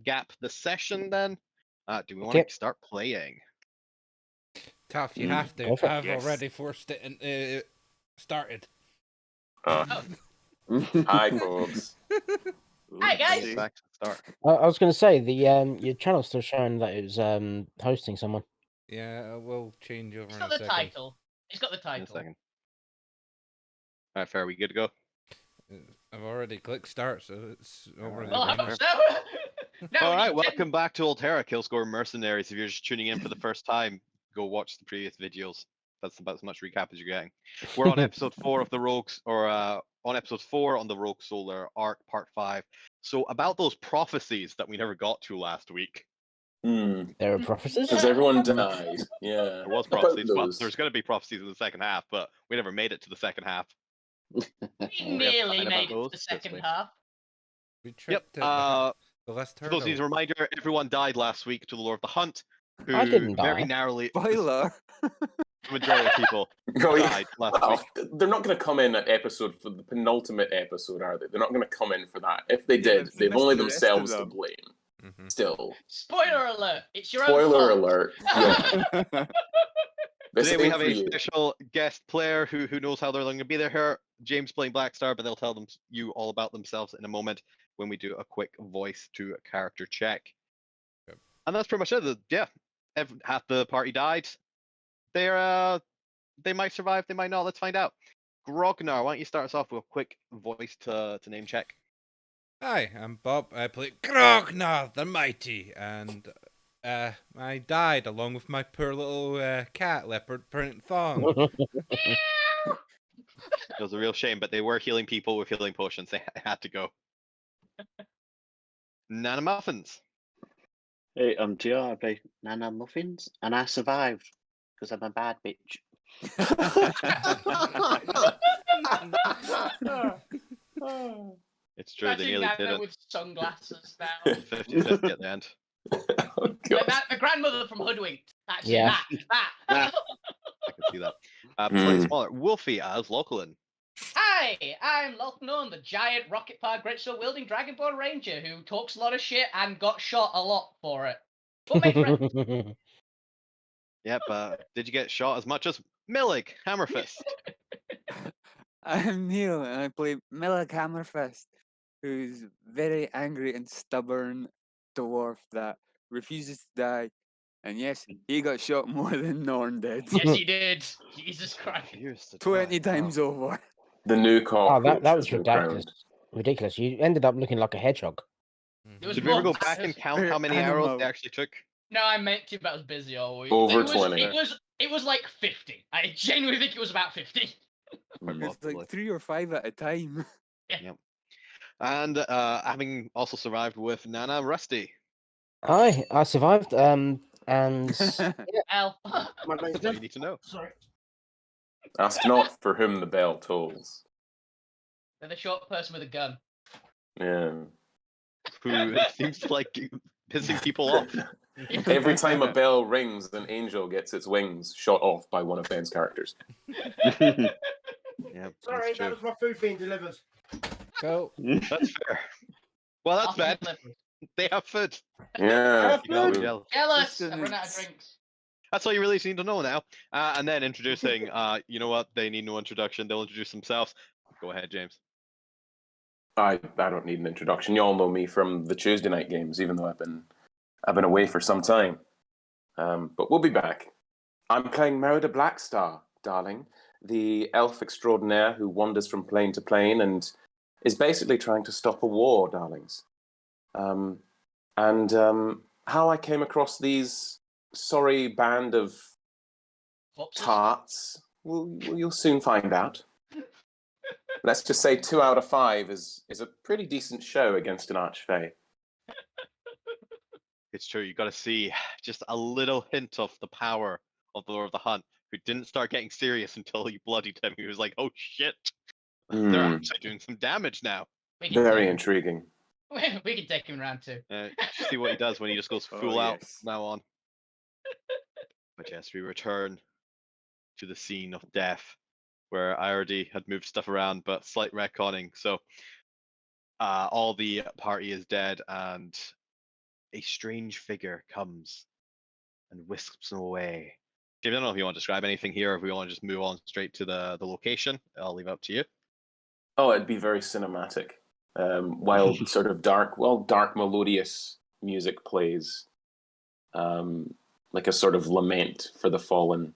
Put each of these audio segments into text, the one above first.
gap the session then. Do we want Yep. to start playing? Tough, you have to. Go for it. I've Yes. already forced it and started. Hi, folks. Hi, guys. Oopsie. Back to the start. I was going to say the your channel's still showing that it was hosting someone. Yeah, we'll change over He's in a got the second. title. He's got the In a title. second. All right, fair. We good to go? I've already clicked start, so it's over. Well, I the hope so. No, All we right, need welcome back to Alterra Killscore Mercenaries. If you're just tuning in for the first time, go watch the previous videos. That's about as much recap as you're getting. We're on episode 4 of the Rogues, or on episode 4 on the Rogue Solar Arc, part 5. So about those prophecies that we never got to last week. There are prophecies. Because everyone died. Yeah. There was About prophecies. Well, those. there's going to be prophecies in the second half, but we never made it to the second half. We we have nearly time about made it to those the this second week. half. We Yep. tripped at the last For those of you, as a hurdle. reminder, everyone died last week to the Lord of the Hunt, who I didn't very die. narrowly, Spoiler. the majority of people Oh, yeah. died last Well, week. they're not going to come in at episode for the penultimate episode, are they? They're not going to come in for that. If they Yeah, did, but they've missed only the rest of themselves to them. blame. Mm-hmm. Still. Spoiler alert! It's your Spoiler own fault. alert. Yeah. This Today we ain't have for a you. special guest player who knows how they're going to be there here. James playing Blackstar, but they'll tell you all about themselves in a moment when we do a quick voice to a character check. Yep. And that's pretty much it. Yeah, half the party died. They might survive, they might not. Let's find out. Grognar, why don't you start us off with a quick voice to name check? Hi, I'm Bob. I play Grognar the Mighty, and I died along with my poor little cat leopard print thong. It was a real shame, but they were healing people with healing potions. They had to go. Nana Muffins. Hey, I'm Gio. I play Nana Muffins, and I survived because I'm a bad bitch. It's true, they Imagine nearly Nana didn't. with sunglasses now. 50-50 at the end. Oh, Like God. that, the grandmother from Hoodwinked. That's Yeah. that. I can see that. Slightly smaller. Wolfie as Lachlan. Hi, I'm Lochnone, the giant rocket-powered greatsword wielding Dragonborn Ranger who talks a lot of shit and got shot a lot for it. But make friends. Yep, did you get shot as much as Millig, Hammerfist? I'm Neil, and I play Millik Hammerfist, who's very angry and stubborn dwarf that refuses to die. And yes, he got shot more than Norn did. Yes, he did. Jesus Christ. Refused to 20 die. times over. The new Oh, cockroach that has was been ridiculous. crowned. Ridiculous. You ended up looking like a hedgehog. It was Did we ever more go back and matters. count how many arrows they Animal. actually took? No, I meant to, but I was busy all week. Over it was, 20. It was like 50. I genuinely think it was about 50. Quite It's possibly. like 3 or 5 at a time. And having also survived with Nana, Rusty. Hi, I survived. And L. my name's That's all you need to know. Sorry. Ask not for whom the bell tolls. They're the short person with a gun. Yeah. Who seems to like pissing people off. Every time a bell rings, an angel gets its wings shot off by one of Ben's characters. Yeah, Sorry, that's that true. was my food being delivered. Go. That's fair. Well, that's Awesome bad. delivery. They have food. Yeah. You gotta be Food. jealous. Jealous. I've run out of drinks. That's all you really need to know now. And then introducing, you know what? They need no introduction. They'll introduce themselves. Go ahead, James. I don't need an introduction. You all know me from the Tuesday night games, even though I've been away for some time. But we'll be back. I'm playing Merida Blackstar, darling, the elf extraordinaire who wanders from plane to plane and is basically trying to stop a war, darlings. How I came across these sorry band of Whoops. tarts, you'll soon find out. Let's just say 2 out of 5 is a pretty decent show against an archfey. It's true. You got to see just a little hint of the power of the Lord of the Hunt, who didn't start getting serious until you bloodied him. He was like, "Oh shit, they're actually doing some damage now." We can Very take intriguing. him. We can take him round too. See what he does when he just goes Oh, full out yes. from now on. But yes, we return to the scene of death, where I already had moved stuff around, but slight retconning. So all the party is dead, and a strange figure comes and whisks them away. James, I don't know if you want to describe anything here, or if we want to just move on straight to the location. I'll leave it up to you. Oh, it'd be very cinematic. While sort of dark melodious music plays, like a sort of lament for the fallen.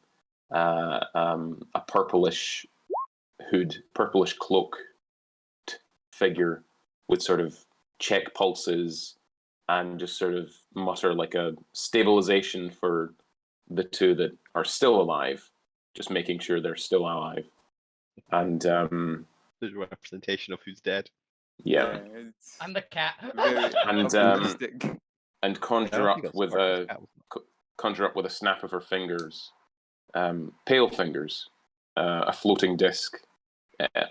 A purplish cloak figure would sort of check pulses and just sort of mutter like a stabilization for the two that are still alive, just making sure they're still alive. And There's a representation of who's dead. yeah, it's And the cat. very And, optimistic. and I conjure don't up think it's with Sparkle's a cat, was it? conjure up with a snap of her fingers, pale fingers, a floating disc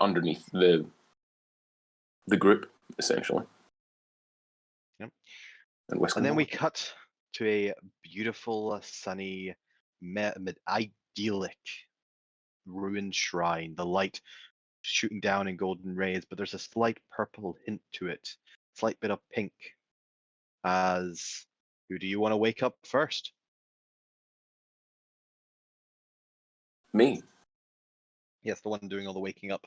underneath the group, essentially. Yep. And whisk And them then we away. cut to a beautiful, sunny, idyllic ruined shrine. The light shooting down in golden rays, but there's a slight purple hint to it, slight bit of pink. As who do you want to wake up first? Me? Yes, the one doing all the waking up.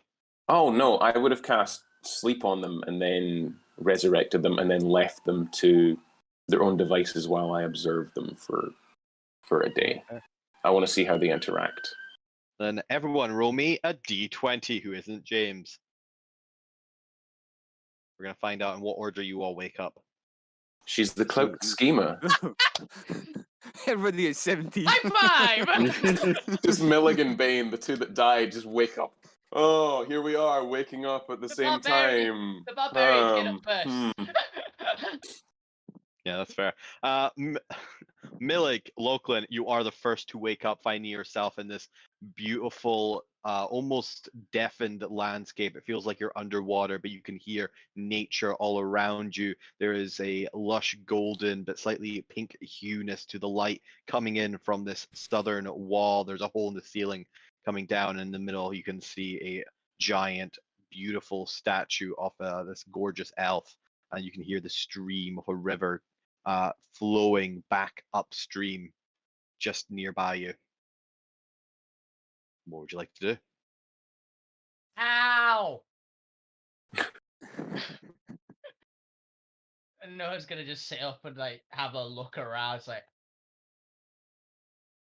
Oh no, I would have cast sleep on them and then resurrected them and then left them to their own devices while I observed them for a day. Okay. I want to see how they interact. Then everyone roll me a d20 who isn't James. We're going to find out in what order you all wake up. She's the cloaked schema. Everybody at 17. High five! Just Millig and Bane, the two that died, just wake up. Oh, here we are, waking up at the same time. The barbarians get up Hmm. first. Yeah, that's fair. Milik, Lachlan, you are the first to wake up, finding yourself in this beautiful, almost deafened landscape. It feels like you're underwater, but you can hear nature all around you. There is a lush golden but slightly pink hueness to the light coming in from this southern wall. There's a hole in the ceiling coming down. In the middle, you can see a giant, beautiful statue of this gorgeous elf, and you can hear the stream of a river flowing back upstream just nearby you. What would you like to do? Ow! And Noah's gonna just sit up and like have a look around. It's like,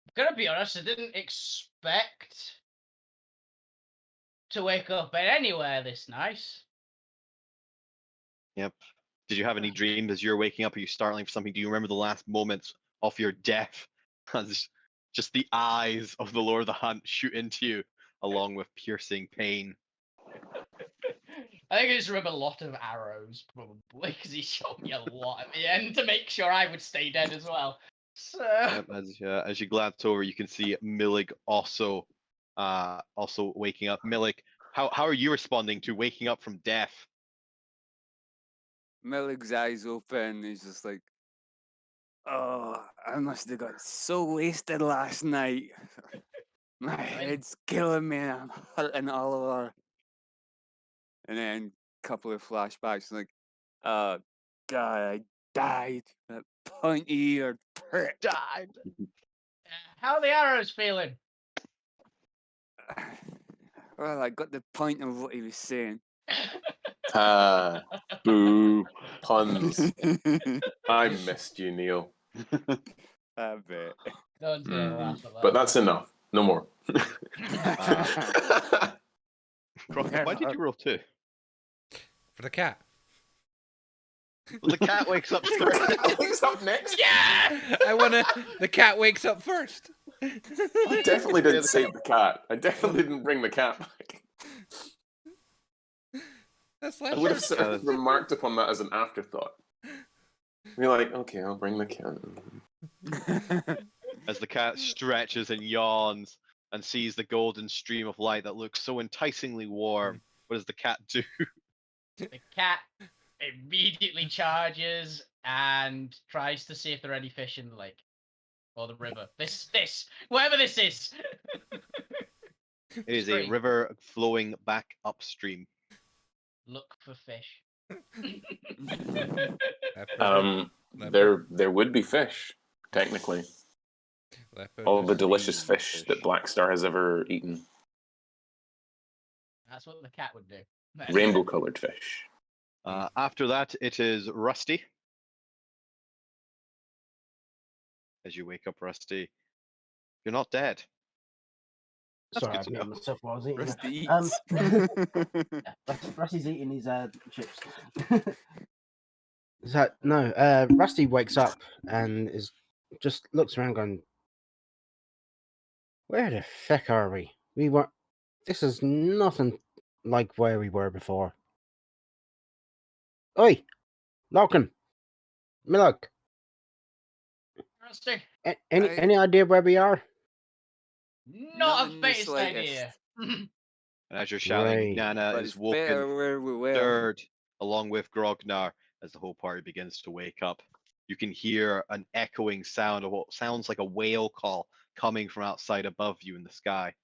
I'm gonna be honest, I didn't expect to wake up in anywhere this nice. Yep. Did you have any dreams as you're waking up? Are you startling for something? Do you remember the last moments of your death as just the eyes of the Lord of the Hunt shoot into you along with piercing pain? I think I just remember a lot of arrows, probably, because he shot me a lot at the end to make sure I would stay dead as well. So Yep, as you glance over, you can see Milig also waking up. Milig, how are you responding to waking up from death? Millig's eyes open. He's just like, oh, I must have got so wasted last night. My head's killing me. I'm hurting all over. And then a couple of flashbacks, like, God, I died. That pointy-eared prick. Died. how are the arrows feeling? Well, I got the point of what he was saying. Ah, boo, puns. I missed you, Neil. I bet. No one's gonna laugh at that. But that's enough. No more. Crockett, why did you roll 2? For the cat. Well, the cat wakes up first. Wakes up next. Yeah! The cat wakes up first. I definitely didn't save the cat. I definitely didn't bring the cat back. That's I would have left. sort of remarked upon that as an afterthought. Be like, okay, I'll bring the cat. As the cat stretches and yawns and sees the golden stream of light that looks so enticingly warm, what does the cat do? The cat immediately charges and tries to see if there are any fish in the lake or the river. Whatever this is. It is a Scream. river flowing back upstream. Look for fish. Leopard. there would be fish, technically. Leopard All the is delicious the fish that Blackstar has ever eaten. That's what the cat would do. Rainbow-coloured fish. After that, it is Rusty. As you wake up, Rusty, you're not dead. That's Sorry, good I to made know. myself while I was eating. Rusty it. eats. Rusty's eating his chips. Is that no? Rusty wakes up and just looks around, going, "Where the feck are we? We were. This is nothing like where we were before." Oi, Larkin, Millock, Rusty, any idea where we are? not Not a in the faintest idea. And as you're shouting, Right. Nana But is it's better woken, where we were. stirred, along with Grognar, as the whole party begins to wake up. You can hear an echoing sound of what sounds like a whale call coming from outside above you in the sky.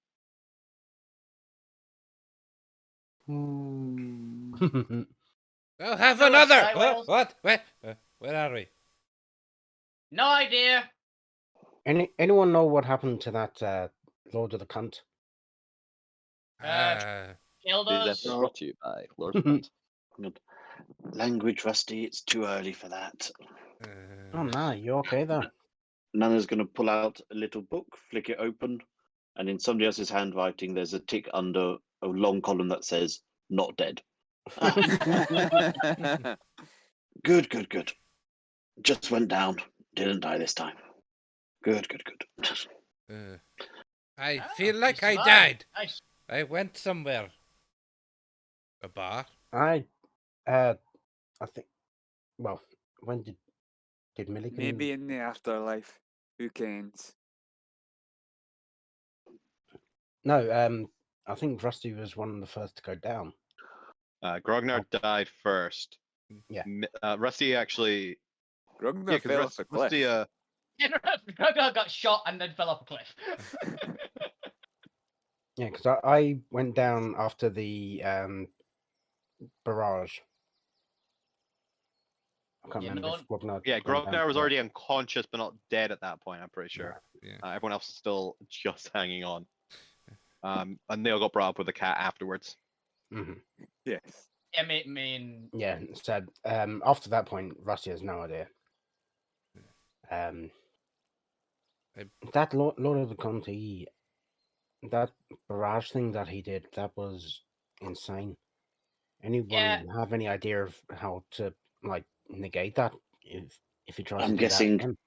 Well, have Still a another. sky whales? What? Where are we? No idea. Anyone know what happened to that Lord of the Cunt? Killed This us. episode brought to you by Lord Cunt. Language, Rusty. It's too early for that. Oh no, you okay there? Nana's going to pull out a little book, flick it open, and in somebody else's handwriting, there's a tick under a long column that says "not dead." Good, good, good. Just went down. Didn't die this time. Good, good, good. I Ah, feel like you I survived. died. Nice. I went somewhere. A bar? I think. Well, when did Milligan? Maybe in the afterlife. Who cares? No, I think Rusty was one of the first to go down. Grognar died first. Yeah. Rusty actually. Ragnar Yeah, because fell off a cliff. Rusty. Ragnar got shot and then fell off a cliff. Yeah, because I went down after the barrage. I can't You remember if Grognar. Yeah, went down Grognar was or not. already unconscious but not dead at that point, I'm pretty sure. Yeah. Everyone else is still just hanging on. And they all got brought up with a cat afterwards. Mhm. Yes. I mean, Yeah, so after that point, Rusty has no idea. That Lord of the County, that barrage thing that he did, that was insane. Anyone Yeah. have any idea of how to like negate that if he tries I'm to do that guessing again?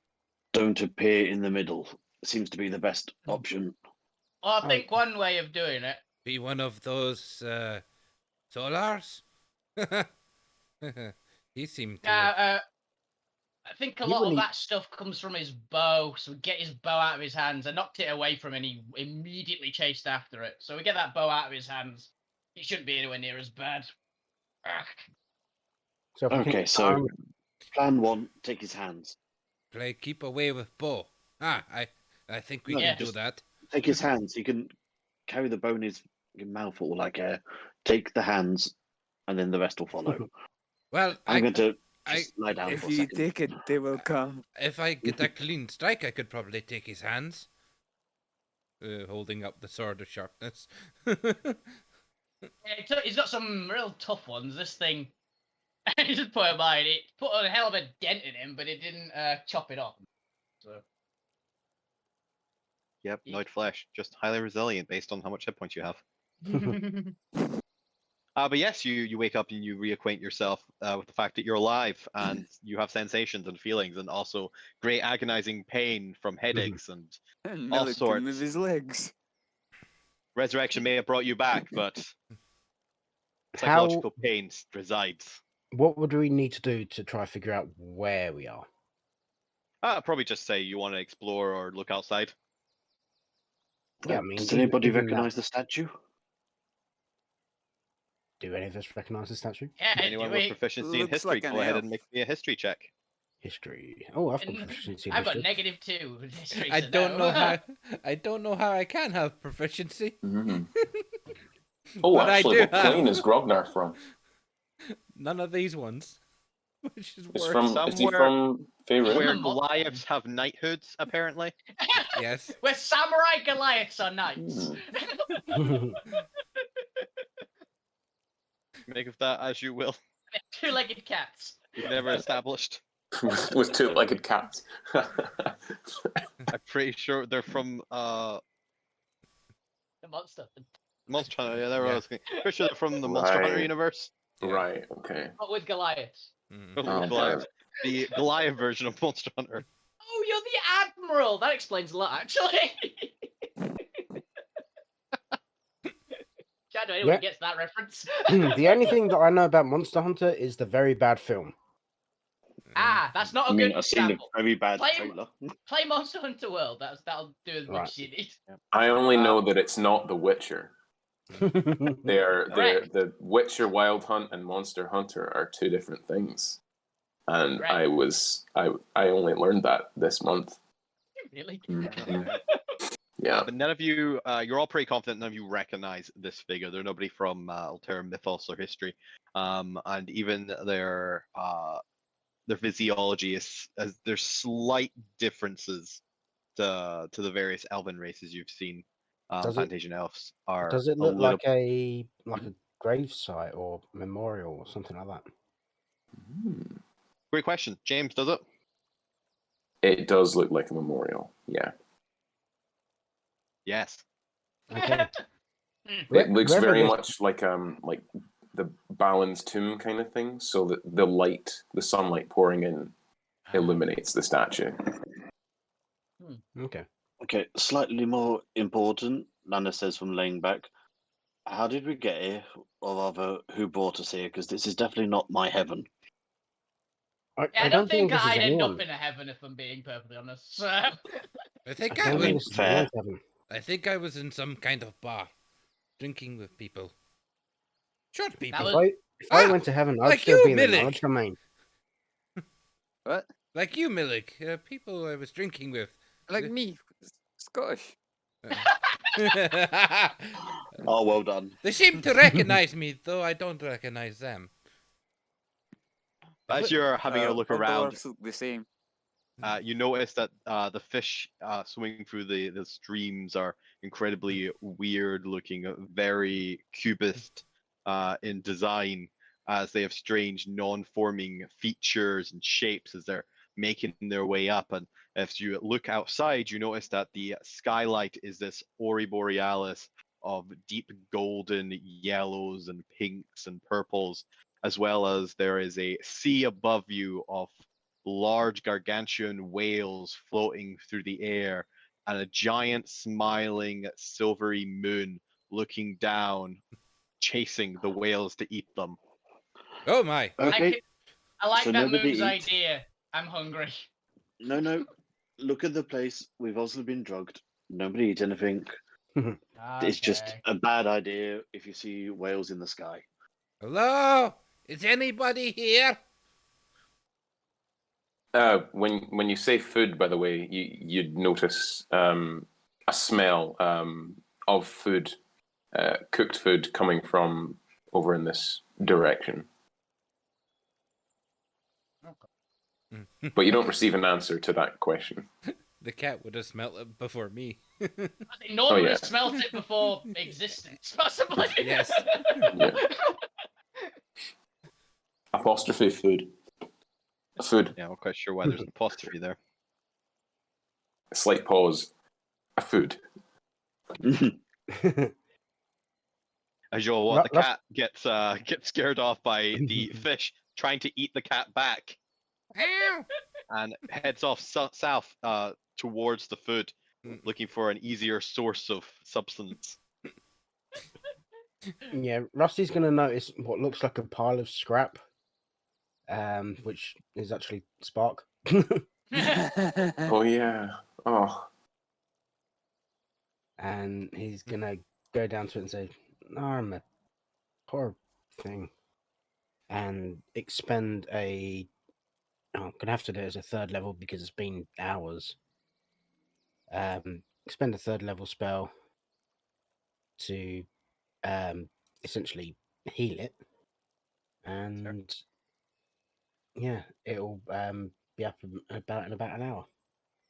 don't appear in the middle. Seems to be the best option. well, I think one way of doing it. Be one of those solars? He seemed to. I think a He lot of really- that stuff comes from his bow. So we get his bow out of his hands. I knocked it away from him and he immediately chased after it. So we get that bow out of his hands. It shouldn't be anywhere near as bad. Ugh. So if we can Okay, so disarm- plan one: take his hands. Play keep away with bow. I think we No, can do just- that. Take his hands. He can carry the bow in his mouth or like take the hands, and then the rest will follow. Well, I'm going to I- just lie down If for a you second. take it, they will come. if I get a clean strike, I could probably take his hands. Holding up the sword of sharpness. Yeah, he's got some real tough ones. This thing, he just put in mind, it put a hell of a dent in him, but it didn't chop it off. So Yep, Noid Flesh. Just highly resilient based on how much hit points you have. But yes, you wake up and you reacquaint yourself with the fact that you're alive and you have sensations and feelings and also great agonizing pain from headaches and And all Millie can sorts. move his legs. resurrection may have brought you back, but how psychological pain resides. what would we need to do to try to figure out where we are? Probably just say you want to explore or look outside. Yeah, I mean, Does even- anybody even that- recognise the statue? Do any of us recognize the statue? yeah, Anyone do with we? proficiency in Looks history, like an go ahead elf. and make me a history check. History. Oh, I've got And proficiency in I've got history. -2 in history. I so don't no. know how. I don't know how I can have proficiency. Mhm. Oh, But I actually, do what plane have- is Grognar from? None of these ones. Which is Is worse. from is he Somewhere from Faerun? where Mo- Goliaths have knighthoods, apparently. Yes. Where samurai Goliaths are knights. Make of that as you will. Two-legged cats. We've never established. with two-legged cats. I'm pretty sure they're from The monster. Monster Hunter. Yeah, they were Yeah. asking. Pretty sure they're from the Monster Hunter Right. universe. Yeah. Right. Okay. But with Goliaths. Mm. Oh, Goliath. The Goliath version of Monster Hunter. Oh, you're the Admiral! That explains a lot, actually. I don't know anyone Yeah. who gets that reference. The only thing that I know about Monster Hunter is the very bad film. Ah, that's not a I mean, good I've seen a example. very bad Play- trailer. Play Monster Hunter World. That'll do as much Right. as you need. I only know that it's not The Witcher. They're Correct. the Witcher Wild Hunt and Monster Hunter are two different things, and Correct. I only learned that this month. Really? Yeah. But none of you, you're all pretty confident none of you recognize this figure. They're nobody from Alterra mythos or history. And even their physiology there's slight differences to the various elven races you've seen. Does it- Fantasian elves are Does it a look little. like a grave site or memorial or something like that? Great question, James. Does it? It does look like a memorial. Yeah. Yes. Okay. It looks Whoever very this- much like the Balin's tomb kind of thing. So that the sunlight pouring in, illuminates the statue. Okay. Okay, slightly more important, Nana says from laying back. How did we get here? Or rather, who brought us here? Because this is definitely not my heaven. I don't think this is I'd end anyone. up in a heaven if I'm being perfectly honest. So... I I think don't I think mean, was. this is fair. anyone's heaven. I think I was in some kind of bar, drinking with people. Short people. was- If I Ah, went to heaven, I'd like still you, be in the Milik. knowledge domain. What? Like you, Milik. People I was drinking with. Like me, Scottish. Oh, well done. They seem to recognize me, though I don't recognize them. As you're having a look Our around, dwarves look the same. you notice that the fish swimming through the streams are incredibly weird looking, very cubist in design, as they have strange non-forming features and shapes as they're making their way up. And if you look outside, you notice that the skylight is this Aurora Borealis of deep golden yellows and pinks and purples, as well as there is a sea above you of large gargantuan whales floating through the air, and a giant smiling silvery moon looking down, chasing the whales to eat them. Oh my! Okay, I like so that nobody moon's eats. idea. I'm hungry. No. Look at the place. We've also been drugged. Nobody eats anything. It's just Okay. a bad idea if you see whales in the sky. Hello? Is anybody here? When you say food, by the way, you'd notice a smell of food, cooked food coming from over in this direction. But you don't receive an answer to that question. The cat would have smelt it before me. I think no one yeah. smelt it before existence, possibly. Yes. Yeah. Apostrophe food. Food. Yeah, I'm not quite sure why there's an apostrophe there. A slight pause. A food. As you'll Ru- the Rus- cat gets scared off by the fish trying to eat the cat back, Ow! and heads off south towards the food, looking for an easier source of substance. Yeah, Rusty's going to notice what looks like a pile of scrap, which is actually Spark. Oh yeah. Oh. And he's going to go down to it and say, Arma, poor thing. And expend a... Oh, I'm going to have to do it as a third level because it's been hours. Expend a third level spell to essentially heal it. And Yeah, it'll be up in about an hour.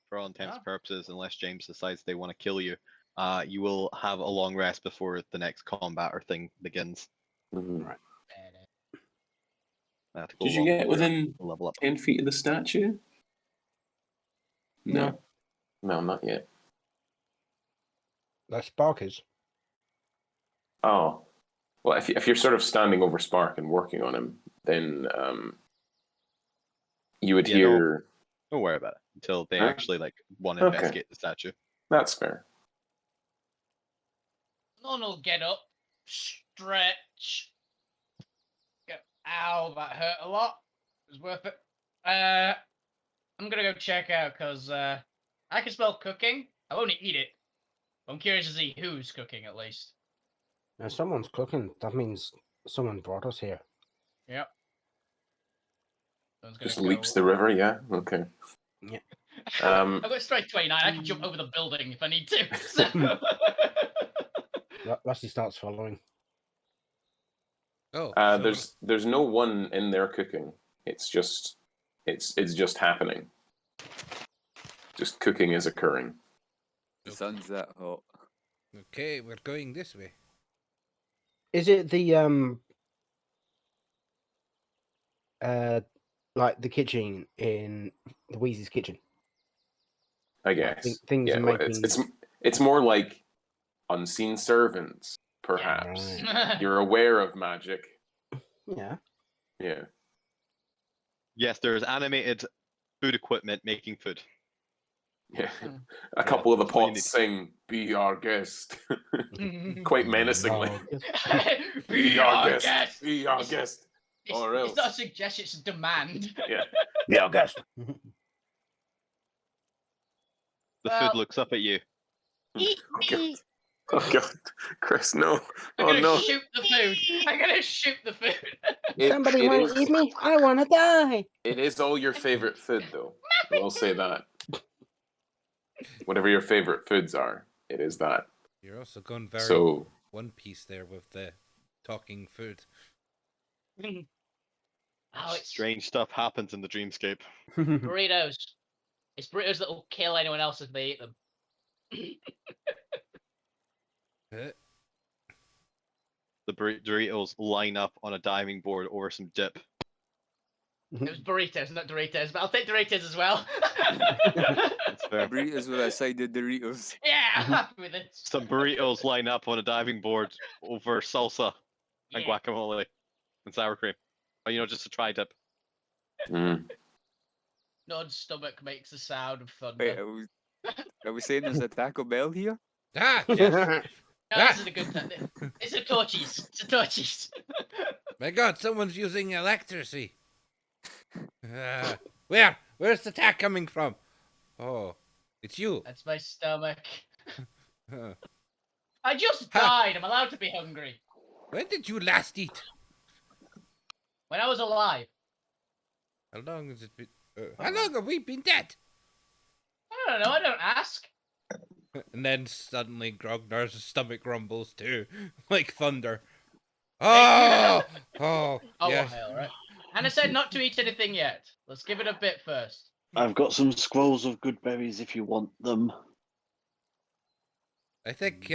For all intents and Ah. purposes, unless James decides they want to kill you, you will have a long rest before the next combat or thing begins. Mhm. Right. To go Did you along get with your within level up. 10 feet of the statue? No. No, not yet. That's Sparkers. Oh. Well, if you're sort of standing over Spark and working on him, then you would Yeah, hear... Don't worry about it until they Huh? actually want to Okay. investigate the statue. That's fair. None will get up, stretch. Go, ow, that hurt a lot. It was worth it. I'm gonna go check out because I can smell cooking. I won't eat it. I'm curious to see who's cooking at least. Now, someone's cooking. That means someone brought us here. Yep. Someone's gonna Just go... leaps the river, yeah? Okay. Yeah. I've got straight 29. I can jump over the building if I need to. So... Rusty starts following. Oh, so There's no one in there cooking. It's just happening. Just cooking is occurring. The sun's that hot. okay, we're going this way. Is it the like the kitchen in the Wheezy's kitchen? I Like, guess. things Yeah, are well, making. it's more like unseen servants, perhaps. Right. You're aware of magic. Yeah. Yeah. Yes, there's animated food equipment making food. Yeah. A couple of the that's all you pots sing, "Be our guest," quite menacingly. Be our guest. guest. Be our It's- guest. It's, Or it's not a else. suggestion, it's a demand. Yeah. Yeah, guest. The Well, food looks up at you. Eat Oh, God. me. Oh God, Chris, no! I'm Oh gonna no! shoot the food. I'm gonna shoot the food. Somebody it want is- to eat me? I want to die. It is all your favorite food, though. I will say that. Whatever your favorite foods are, it is that. You're also going very So One Piece there with the talking food. Oh, it's Strange stuff happens in the dreamscape. burritos. It's burritos that will kill anyone else if they eat them. The Doritos line up on a diving board over some dip. It was burritos, not Doritos, but I'll take Doritos as well. That's fair. Burritos with a side of Doritos. Yeah, I'm happy with it. Some burritos line up on a diving board over salsa and Yeah. guacamole and sour cream. Or, just a tri dip. Nod's stomach makes the sound of thunder. Wait, are we saying there's a Taco Bell here? Ah, yes. No, this is a good time. It's a torchies. It's a torchies. My God, someone's using electricity. Where's the attack coming from? Oh, it's you. That's my stomach. Uh, I just Ha. died. I'm allowed to be hungry. when did you last eat? When I was alive. How long has it been? How long have we been dead? I don't know. I don't ask. And then suddenly Grognar's stomach rumbles too, like thunder. Oh, Oh, yes. hell, right. And I said not to eat anything yet. Let's give it a bit first. I've got some scrolls of good berries if you want them. I think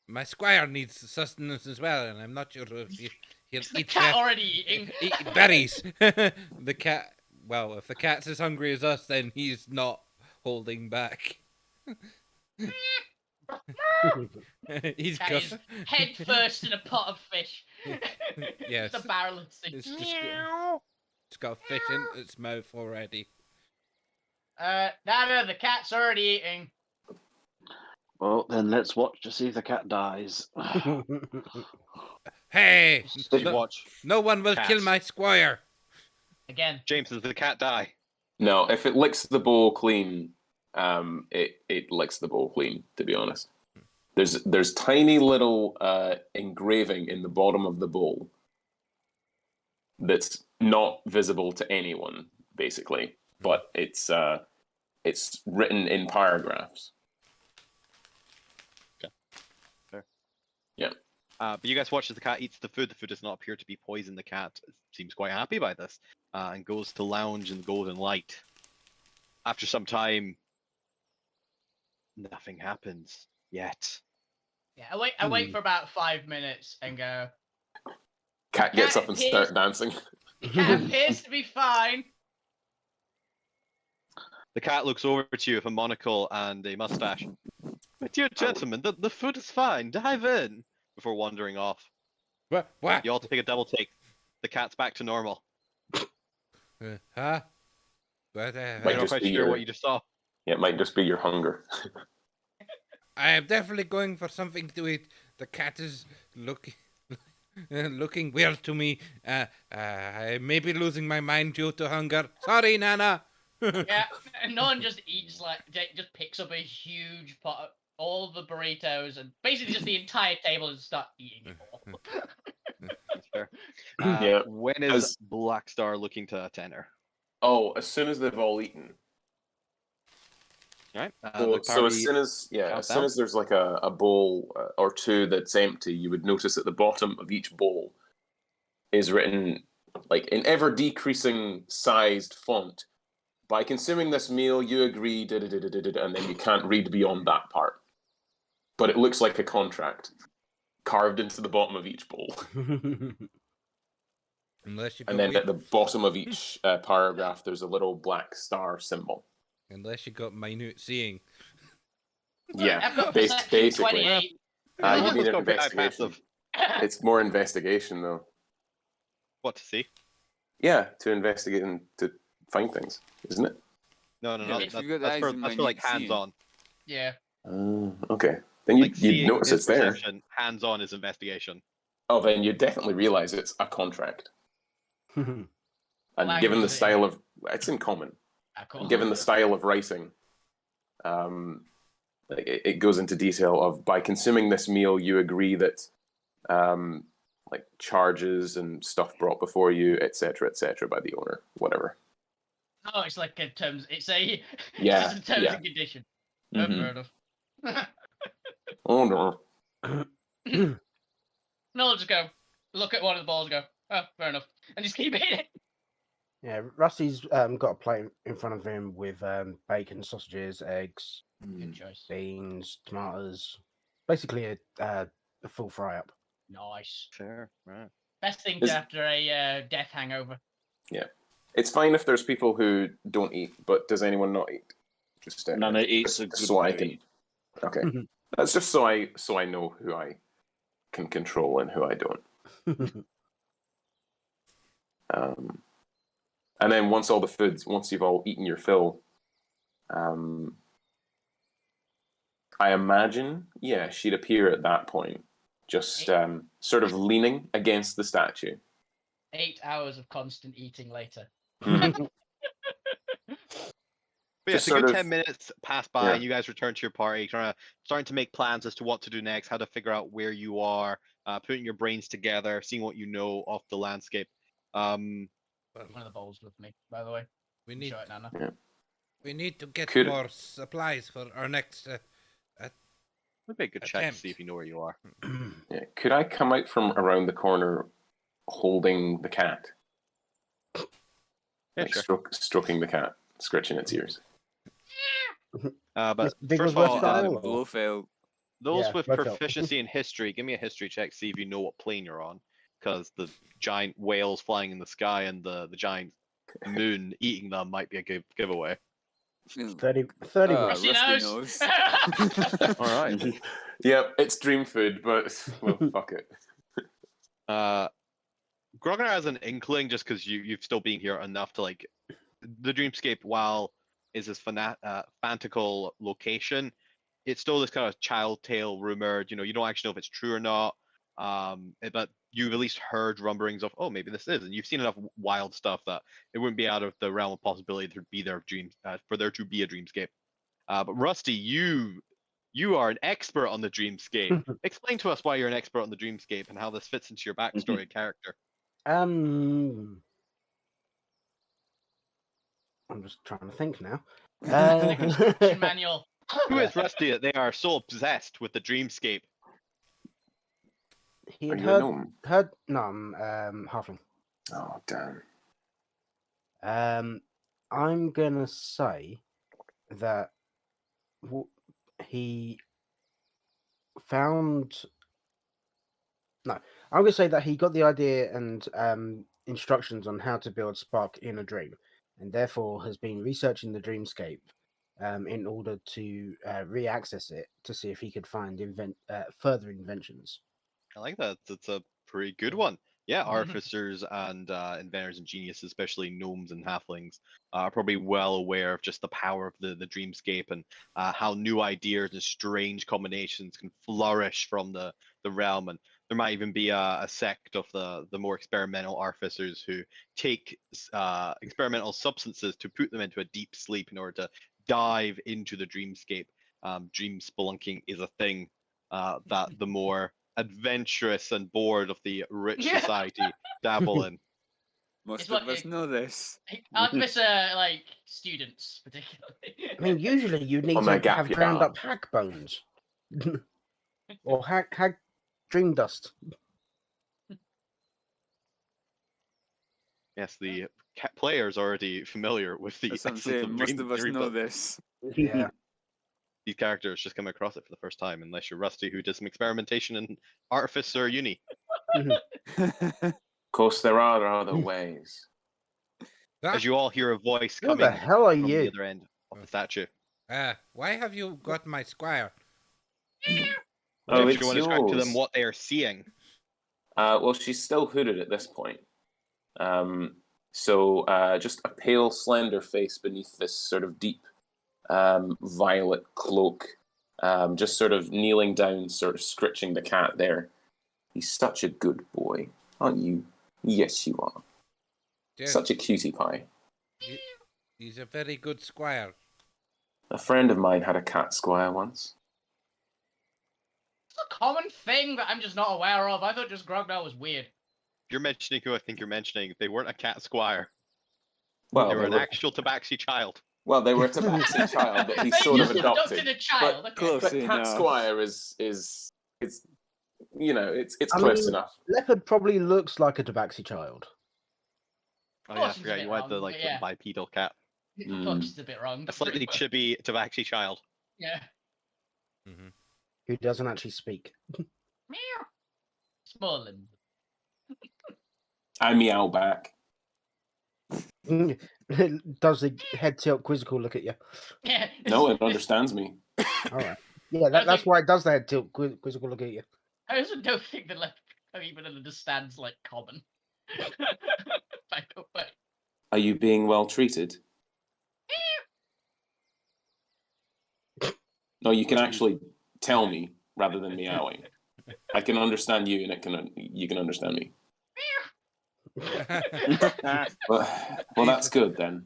my squire needs sustenance as well, and I'm not sure if he'll Is the eat cat already eating? eat berries. The cat. Well, if the cat's as hungry as us, then he's not holding back. He's Cat got. is head first in a pot of fish. Yes. It's a barrel of sea. It's just it's got fish in its mouth already. No, the cat's already eating. Well, then let's watch to see if the cat dies. Hey! Did you No, watch? no one will kill Cats. my squire. Again. James, does the cat die? no, if it licks the bowl clean, it licks the bowl clean. To be honest, there's tiny little engraving in the bottom of the bowl that's not visible to anyone, basically, but it's written in paragraphs. Okay. Fair. Yeah. But you guys watch as the cat eats the food. The food does not appear to be poison. The cat seems quite happy by this and goes to lounge in the golden light. After some time, nothing happens yet. Yeah, I wait for about 5 minutes and go. Cat gets Cat up and appears- starts dancing. The cat appears to be fine. The cat looks over to you with a monocle and a mustache. My dear gentlemen, the food is fine. Dive in. Before wandering off. What? You all take a double take. The cat's back to normal. Huh? What? You're Might not just quite be sure your- what you just saw. Yeah, it might just be your hunger. I am definitely going for something to eat. The cat is looking looking weird to me. I may be losing my mind due to hunger. Sorry, Nana. Yeah, and no one just eats just picks up a huge pot of all the burritos and basically just the entire table and start eating it all. That's fair. Yeah, When is as- Blackstar looking to tenor? Oh, as soon as they've all eaten. All right. So as soon as counts down. there's like a bowl or two that's empty, you would notice at the bottom of each bowl is written like in ever decreasing sized font. By consuming this meal, you agree, and then you can't read beyond that part. But it looks like a contract carved into the bottom of each bowl. Unless you And got then at the bottom of each paragraph, there's a little black star symbol. unless you got minute seeing. Yeah, I've got based, perception basically. 28. You Let's need an go for that investigation. passive. It's more investigation, though. What to see? Yeah, to investigate and to find things, isn't it? No, Yeah, that's, if you've got that's, for, eyes that's in for like minute seeing. hands-on. Yeah. Okay. Then Like you'd seeing notice is it's there. perception, hands-on is investigation. Oh, then you definitely realize it's a contract. And Language given the is it in? style of, it's in common. Ah, cool. And given the style of writing, it goes into detail of by consuming this meal, you agree that like charges and stuff brought before you, etc., by the owner, whatever. Oh, it's like a terms. It's a Yeah, it's a terms yeah. and condition. Mhm. Fair enough. Oh no. No, I'll just go look at one of the balls. And go. Oh, fair enough, and just keep eating it. Yeah, Rusty's got a plate in front of him with bacon, sausages, eggs, Good choice. beans, tomatoes. Basically a full fry up. Nice. Fair, right. Best thing Is- after a death hangover. It's fine if there's people who don't eat, but does anyone not eat? Just Nana eats just a good so I way. can. Okay, that's just so I know who I can control and who I don't. And then once you've all eaten your fill, I imagine, yeah, she'd appear at that point, just sort of leaning against the statue. 8 hours of constant eating later. But yeah, Just so a sort good of- 10 minutes pass by Yeah. and you guys return to your party, starting to make plans as to what to do next, how to figure out where you are, putting your brains together, seeing what you know of the landscape. One of the bowls with me, by the way. We need Show it, Nana. we need to get Could- more supplies for our next. Would be a good check to Attempt. see if you know where you are. Yeah. Could I come out from around the corner holding the cat? Yeah, Like sure. stroking the cat, scratching its ears. But Is Big first of West all, style? Blofeld. those Yeah, with both help. proficiency in history, give me a history check, see if you know what plane you're on. Because the giant whales flying in the sky and the giant moon eating them might be a good giveaway. 30 Rusty Rusty knows. All right. Yeah, it's dream food, but well, fuck it. Grognar has an inkling just because you've still been here enough to like the dreamscape. While is this fantastical location, it's still this kind of child tale rumored. You don't actually know if it's true or not. But you've at least heard rumblings of, oh, maybe this is, and you've seen enough wild stuff that it wouldn't be out of the realm of possibility to be their dreams for there to be a dreamscape. But Rusty, you are an expert on the dreamscape. Explain to us why you're an expert on the dreamscape and how this fits into your backstory and character. I'm just trying to think now. Instruction manual. Who is Rusty that they are so obsessed with the dreamscape? he Are had you a gnome? heard no, halfling. Oh, damn. I'm gonna say that he found. No, I'm gonna say that he got the idea and instructions on how to build Spark in a dream, and therefore has been researching the dreamscape in order to re-access it to see if he could find further inventions. I like that. That's a pretty good one. Yeah, artificers and inventors and geniuses, especially gnomes and halflings, are probably well aware of just the power of the dreamscape and how new ideas and strange combinations can flourish from the realm. And there might even be a sect of the more experimental artificers who take experimental substances to put them into a deep sleep in order to dive into the dreamscape. Dream spelunking is a thing that the more adventurous and bored of the rich Yeah. society dabble in. Most It's of what us know this. Artemis are like students, particularly. I mean, usually you need On my to gap have year. ground up hack bones, or hack dream dust. Yes, the player's already familiar with the That's what I'm essence saying. of Most of us dream know dust. this. Yeah. These characters just come across it for the first time, unless you're Rusty, who did some experimentation in Artifice or Uni. Of course, there are other ways. As you all hear a voice Who the coming hell are from the you? other end of the statue. Why have you got my squire? Oh, If it's you want to describe to them yours. what they are seeing. Well, she's still hooded at this point. So just a pale, slender face beneath this sort of deep violet cloak. Just sort of kneeling down, sort of scritching the cat there. He's such a good boy, aren't you? Yes, you are. Yes, Such a cutie pie. he's a very good squire. A friend of mine had a cat squire once. It's a common thing that I'm just not aware of. I thought just Grognard was weird. If you're mentioning who I think you're mentioning, they weren't a cat squire. Well, They were they an were, actual tabaxi child. well, they were a tabaxi child that he They sort of just adopted. a child. But, Okay. Close but cat enough. squire is you know, it's I close mean, enough. Leopard probably looks like a tabaxi child. Oh yeah, I Proportion's a forgot bit you had wrong, the like but yeah. bipedal cat. Proportion's a bit wrong. A slightly chibi tabaxi child. Yeah. Mm-hmm. Who doesn't actually speak. Meow. Small limbs. I meow back. Does the head tilt quizzical look at you? Yeah. No, it understands me. All right. Yeah, that's why it does the head tilt quizzical look at you. I also don't think that like even understands like common. By the way. Are you being well treated? No, you can actually tell me rather than meowing. I can understand you, and you can understand me. Well, that's good then.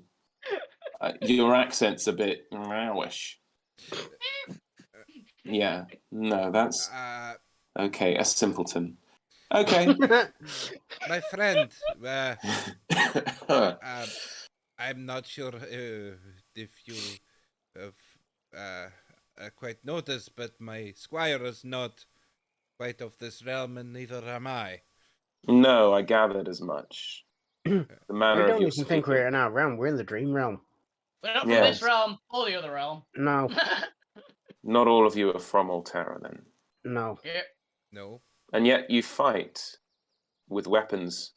Your accent's a bit meowish. Yeah, no, that's okay. A simpleton. Okay. My friend, I'm not sure if you have quite noticed, but my squire is not quite of this realm, and neither am I. No, I gathered as much. The I manner of don't your even think we're speaking. in our realm. We're in the dream realm. We're not from Yes. this realm or the other realm. No, Not all of you are from Alterra, then. no. Yeah. No. And yet you fight with weapons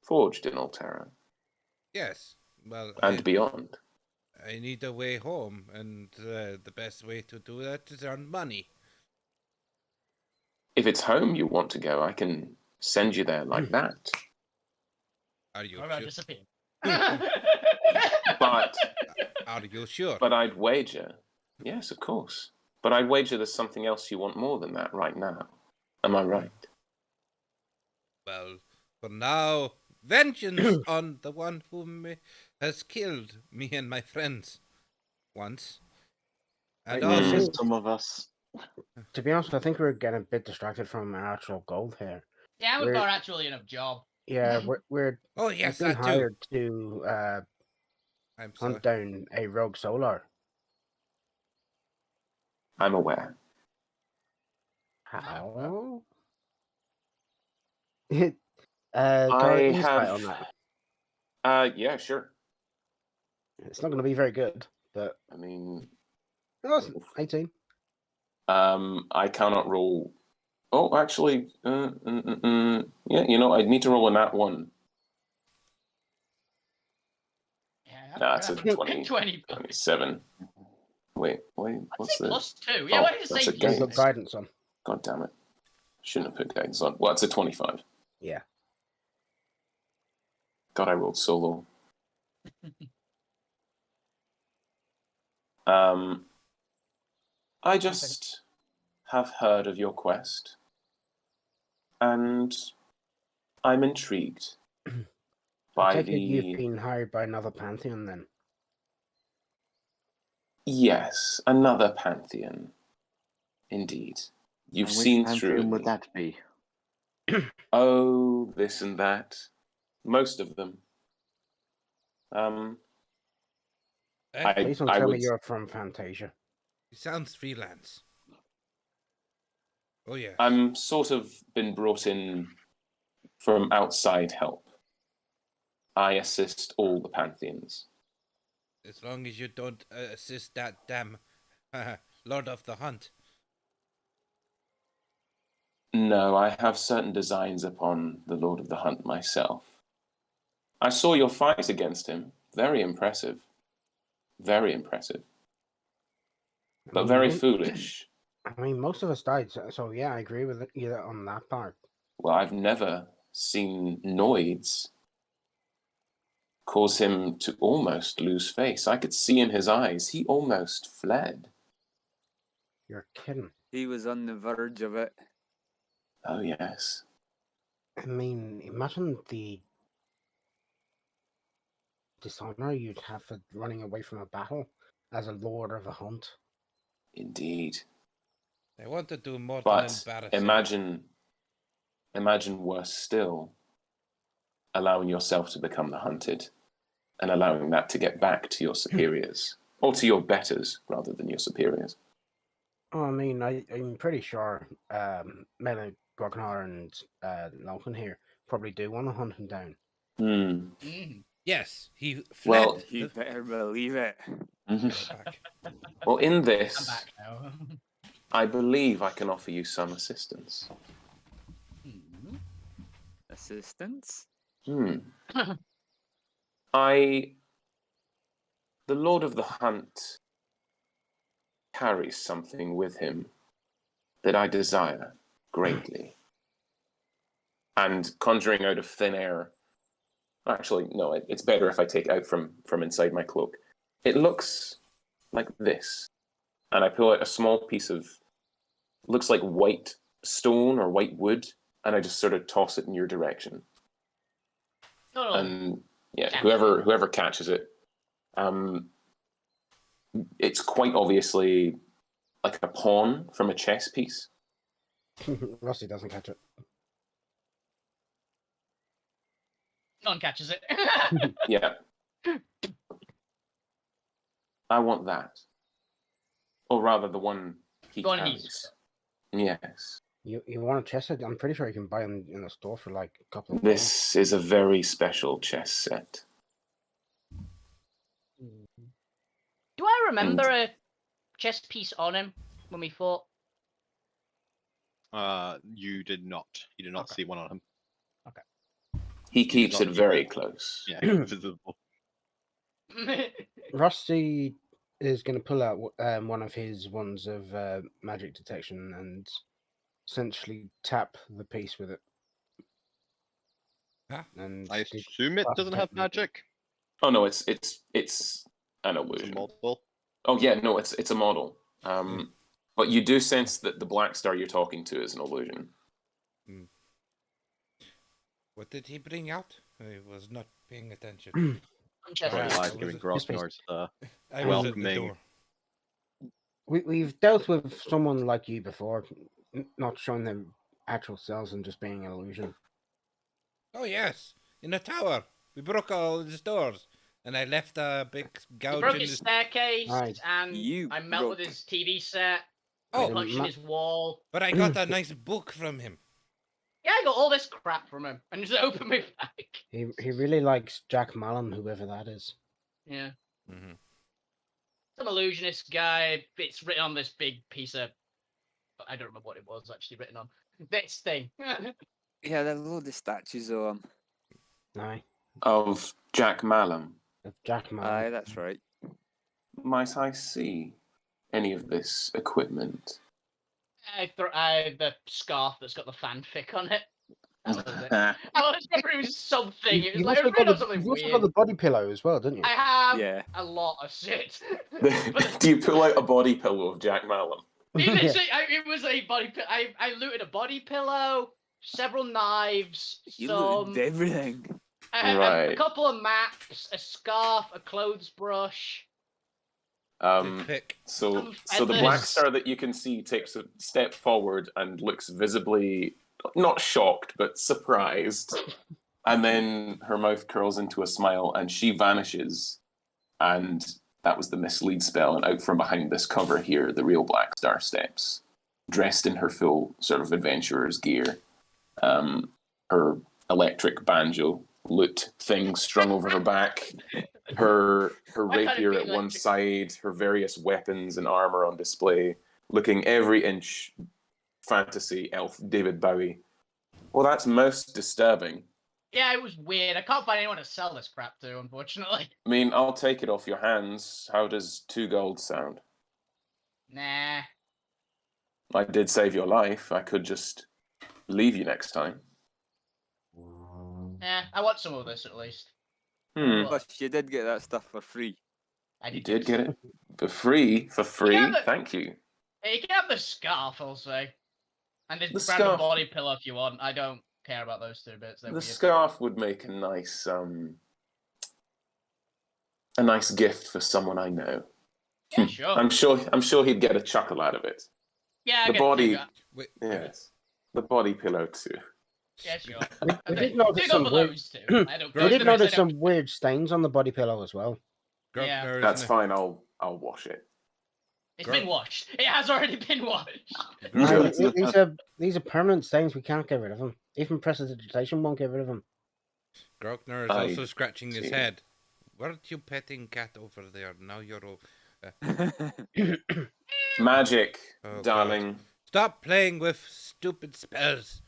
forged in Alterra Yes. Well, and beyond. I need a way home, and the best way to do that is earn money. If it's home you want to go, I can send you there like that. Are you Or about sure? disappear. But Are you sure? but I'd wager, yes, of course. But I'd wager there's something else you want more than that right now. Am I right? Well, for now, vengeance on the one whom has killed me and my friends once. And I also, think- Some of us. To be honest, I think we're getting a bit distracted from our actual goal here. Yeah, we've We're- got actually enough job. Yeah, we're oh we've yes, been that too. hired to I'm sorry. hunt down a rogue solar. I'm aware. How? Go I insight have. on that. Yeah, sure. It's not going to be very good, but I mean, no, it's 18. I cannot roll. Oh, actually, yeah. You know, I need to roll a nat 1. Yeah, Nah, it's a that's 20, 20. 27. Wait, I'd what's say the? +2. Yeah, Oh, why did it that's say a Yeah, you got guidance. guidance on. God damn it! Shouldn't have put guidance on. Well, it's a 25. Yeah. God, I rolled so low. I just have heard of your quest, and I'm intrigued I by take it you've the. been hired by another pantheon then. Yes, another pantheon. Indeed. You've And which seen pantheon through would me. that be? Oh, this and that. Most of them. Please don't I tell me would. you're from Fantasia. He sounds freelance. Oh yes. I'm sort of been brought in from outside help. I assist all the pantheons. As long as you don't assist that damn Lord of the Hunt. No, I have certain designs upon the Lord of the Hunt myself. I saw your fight against him. Very impressive. Very impressive. But very foolish. I mean, most of us died, so yeah, I agree with you on that part. Well, I've never seen Noids cause him to almost lose face. I could see in his eyes, he almost fled. You're kidding. He was on the verge of it. Oh, yes. I mean, imagine the dishonor you'd have for running away from a battle as a lord of a hunt. Indeed. I want to do more than But embarrass imagine worse still, allowing yourself to become the hunted and allowing that to get back to your superiors, or to your betters rather than your superiors. Oh, I mean, I'm pretty sure Mela, Gorknar, and Lochan here probably do want to hunt him down. Hmm. Yes, he fled. Well, You better believe it. back. well, in I'm this, back now. I believe I can offer you some assistance. Assistance? The Lord of the Hunt carries something with him that I desire greatly. And conjuring out of thin air, actually, no, it's better if I take it out from inside my cloak. It looks like this. And I pull out a small piece of, looks like white stone or white wood, and I just sort of toss it in your direction. And yeah, Catch whoever catches it, it's quite obviously like a pawn from a chess piece. Rusty doesn't catch it. No one catches it. Yeah. I want that. Or rather, the one he The one carries. Yes. You want a chess set? I'm pretty sure you can buy them in the store for like a couple of gold. This is a very special chess set. Do I remember a chess piece on him when we fought? You did not. You did not see one on him. He keeps not it keep very it. close. Yeah, invisible. Rusty is going to pull out one of his ones of magic detection and essentially tap the piece with it. Huh? And I assume it doesn't have magic. Oh no, it's an It's a illusion. model. Oh yeah, no, it's a model. But you do sense that the black star you're talking to is an illusion. What did he bring out? I was not paying attention. Chess Probably piece. lies was giving it? Grosnor's I was at the welcoming. door. We've dealt with someone like you before, not showing them actual selves and just being an illusion. Oh yes, in the tower. We broke all his doors, and I left a big He gouge broke in his his. staircase, Right. and You I melted broke- his TV set. Oh, Punched in his wall. but I got a nice book from him. Yeah, I got all this crap from him, and just opened me back. He really likes Jack Malum, whoever that is. Yeah. Mm-hmm. Some illusionist guy. It's written on this big piece of. I don't remember what it was actually written on. This thing. Yeah, there's a load of statues of him. Aye, Of Jack Malum. of Jack Malum. Aye, that's right. Might I see any of this equipment? The scarf that's got the fanfic on it. That was it. I was remember it was something. It was You've like also it was got something you've also weird. got the body pillow as well, don't you? I have Yeah. a lot of shit. But Do you pull out a body pillow of Jack Malum? it, Yeah. literally, it was a body. I looted a body pillow, several knives, You some looted everything. a Right. couple of maps, a scarf, a clothes brush. Pick. So Some the Black feathers. Star that you can see takes a step forward and looks visibly not shocked but surprised, and then her mouth curls into a smile and she vanishes. And that was the mislead spell. And out from behind this cover here, the real Black Star steps, dressed in her full sort of adventurer's gear, her electric banjo lute thing strung over her back, her Why can't it rapier be at one electric? side, her various weapons and armor on display, looking every inch fantasy elf David Bowie. Well, that's most disturbing. Yeah, it was weird. I can't find anyone to sell this crap to, unfortunately. I mean, I'll take it off your hands. How does 2 gold sound? Nah. I did save your life. I could just leave you next time. Nah, I want some of this at least. Hmm. Plus, you did get that stuff for free. I You did did get it for free. For free? Yeah, but- Thank you. Hey, you can have the scarf, I'll say. And the The random scarf. body pillow if you want. I don't care about those two bits. They're The weird. scarf would make a nice gift for someone I know. Yeah, sure. I'm sure he'd get a chuckle out of it. Yeah, I The get body, that. Wait, yes, the body pillow too. Yeah, sure. We did notice Do go some for weird. those two. I don't We care. did The rest I notice don't- some weird stains on the body pillow as well. Yeah. Grognar That's isn't fine. I'll wash it. It's been washed. It has already been washed. Aye, Good. these are permanent stains. We can't get rid of them. Even prestidigitation won't get rid of them. Grognar is I also scratching his see. head. Weren't you petting cat over there? Now you're all... Magic, Oh, darling. Stop playing with stupid spells.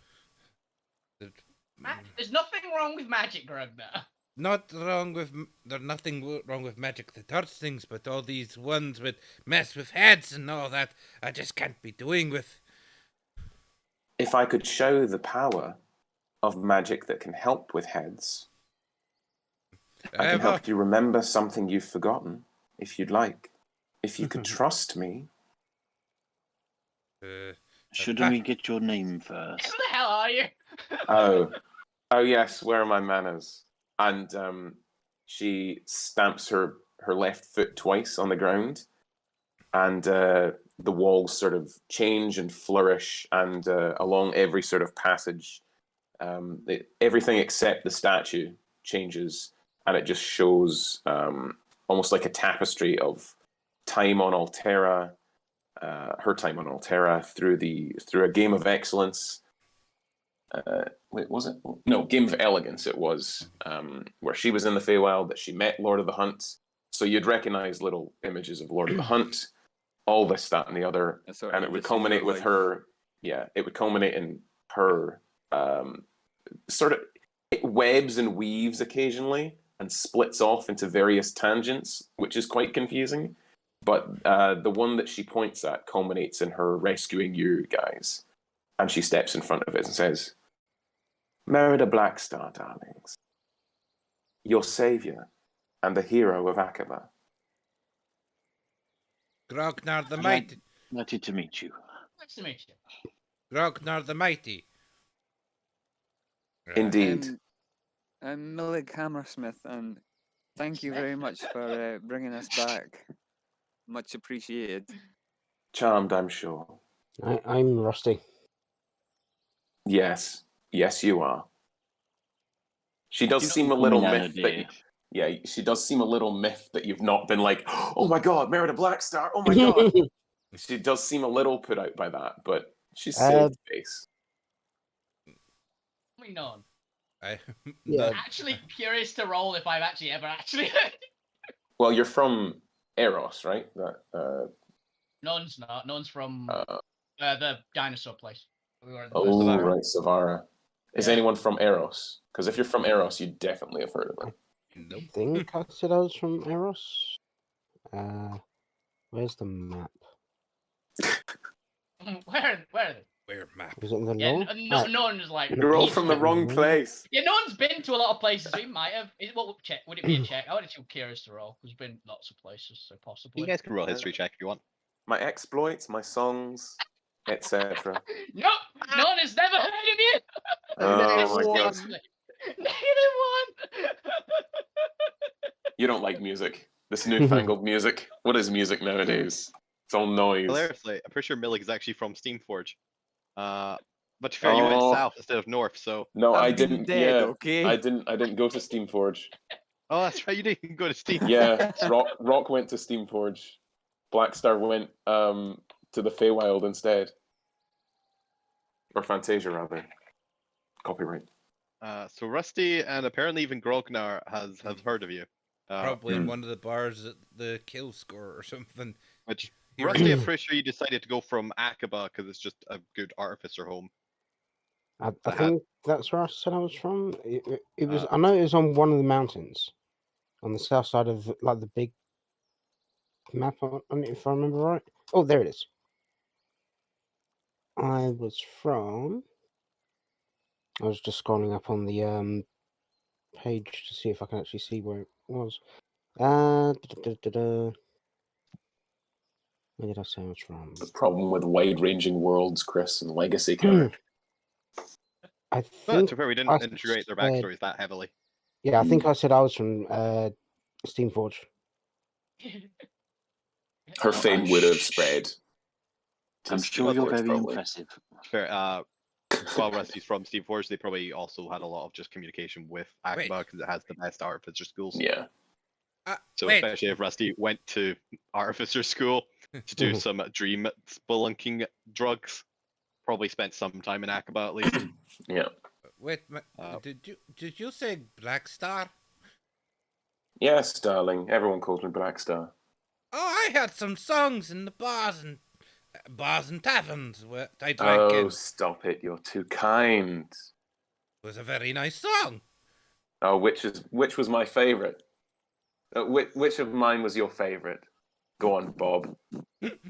There's nothing wrong with magic, Grognar. Not wrong with... There's nothing wrong with magic that hurts things, but all these ones with mess with heads and all that, I just can't be doing with. If I could show the power of magic that can help with heads, I can help you remember something you've forgotten, if you'd like. If you could trust me. Shouldn't we get your name first? Who the hell are you? Oh yes, where are my manners? And she stamps her left foot twice on the ground, and the walls sort of change and flourish, and along every sort of passage, everything except the statue changes, and it just shows almost like a tapestry of time on Alterra, her time on Alterra through a game of excellence. Wait, was it? No, Game of Elegance it was, where she was in the Feywild, that she met Lord of the Hunt. So you'd recognize little images of Lord of the Hunt, all this, that, and the other. And it would culminate with her, it would culminate in her sort of, it webs and weaves occasionally and splits off into various tangents, which is quite confusing. But the one that she points at culminates in her rescuing you guys. And she steps in front of it and says, Merida Blackstar, darlings, your savior and the hero of Akaba. Grognar the Mighty. Delighted to meet you. Nice to meet you. Grognar the Mighty. Indeed. I'm Millig Hammersmith, and thank you very much for bringing us back. Much appreciated. Charmed, I'm sure. I'm Rusty. Yes, you are. She does You seem a call little me Nana, miffed dear. that she does seem a little miffed that you've not been like, oh my god, Merida Blackstar, oh my god. She does seem a little put out by that, but she's saved face. me none. I Yeah. Actually curious to roll if I've actually ever actually heard. Well, you're from Eros, right? None's not. None's from Uh, the dinosaur place. We were at the oh, first Savara. right, Savara. Is Yeah. anyone from Eros? Because if you're from Eros, you definitely have heard of them. nope. think I said I was from Eros. Where's the map? Where are they? Where map? Is it in the Yeah, law? no one is like. You're all he's from the from- wrong place. Yeah, no one's been to a lot of places. So he might have. Well, check. Would it be a check? I would too curious to roll. There's been lots of places, so possibly. You guys can roll a history check if you want. My exploits, my songs, etc. Nope. No one has never heard of you. Oh my god. Negative one. You don't like music. This newfangled music. What is music nowadays? It's all noise. Hilariously, I'm pretty sure Milik is actually from Steamforge. But to be fair, you went Oh. south instead of north, so. No, I I've been didn't. dead, Yeah, okay? I didn't go to Steamforge. Oh, that's right. You didn't go to Steam. Yeah, Rock went to Steamforge. Blackstar went to the Feywild instead, or Fantasia rather. Copyright. So Rusty and apparently even Grognar has heard of you. Probably in one of the bars at the kill score or something. Which He Rusty, I'm pretty sure you decided to go from Aqaba because it's just a good artificer home. I That think that's where I said I was from. It was. Uh, I know it was on one of the mountains, on the south side of like the big map. On it, if I remember right. Oh, there it is. I was from. I was just scrolling up on the page to see if I can actually see where it was. Where did I say I was from? The problem with wide-ranging worlds, Chris, and legacy characters. I But think to be fair, we I didn't integrate their said- backstories that heavily. Yeah, I think I said I was from Steamforge. Her fame I'm would have sh- spread. to I'm sure you're Steamforge, very probably. impressive. Fair. While Rusty's from Steamforge, they probably also had a lot of just communication with Wait. Aqaba because it has the best artificer schools. Yeah. So Wait. especially if Rusty went to artificer school to do some dream spelunking drugs, probably spent some time in Aqaba at least. Yeah. Wait, Uh, did you say Black Star? Yes, darling. Everyone calls me Blackstar. Oh, I had some songs in the bars and taverns where I drank Oh, in. stop it. You're too kind. It was a very nice song. Oh, which was my favourite? Which of mine was your favourite? Go on, Bob.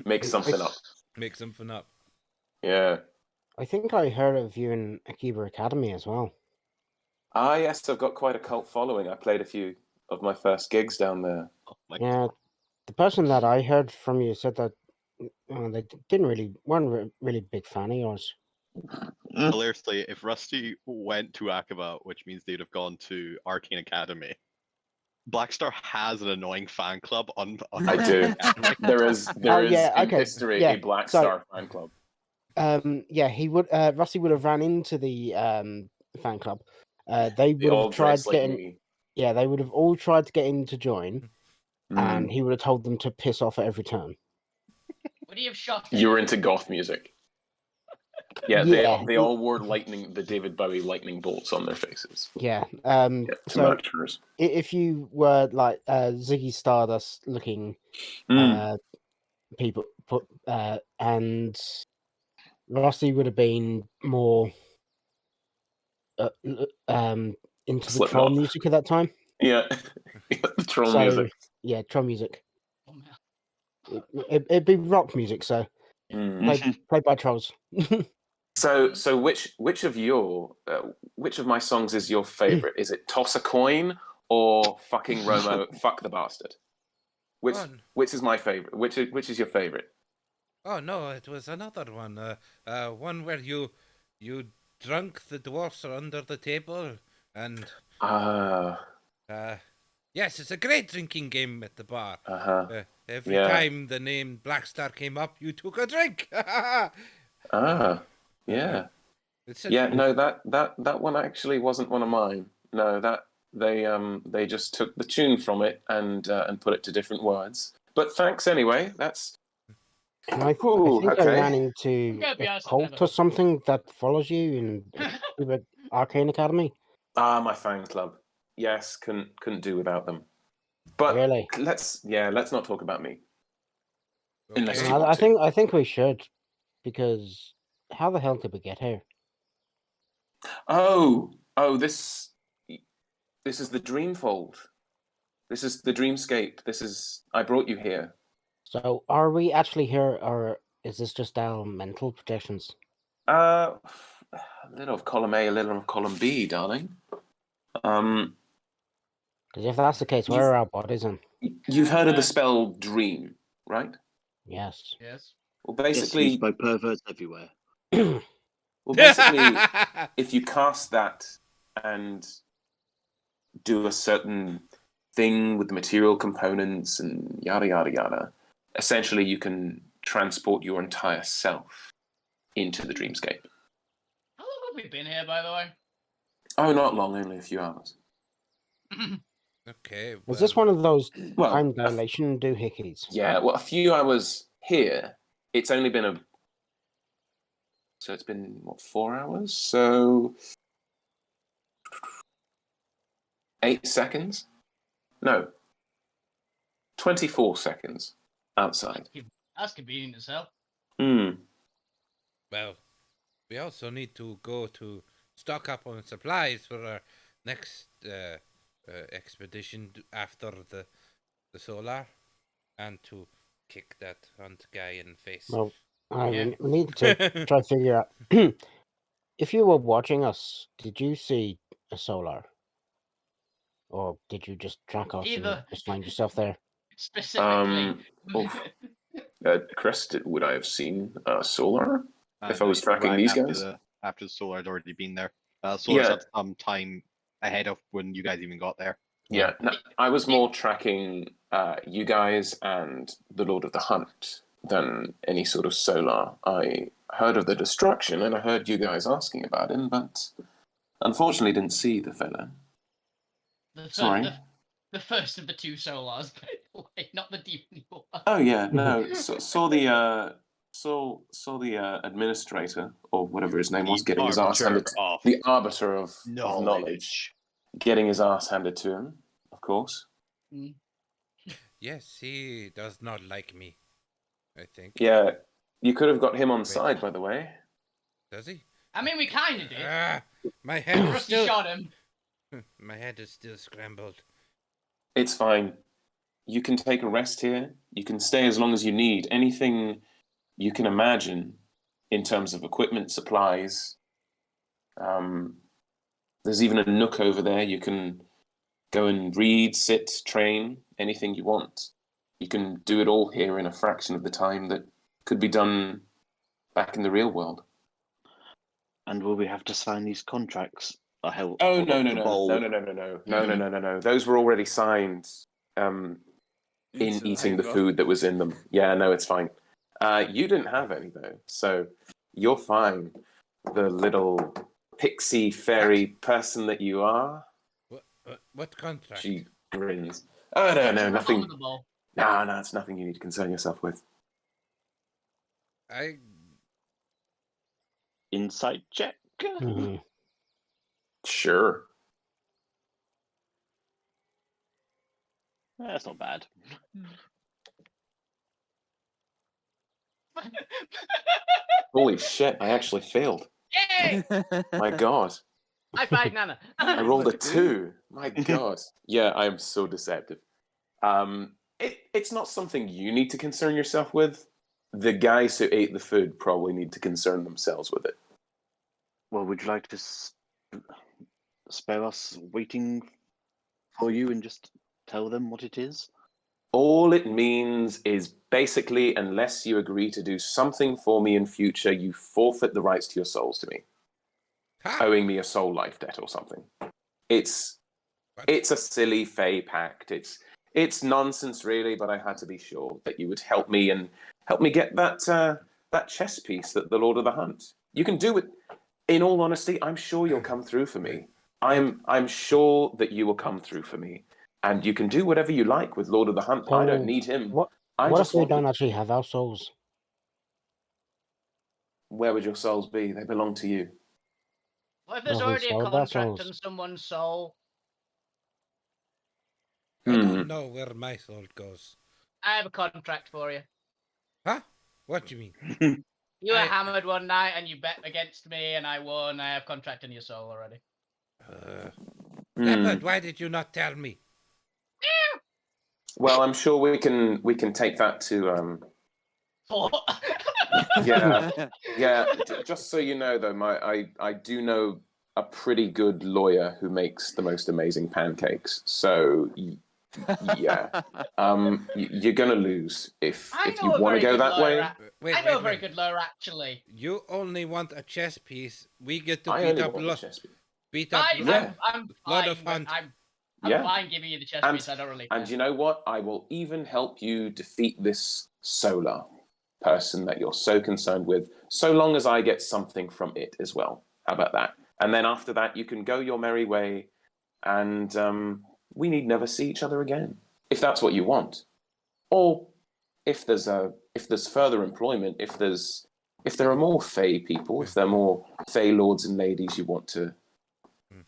Make something up. Make something up. Yeah. I think I heard of you in Akiba Academy as well. Ah, yes, I've got quite a cult following. I played a few of my first gigs down there. oh my Yeah, the person that I heard from you said that they weren't really big fan of yours. Hilariously, if Rusty went to Aqaba, which means they'd have gone to Arcane Academy, Blackstar has an annoying fan club on I do. Academy. There is Oh, in yeah, okay. history Yeah, a Black so- Star fan club. Yeah, he would. Rusty would have ran into the fan club. They They would all have tried dress to like get in. me. Yeah, they would have all tried to get in to join, and Mm. he would have told them to piss off at every turn. Would he have shot? You were into goth music. Yeah, Yeah. they all wore the David Bowie lightning bolts on their faces. Yeah. Yeah, to So match hers. if you were like Ziggy Stardust looking Mm. people, and Rusty would have been more into the Slipknot. troll music at that time. Yeah, the troll So, music. Yeah, troll music. Oh, man. It'd be rock music, so Mm. played by trolls. So which of my songs is your favorite? Is it Toss a Coin or fucking Romo Fuck the Bastard? Which is my favorite? Which is your favorite? Oh no, it was another one. One where you drunk the dwarfs are under the table, and yes, it's a great drinking game at the bar. Every Yeah. time the name Blackstar came up, you took a drink. Yeah. It's No, that one actually wasn't one of mine. No, that they just took the tune from it and put it to different words. But thanks anyway. That's And I Ooh, think okay. I ran into gotta be a honest, I've cult never- or something that follows you, and Arcane Academy? Ah, my fan club. Yes, couldn't do without them. But Really? let's not talk about me. Unless Okay. you want I think we should, because how the hell did we get here? Oh, this is the Dreamfold. This is the Dreamscape. I brought you here. So, are we actually here, or is this just our mental projections? A little of column A, a little of column B, darling. Because if that's the case, where are our bodies in? You've heard of the spell Dream, right? Yes. Yes. Well, Yes, basically, used by perverts everywhere. if you cast that and do a certain thing with the material components and yada yada yada, essentially you can transport your entire self into the dreamscape. How long have we been here, by the way? Oh, not long, only a few hours. Okay. Is this one of those Well, time dilation doohickeys? Yeah, well, a few hours here. It's only been so it's been, what, 4 hours? So 8 seconds? No. 24 seconds outside. That's convenient as hell. Well, we also need to go to stock up on supplies for our next expedition after the solar, and to kick that hunt guy in the face. Well, Yeah. we need to try to figure out. If you were watching us, did you see a solar? Or did you just track us and Either. just find yourself there? Specifically. Chris, would I have seen Solar if I No, was you tracking arrived these after guys? after the solar had already been there. Solar's Yeah. had some time ahead of when you guys even got there. Yeah, no, I was more tracking you guys and the Lord of the Hunt than any sort of Solar. I heard of the destruction and I heard you guys asking about him, but unfortunately didn't see the fella. Sorry. The first of the two solars, by the way, not the demon one. Oh yeah, no. Saw the administrator or whatever his name was getting his ass handed. of The arbiter of knowledge knowledge. getting his ass handed to him. Of course. Yes, he does not like me, I think. Yeah, you could have got him on side, by the way. Does he? I mean, we kind of did. My head is Rusty still... shot him. My head is still scrambled. It's fine. You can take a rest here. You can stay as long as you need. Anything you can imagine in terms of equipment, supplies. There's even a nook over there. You can go and read, sit, train, anything you want. You can do it all here in a fraction of the time that could be done back in the real world. And will we have to sign these contracts? No. Those were already signed in eating the food that was in them. Yeah, no, it's fine. You didn't have any though, so you're fine. The little pixie fairy person that you are. What contract? She grins. Oh no, nothing. Abominable. No, it's nothing you need to concern yourself with. Insight check. Mhm. Sure. That's not bad. Holy shit, I actually failed. Yay! My god. High five, Nana. I rolled a 2. My god. Yeah, I am so deceptive. It's not something you need to concern yourself with. The guys who ate the food probably need to concern themselves with it. Well, would you like to spare us waiting for you and just tell them what it is? All it means is basically, unless you agree to do something for me in future, you forfeit the rights to your souls to me. Owing me a soul life debt or something. It's a silly fey pact. It's nonsense really, but I had to be sure that you would help me get that chess piece that the Lord of the Hunt. You can do it. In all honesty, I'm sure you'll come through for me. I'm sure that you will come through for me. And you can do whatever you like with Lord of the Hunt. I don't need him. What if we don't actually have our souls? Where would your souls be? They belong to you. What if there's Nothing already a sold contract battles. on someone's soul? I Hmm. don't know where my soul goes. I have a contract for you. Huh? What do you mean? You were I- hammered one night and you bet against me and I won. I have contract on your soul already. Leopard, why did you not tell me? Well, I'm sure we can take that to yeah. Just so you know, though, I do know a pretty good lawyer who makes the most amazing pancakes. So yeah, you're gonna lose if I you know a want to very go good that lawyer. way. Wait, I know a wait, very wait. good lawyer, actually. You only want a chess piece. We get to I beat only up want the chess piece. beat up Fine, Yeah. I'm Lord fine. of Hunt. I'm Yeah. fine giving you the chess And piece. I don't really care. and you know what? I will even help you defeat this Solar person that you're so concerned with, so long as I get something from it as well. How about that? And then after that, you can go your merry way, and we need never see each other again, if that's what you want. Or if there's further employment, if there are more Fey people, if there are more Fey lords and ladies you want to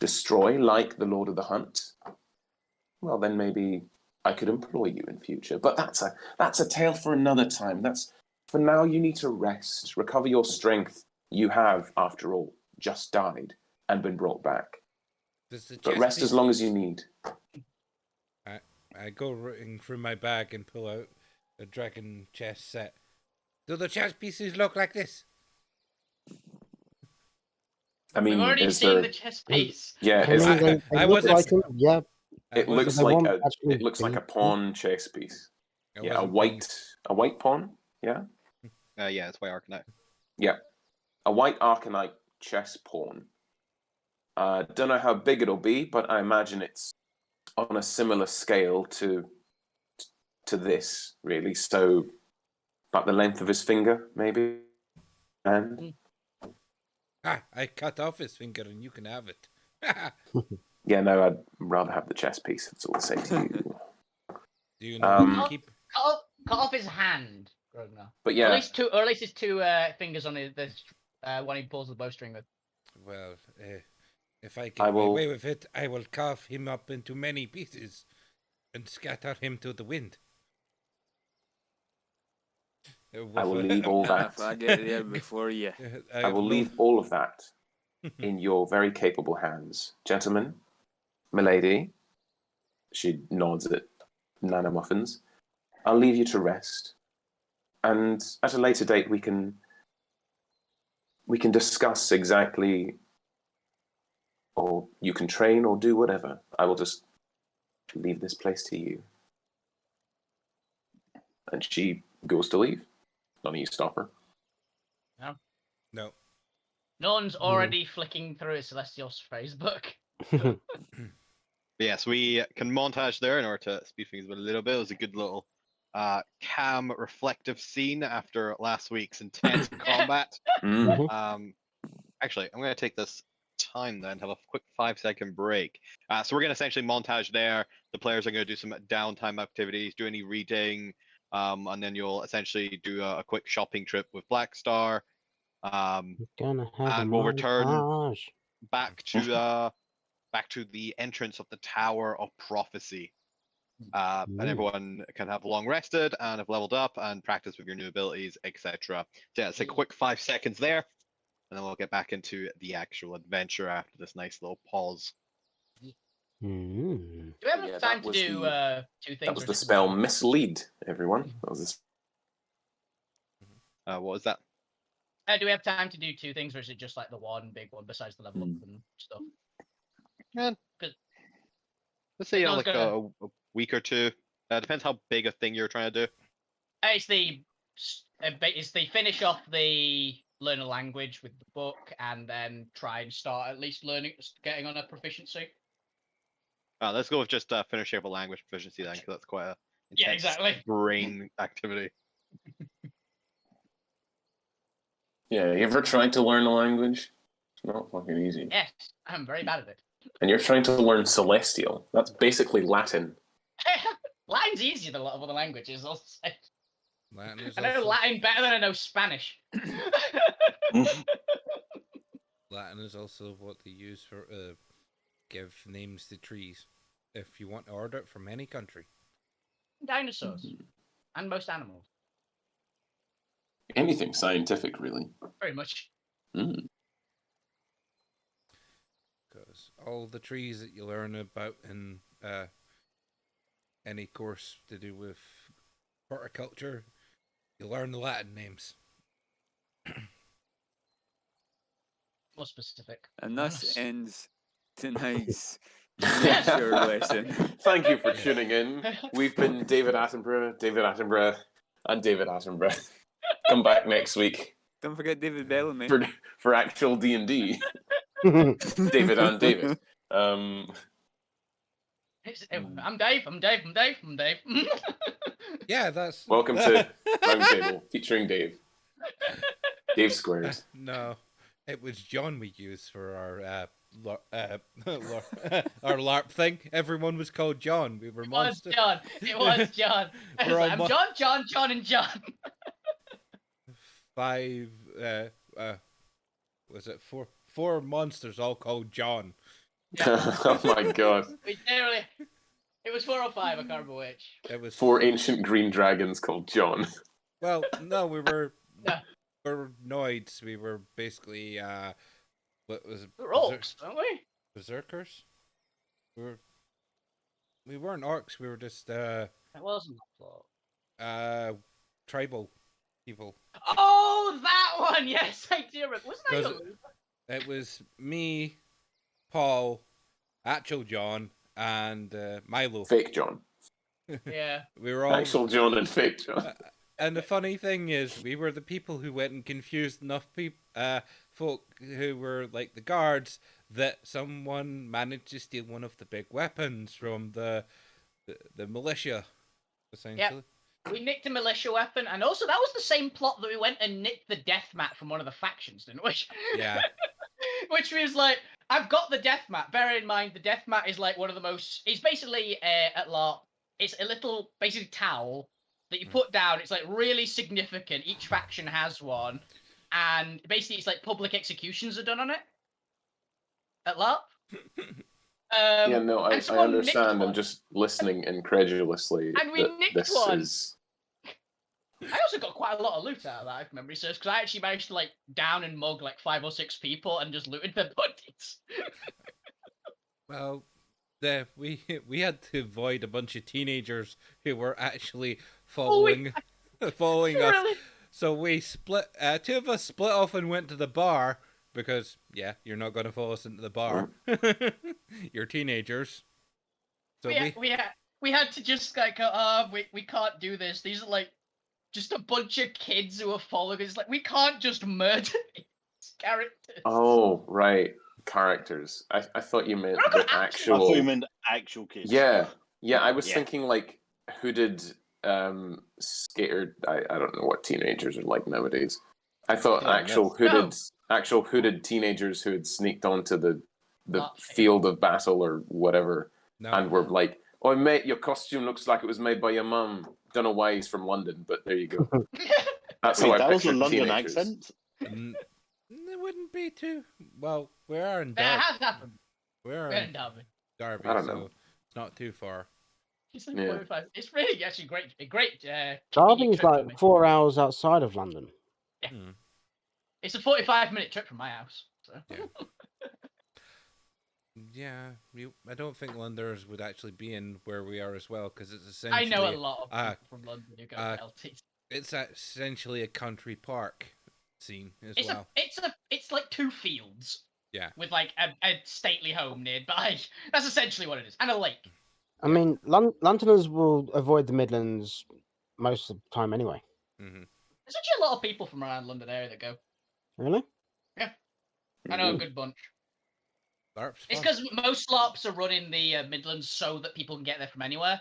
destroy, like the Lord of the Hunt, well, then maybe I could employ you in future. But that's a tale for another time. For now, you need to rest, recover your strength. You have, after all, just died and been brought back. But rest as long as you need. I go rooting through my bag and pull out a dragon chess set. Do the chess pieces look like this? I mean, We've already is seen there? the chess piece. Yeah, I is mean, there, they I look wasn't- like them. Yeah, it I looks they like won't a actually it looks like a be- pawn chess piece. I Yeah, a wasn't white pawn. Yeah, Yeah, it's by Arcanite. yeah, a white Arcanite chess pawn. Don't know how big it'll be, but I imagine it's on a similar scale to this, really. So about the length of his finger, maybe. And I cut off his finger and you can have it. yeah, no, I'd rather have the chess piece. That's all I say to you. Do you know how to Cut, keep? cut off his hand, Grognar. But Or yeah, at least his two fingers on his when he pulls the bowstring with. Well, if I I get will- away with it, I will carve him up into many pieces and scatter him to the wind. I will leave all that. If I get there before you. I will leave all of that in your very capable hands, gentlemen. Milady, she nods at Nana Muffins. I'll leave you to rest, and at a later date we can discuss exactly, or you can train or do whatever. I will just leave this place to you. And she goes to leave. None of you stop her. No. No one's already flicking through his Celestial Facebook. Yes, we can montage there in order to speed things a little bit. It was a good little calm, reflective scene after last week's intense combat. Actually, I'm going to take this time then, have a quick 5-second break. So we're going to essentially montage there. The players are going to do some downtime activities, do any reading, and then you'll essentially do a quick shopping trip with Blackstar. Gonna have And a we'll return montage. back to the entrance of the Tower of Prophecy. And everyone can have long rested and have leveled up and practice with your new abilities, etc. So yeah, it's a quick 5 seconds there, and then we'll get back into the actual adventure after this nice little pause. Mm. Do we have Yeah, enough that time to was do the- two things? That was or the is it spell one? mislead, everyone. That was What was that? Do we have time to do two things, or is it just like the one big one besides the level up and stuff? Yeah. 'Cause Let's say I was like gonna- a week or two. Depends how big a thing you're trying to do. It's the finish off the learn a language with the book, and then try and start at least getting on a proficiency. Let's go with just finishing up a language proficiency then, because that's quite a Yeah, intense exactly. brain activity. Yeah, you ever tried to learn a language? It's not fucking easy. Yes, I'm very bad at it. And you're trying to learn Celestial. That's basically Latin. Latin's easier than a lot of other languages. I'll say. Latin is I know also- Latin better than I know Spanish. Latin is also what they use for give names to trees. If you want to order it from any country. Dinosaurs and most animals, Anything scientific, really. very much. Mm. Because all the trees that you learn about in any course to do with horticulture, you learn the Latin names. More specific. And thus Honest. ends tonight's nature lesson. Thank you for tuning in. We've been David Attenborough, and David Attenborough. Come back next week Don't forget David Bellamy. for actual D&D. David and David. I'm Dave. Yeah, that's Welcome to Roundtable featuring Dave. Dave Squares. No, it was John we used for our our LARP thing. Everyone was called John. We were It was monsters. John. It was John. I was We're like, all I'm John, and John. 5 was it four monsters all called John. Oh my god. We literally. It was 4 or 5. I can't remember which. It was 4 ancient green dragons called John. Well, no, we were No. we were noids. We were basically what was it? We're orcs, aren't we? Berserkers. We weren't orcs. We were just That wasn't that plot. tribal people. Oh, that one. Yes, I do remember. Wasn't that 'Cause your... It was me, Paul, actual John, and Milo. Fake John. Yeah. We were all Actual John and fake John. And the funny thing is, we were the people who went and confused enough folk who were like the guards that someone managed to steal one of the big weapons from the militia, essentially. We nicked a militia weapon, and also that was the same plot that we went and nicked the death mat from one of the factions, didn't we? Yeah. Which was like, I've got the death mat. Bear in mind, the death mat is like one of the most. It's basically at LARP. It's a little basically towel that you put down. It's like really significant. Each faction has one, and basically it's like public executions are done on it at LARP. Yeah, no, I and someone nicked understand. I'm one. just listening incredulously. And we that nicked this one. Is... I also got quite a lot of loot out of that, if memory serves, because I actually managed to like down and mug like 5 or 6 people and just looted their bodies. Well, we had to avoid a bunch of teenagers who were actually following following us. Really? So we split. 2 of us split off and went to the bar because you're not going to follow us into the bar. You're teenagers. So we had to just like we can't do this. These are like just a bunch of kids who are following us. Like we can't just murder these characters. Oh, right. Characters. I thought you meant the I actual... thought you meant actual kids. Yeah. I was Yeah. thinking like hooded skater... I don't know what teenagers are like nowadays. I thought Yeah, actual hooded teenagers who had sneaked onto the Not field of battle or whatever no, and were like, "Oh, mate, your costume looks like it was made by your mum." Don't know why he's from London, but there you go. That's how Wait, I that was a pictured London teenagers. accent. it wouldn't be too well. We are in That Derby. has happened. We're We're in in Derby. Derby, I don't so know. it's not too far. It's like Yeah. 45. It's really actually great. A great. Derby's convenient trip for me. like 4 hours outside of London. Hmm. It's a 45-minute trip from my house. So. Yeah, I don't think Londoners would actually be in where we are as well because it's essentially. I know a lot of uh, people from London who go uh, to LT. It's essentially a country park scene as It's well. it's like 2 fields. Yeah. With like a stately home nearby. That's essentially what it is, and a lake. I mean, Londoners will avoid the Midlands most of the time anyway. Mm-hmm. There's actually a lot of people from around London area that go. Really? I know a good bunch. LARP's It's fun. because most LARPs are run in the Midlands so that people can get there from anywhere.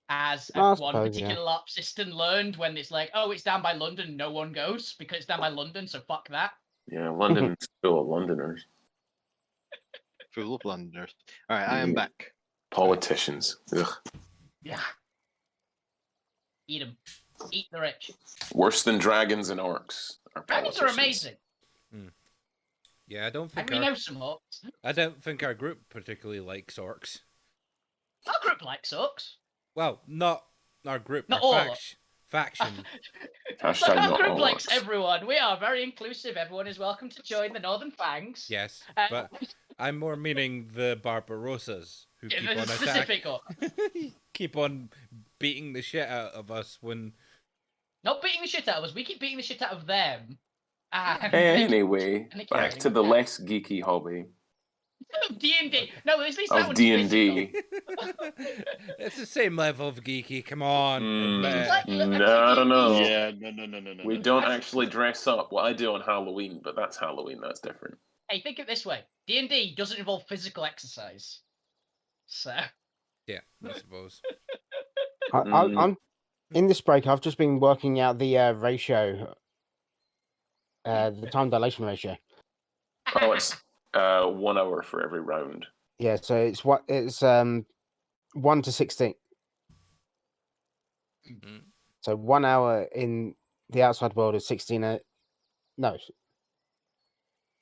As I one suppose, particular LARP system learned when it's like, oh, it's down by London, no one goes because it's down by London, so fuck that. Yeah, London's full of Londoners. Full of Londoners. All right, I am back. Politicians. Ugh. Yeah. Eat them. Eat the rich. Worse than dragons and orcs. Dragons are politicians. amazing. Yeah, I don't And think we know some orcs. I don't think our group particularly likes orcs. Our group likes orcs. Well, not our group, Not our all. faction. Hashtag Our not group all likes orcs. everyone. We are very inclusive. Everyone is welcome to join the Northern Fangs. Yes, Uh, but I'm more meaning the Barbarossas who Yeah, keep there's on a specific keep on beating the shit out of us when. Not beating the shit out of us. We keep beating the shit out of them. And Anyway, and they keep back getting to the back. less geeky hobby D&D. No, at least that of one's D&D. It's the same level of geeky. Come on, admit It's it. like I don't know. Yeah, no. We don't actually dress up. Well, I do on Halloween, but that's Halloween. That's different. Hey, think of it this way: D&D doesn't involve physical exercise, so Yeah, I suppose. I'm in this break. I've just been working out the ratio, the time dilation ratio. Oh, it's 1 hour for every round. Yeah, so it's 1 to 16. Mm. So 1 hour in the outside world is 16. No.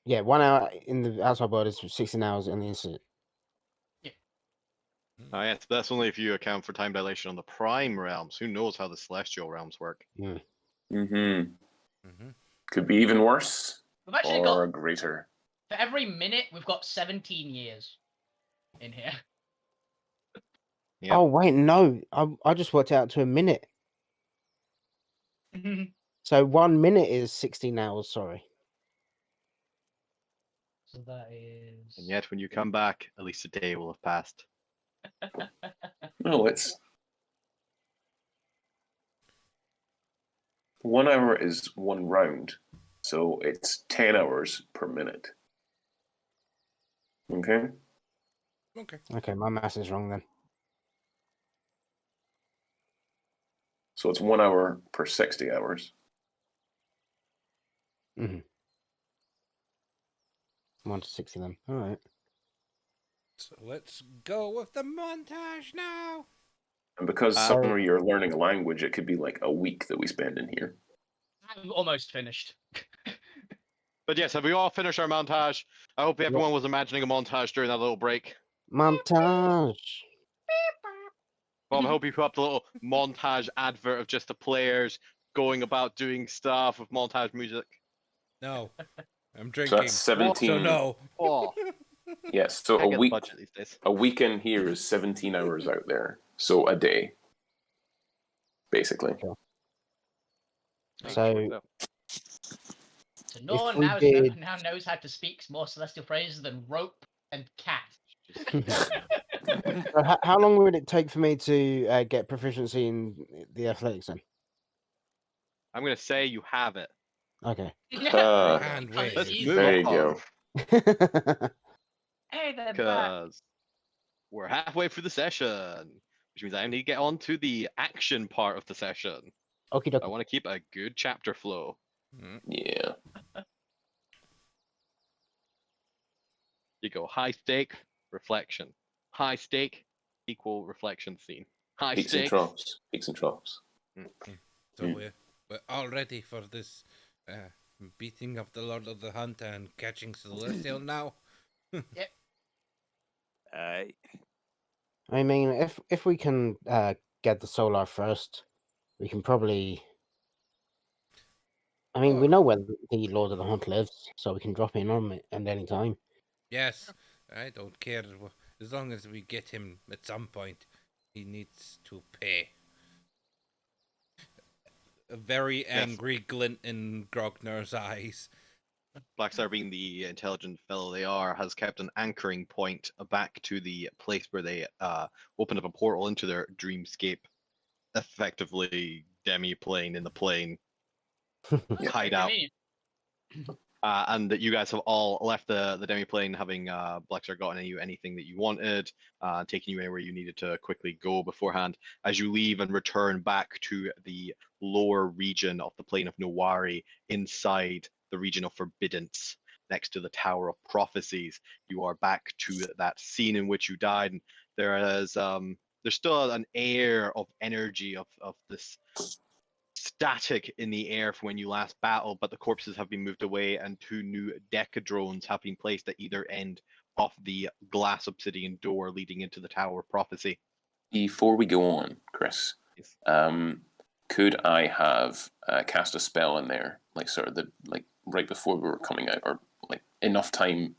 Yeah, 1 hour in the outside world is 16 hours in the instant. Oh, yeah, that's only if you account for time dilation on the prime realms. Who knows how the celestial realms work? Could be even worse we've actually or got greater. for every minute we've got 17 years in here. Yep. Oh, wait, no. I just worked out to a minute. So 1 minute is 16 hours, sorry. So that is. And yet, when you come back, at least a day will have passed. No, it's 1 hour is one round, so it's 10 hours per minute. Okay. Okay. Okay, my math is wrong then. So it's 1 hour per 60 hours. 1 to 60 then. All right. So let's go with the montage now. And because Uh, summer you're learning a language, it could be like a week that we spend in here. I'm almost finished. But yes, have we all finished our montage? I hope everyone was imagining a montage during that little break. Montage. Bob, I hope you put up the little montage advert of just the players going about doing stuff with montage music. No, I'm So drinking. that's 17. So no. Oh, Yes, so I a get the week budget these days. a week in here is 17 hours out there. So a day. Basically. So So no If one we now, did- now knows how to speak more celestial phrases than rope and cat. so how long would it take for me to get proficiency in the athletics then? I'm going to say you have it. Okay. And Because wait. it's Let's easy. move There you on. go. Hey, they're back. Because we're halfway through the session, which means I need to get on to the action part of the session. Okie I dokie. want to keep a good chapter flow. Yeah. You go high stake, reflection. High stake, equal reflection scene. High Peaks and stakes. troughs. Peaks and troughs. So we're all ready for this beating of the Lord of the Hunter and catching Celestial now. Aye. I mean, if we can get the solar first, we can probably. I mean, we know where the Lord of the Hunt lives, so we can drop in on it at any time. Yes, I don't care. As long as we get him at some point, he needs to pay. A very angry glint in Grogner's eyes. Blackstar, being the intelligent fellow they are, has kept an anchoring point back to the place where they opened up a portal into their dreamscape, effectively demi-plane in the plane That's very hideout. convenient. And that you guys have all left the demi-plane, having Blackstar gotten you anything that you wanted, taking you anywhere you needed to quickly go beforehand. As you leave and return back to the lower region of the plane of Nowari, inside the region of Forbiddance, next to the Tower of Prophecies, you are back to that scene in which you died. And there's still an air of energy of this static in the air from when you last battled, but the corpses have been moved away, and 2 new decadrones have been placed at either end of the glass obsidian door leading into the Tower of Prophecy. Before we go on, Chris, Yes. could I have cast a spell in there, like sort of right before we were coming out, or like enough time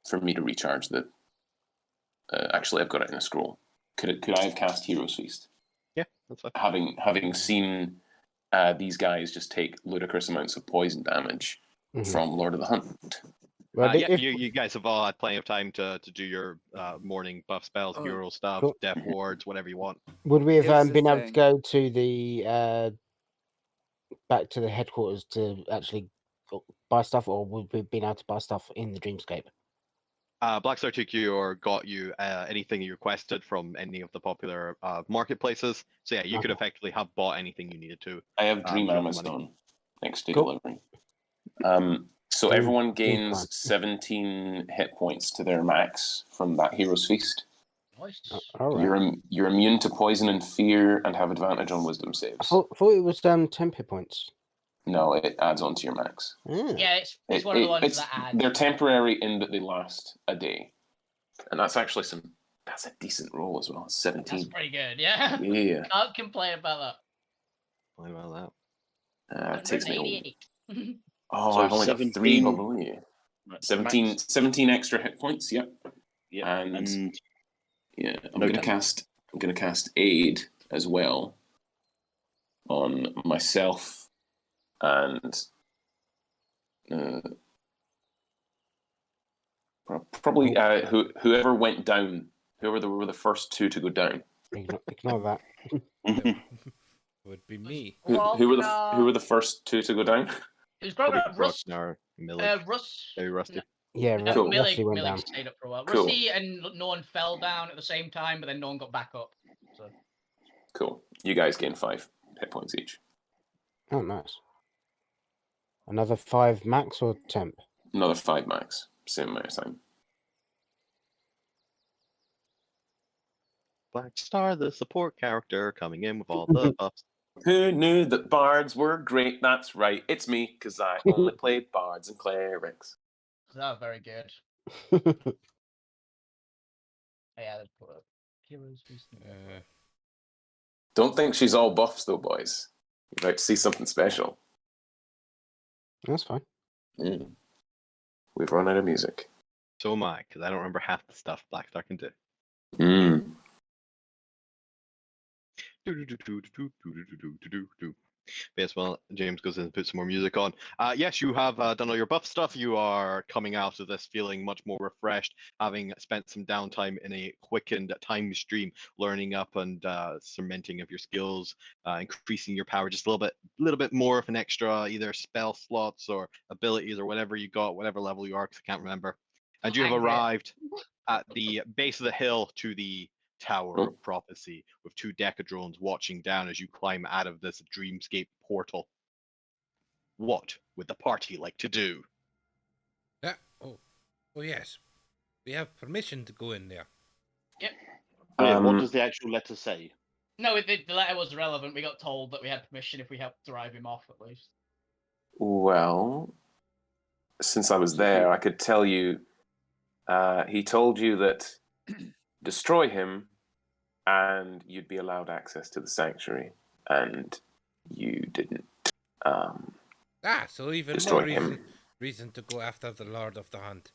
for me to recharge the? Actually, I've got it in a scroll. Could I have cast Hero's Feast? Yeah, that's fine. Having seen these guys just take ludicrous amounts of poison damage from Lord of the Hunt. Well, Yeah, if, you guys have all had plenty of time to do your morning buff spells, Oh, hero stuff, cool. death wards, whatever you want. would we Here's have the been able to thing. go to the back to the headquarters to actually buy stuff, or would we have been able to buy stuff in the Dreamscape? Blackstar took you or got you anything you requested from any of the popular marketplaces. So yeah, you could Okay. effectively have bought anything you needed to. I have Dream you have the Amazon next to Cool. delivery. So Dream- everyone Dream gains Prime. 17 hit points to their max from that Hero's Feast. Nice. All right. You're immune to poison and fear and have advantage on wisdom I saves. thought it was 10 hit points. No, it adds on to your max. Ah. Yeah, it's one of the ones that adds. They're temporary in that they last a day, and that's actually that's a decent roll as well. It's 17. That's pretty good, yeah. Yeah, Can't complain about What about that? that. it takes me. 188. Oh, So I've only got 3 17 below you. Right, 17, max. 17 extra hit points. Yep. Yeah, And yeah, I'm no gonna cast aid as well on myself and probably whoever went down, whoever were the first 2 to go down. Ignore that. Would be me. Who were the first 2 to go down? It was Probably Grognar, Russ, Bruckner, Millie, Russ, maybe Rusty. Yeah, Cool. Rusty went Millie down. stayed up for a while. Cool. Rusty and no one fell down at the same time, but then no one got back up. So Cool. You guys gain 5 hit points each. Oh, nice. Another 5 max or temp? Another 5 max. Same amount of time. Blackstar, the support character, coming in with all the buffs. Who knew that bards were great? That's right. It's me, because I only play bards and clerics. that was very good. Yeah, let's put up Heroes Feast. Don't think she's all buffs, though, boys. You're about to see something special. That's fine. We've run out of music. So am I, because I don't remember half the stuff Blackstar can do. Yes, well, James goes in and puts some more music on. Yes, you have done all your buff stuff. You are coming out of this feeling much more refreshed, having spent some downtime in a quickened time stream, learning up and cementing of your skills, increasing your power just a little bit more of an extra either spell slots or abilities or whatever you got, whatever level you are, because I can't remember. And you have arrived at the base of the hill to the Tower of Prophecy, with 2 decadrones watching down as you climb out of this dreamscape portal. What would the party like to do? Yeah. Oh yes. We have permission to go in there. What does the actual letter say? No, the letter was irrelevant. We got told that we had permission if we helped drive him off, at least. Well, since I was there, I could tell you. He told you that destroy him, and you'd be allowed access to the sanctuary, and you didn't. So even Destroy more him. reason to go after the Lord of the Hunt.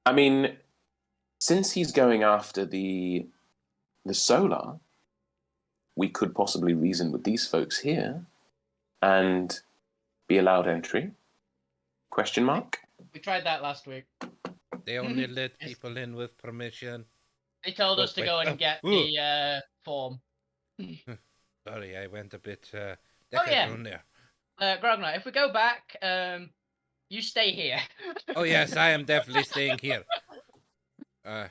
I mean, since he's going after the Solar, we could possibly reason with these folks here, and be allowed entry? Question mark? We tried that last week. They only let people in with permission. They told us to go and get the form. Sorry, I went a bit yeah. there. Grognar, if we go back, you stay here. Oh yes, I am definitely staying here. I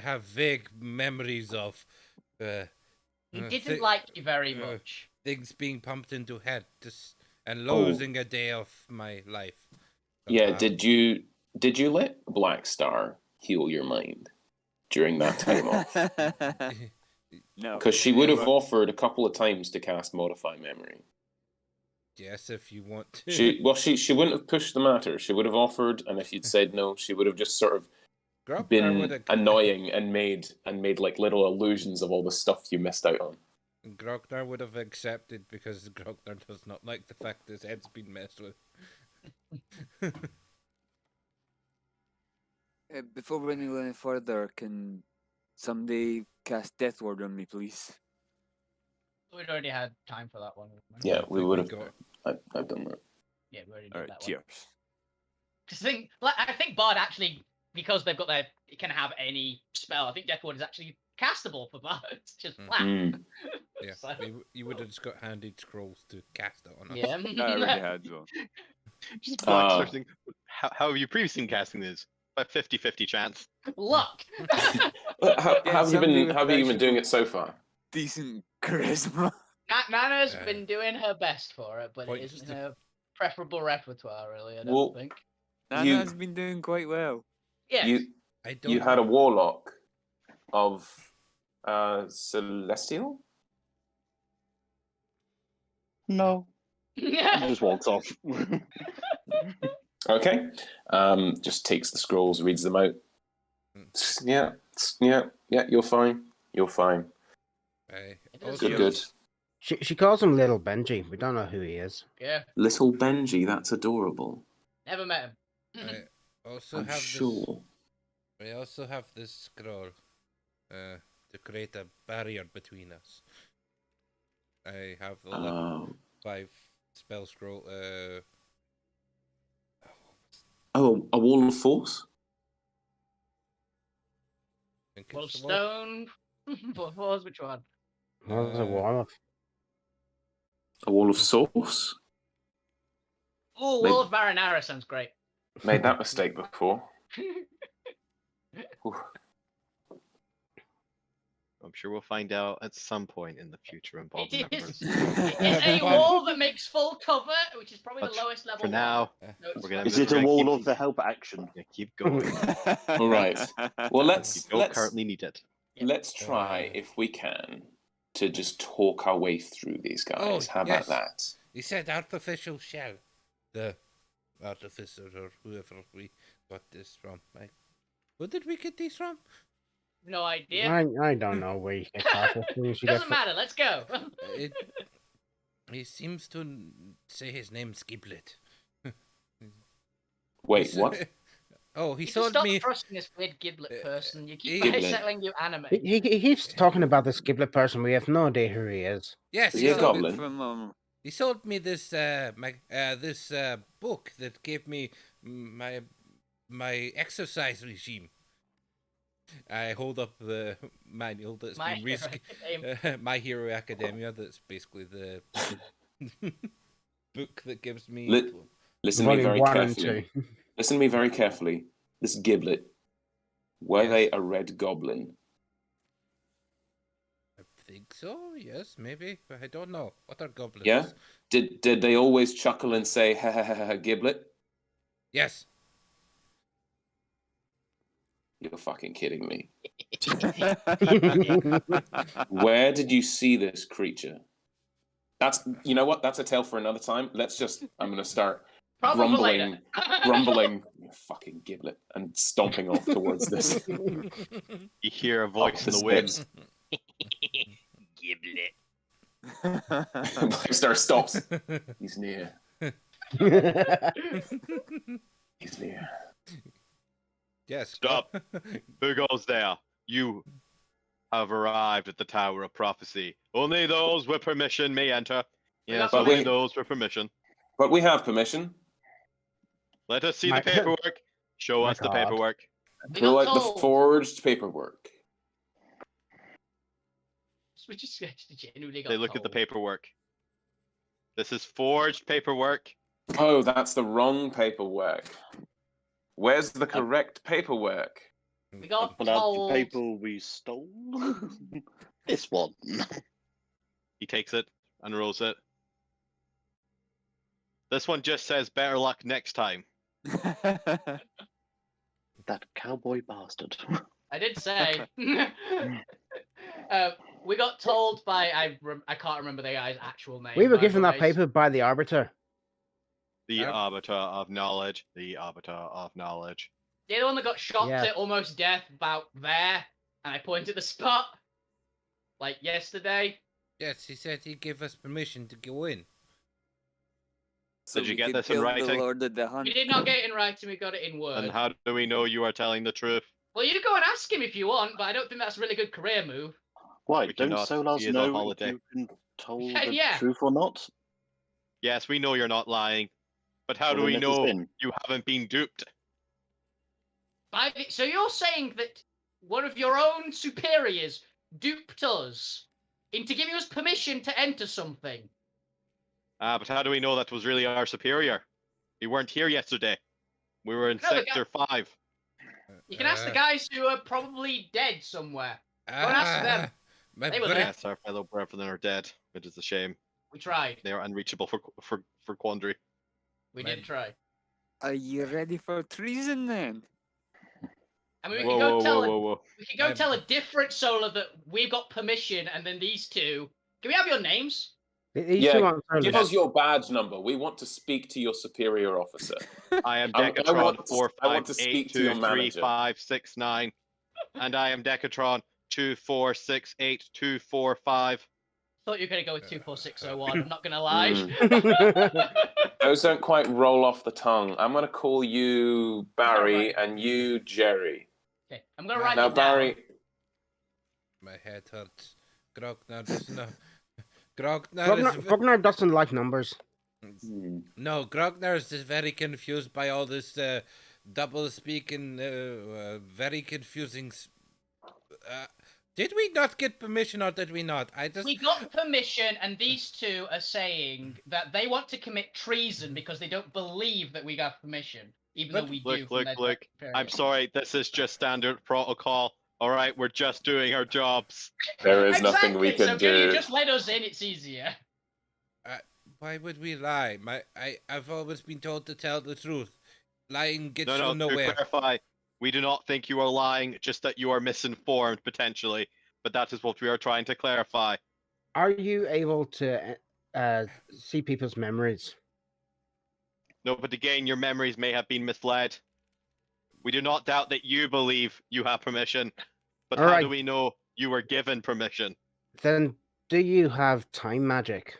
have vague memories of He didn't like you very much. things being pumped into head and losing a day of my life. Yeah, did you let Blackstar heal your mind during that time off? No. Because she would have offered a couple of times to cast Modify Memory. yes, if you want to. She wouldn't have pushed the matter. She would have offered, and if you'd said no, she would have just sort of Grognar been would annoying and made like little illusions of all the stuff you missed out on. Grognar would have accepted because Grognar does not like the fact his head's been messed with. Before we go any further, can somebody cast Death Ward on me, please? We'd already had time for that one. Yeah, I we think would have. got- I've done that. Yeah, we already did Alright, that one. cheers. I think Bard actually, because they've got their, it can have any spell. I think Death Ward is actually castable for Bard. It's just flat. Mm. Yeah, So- you would have just got handed scrolls to cast it on us. Yeah. I already had one. Just Black Ah. starting. How have you previously been casting this? By 50-50 chance. Luck. How Yeah, have you somebody been? with How have you been actually doing it so far? Decent charisma. Nana's Uh, been doing her best for it, but it points isn't to- her preferable repertoire, really. I don't Well, think. Nana's been doing quite well. Yes. I don't. You had a warlock of celestial. No, he just walks off. Okay. Just takes the scrolls, reads them out. Hmm. Yeah. You're fine. You're fine. I It is also- Good. She calls him Little Benji. We don't know who he is. Yeah. Little Benji, that's adorable. Never met him. I also I'm have sure. this. I also have this scroll, to create a barrier between us. I have the level Oh. 5 spell scroll. Oh, a wall of force? I think Well, it's the one- stone. What was which one? What was a wall of? A wall of source? Oh, Maybe- Wall of Marinara sounds great. Made that mistake before. Ooh. I'm sure we'll find out at some point in the future when Bob It remembers. is. It's a wall that makes full cover, which is probably But the lowest level. For now, No, it's we're gonna fine. Is it a We're gonna wall keep- of the help action? yeah, keep going. All right. Well, You let's don't currently need it. let's try if we can to just talk our way through these guys. Oh, How yes. about that? He said artificial shell. The artificer or whoever we got this from. Where did we get these from? No idea. I don't know where you get half the things you get Doesn't matter. Let's go. It, he seems to say his name's Giblet. Wait, He's- what? Oh, he You should sold stop me. trusting this weird Giblet person. You keep Giblet. selling you anime. He keeps talking about this Giblet person. We have no idea who he is. Yes, Is he he a sold, goblin? From he sold me this this book that gave me my exercise regime. I hold up the manual that's My been Hero Academia. My Hero Academia. That's basically the book that gives me. Listen to me Volume very 1 and carefully. 2. Listen to me very carefully. This Giblet, were Yes. they a red goblin? I think so. Yes, maybe. But I don't know. What are goblins? Yeah? Did they always chuckle and say ha ha ha ha Giblet? Yes. You're fucking kidding me. Where did you see this creature? That's, you know what? That's a tale for another time. I'm gonna start Problem for later. grumbling, you fucking Giblet, and stomping off towards this. You hear a voice in the the wind. steps. Giblet. Blackstar stops. He's near. He's near. Yes. Stop. Who goes there? You have arrived at the Tower of Prophecy. Only those with permission may enter. Yes, But only wait. those with permission. But we have permission. Let us see My- the paperwork. Show My us the God. paperwork. We Pull got out the told. forged paperwork. We just genuinely got They look at the told. paperwork. This is forged paperwork. Oh, that's the wrong paperwork. Where's the correct paperwork? We got Pull out the told. paper we stole. This one. He takes it and rolls it. This one just says better luck next time. That cowboy bastard. I did say. We got told by I can't remember the guy's actual name. We were by given that voice. paper by the Arbiter. The Arbiter of Knowledge. The Arbiter of Knowledge. The other one that got shot Yeah. to almost death about there, and I pointed the spot like yesterday. Yes, he said he gave us permission to go in. So Did you we get could this in kill the writing? Lord of the Hunt. We did not get it in writing. We got it in word. And how do we know you are telling the truth? Well, you go and ask him if you want, but I don't think that's a really good career move. Why? We Don't cannot. Solars He is on know if holiday. you can tell Yeah, the yeah. truth or not? Yes, we know you're not lying. But how Well, do then we let us know in. you haven't been duped? So you're saying that one of your own superiors duped us into giving us permission to enter something? But how do we know that was really our superior? We weren't here yesterday. We were in No, the Sector 5. You can ask the guys who are probably dead somewhere. Go and Ah, ask them. My They were brain- there. Yes, our fellow brethren are dead, which is a shame. We tried. They are unreachable for Quandary. We My- did try. Are you ready for treason then? I mean, we Whoa, could go whoa, tell whoa, whoa, whoa. we could go My- tell a different Solar that we've got permission, and then these two. Can we have your names? These Yeah, two aren't Give soldiers. us your badge number. We want to speak to your superior officer. I am I Decatron want to speak to your manager. 4582359, and I am Decatron 2468245. Thought you were gonna go with 24601. I'm not gonna lie. Those don't quite roll off the tongue. I'm going to call you Barry and you Jerry. Okay, I'm gonna write Now, it down. Barry, My head hurts. Grognar doesn't know. Grognar is... Grognar doesn't like numbers. No, Grognar is just very confused by all this double speaking, very confusing. Did we not get permission or did we not? We got permission, and these two are saying that they want to commit treason because they don't believe that we got permission, even though we do. Look. I'm sorry, this is just standard protocol. All right, we're just doing our jobs. there is nothing we Exactly, can so can you do. just let us in? It's easier. Why would we lie? I've always been told to tell the truth. Lying gets you To nowhere. clarify, we do not think you are lying, just that you are misinformed potentially. But that is what we are trying to clarify. Are you able to see people's memories? No, but again, your memories may have been misled. We do not doubt that you believe you have permission, but All how right. do we know you were given permission? Then do you have time magic?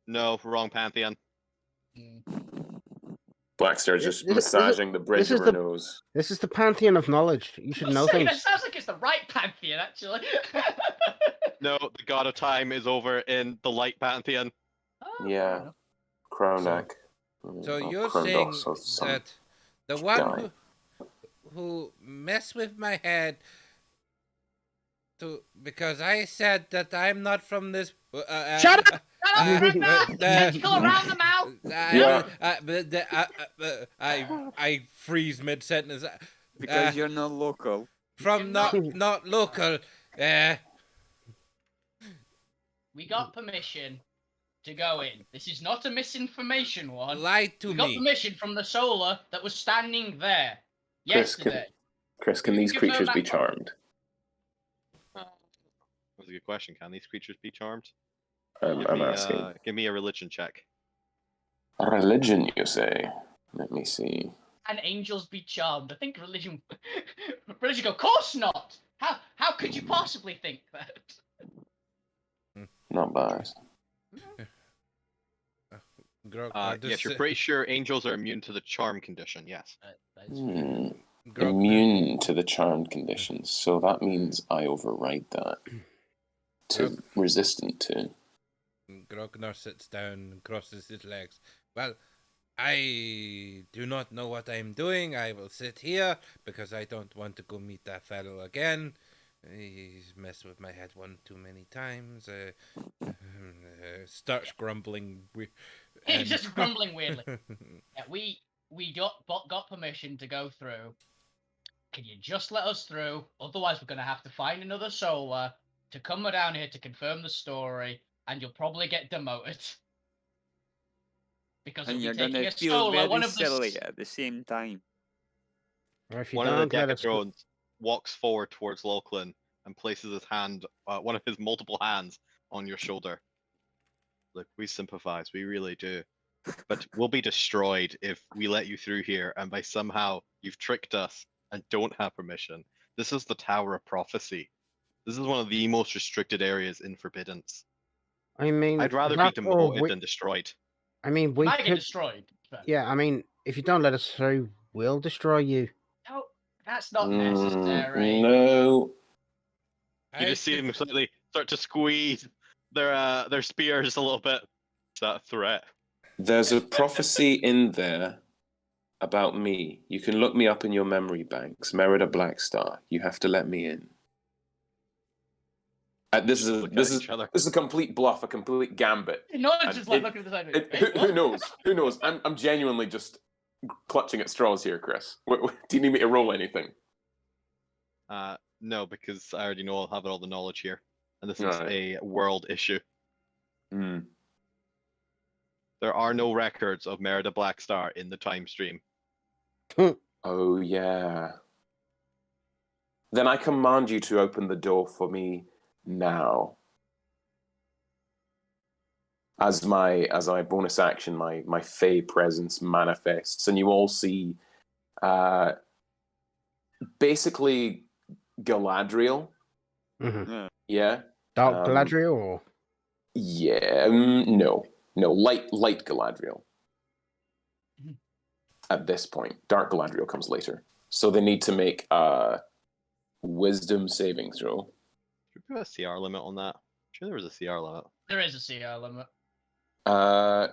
No, wrong pantheon. Blackstar just This is- massaging the bridge this is of her the- nose. This is the pantheon of knowledge. You should know Say, things. that sounds like it's the right pantheon, actually. No, the god of time is over in the light pantheon. Oh, Yeah. fair enough. Kronak. So Or you're saying Krondos or some that the guy. one who messed with my head because I said that I'm not from this. Shut up! Tentacle around the mouth. I freeze mid sentence. Because you're not local. From not local. We got permission to go in. This is not a misinformation one. Lied to We got me. permission from the Solar that was standing there Chris, yesterday. Chris, can You these confirm creatures that be one? charmed? That's a good question. Can these creatures be charmed? I'm asking. Give me a religion check. Religion, you say? Let me see. And angels be charmed. I think religion go, of course not. How could you possibly think that? Not bad. Yes, you're pretty sure angels are immune to the charm condition. Yes. Immune to the charmed conditions. So that means I override that to resistant to. Grognar sits down and crosses his legs. Well, I do not know what I'm doing. I will sit here because I don't want to go meet that fellow again. He's messed with my head one too many times. Starts grumbling. He's just grumbling weirdly. Yeah, we got permission to go through. Can you just let us through? Otherwise, we're going to have to find another Solar to come down here to confirm the story, and you'll probably get demoted. Because And we'll you're be going taking to a feel Solar, very one of silly the... at the same time. Or if you One of the don't, let us go. Decatrons walks forward towards Lachlan and places his hand, one of his multiple hands, on your shoulder. Look, we sympathize, we really do. But we'll be destroyed if we let you through here, and by somehow you've tricked us and don't have permission. This is the Tower of Prophecy. This is one of the most restricted areas in Forbiddance. I mean, I'd rather be that's all demoted than destroyed. I mean, You we might get could. destroyed. But Yeah, I mean, if you don't let us through, we'll destroy you. no, that's not necessary. No. You I just see thi- them slightly start to squeeze their spears a little bit. Is that a threat? There's a prophecy in there about me. You can look me up in your memory banks. Merida Blackstar. You have to let me in. This Look at is each other. a complete bluff, a complete gambit. Not And just like it- looking at the side of It, his who, face. who What? knows? Who knows? I'm genuinely just clutching at straws here, Chris. Do you need me to roll anything? No, because I already know I'll have all the knowledge here, and this is Right. a world issue. Hmm. There are no records of Merida Blackstar in the time stream. Oh yeah. Then I command you to open the door for me now. As my bonus action, my Fey presence manifests, and you all see basically Galadriel. Mhm. Yeah. Dark Um, Galadriel, or Yeah. No. Light Galadriel. Mhm. At this point, Dark Galadriel comes later. So they need to make a Wisdom saving throw. Should we put a CR limit on that? I'm sure there was a CR limit. There is a CR limit. Uh,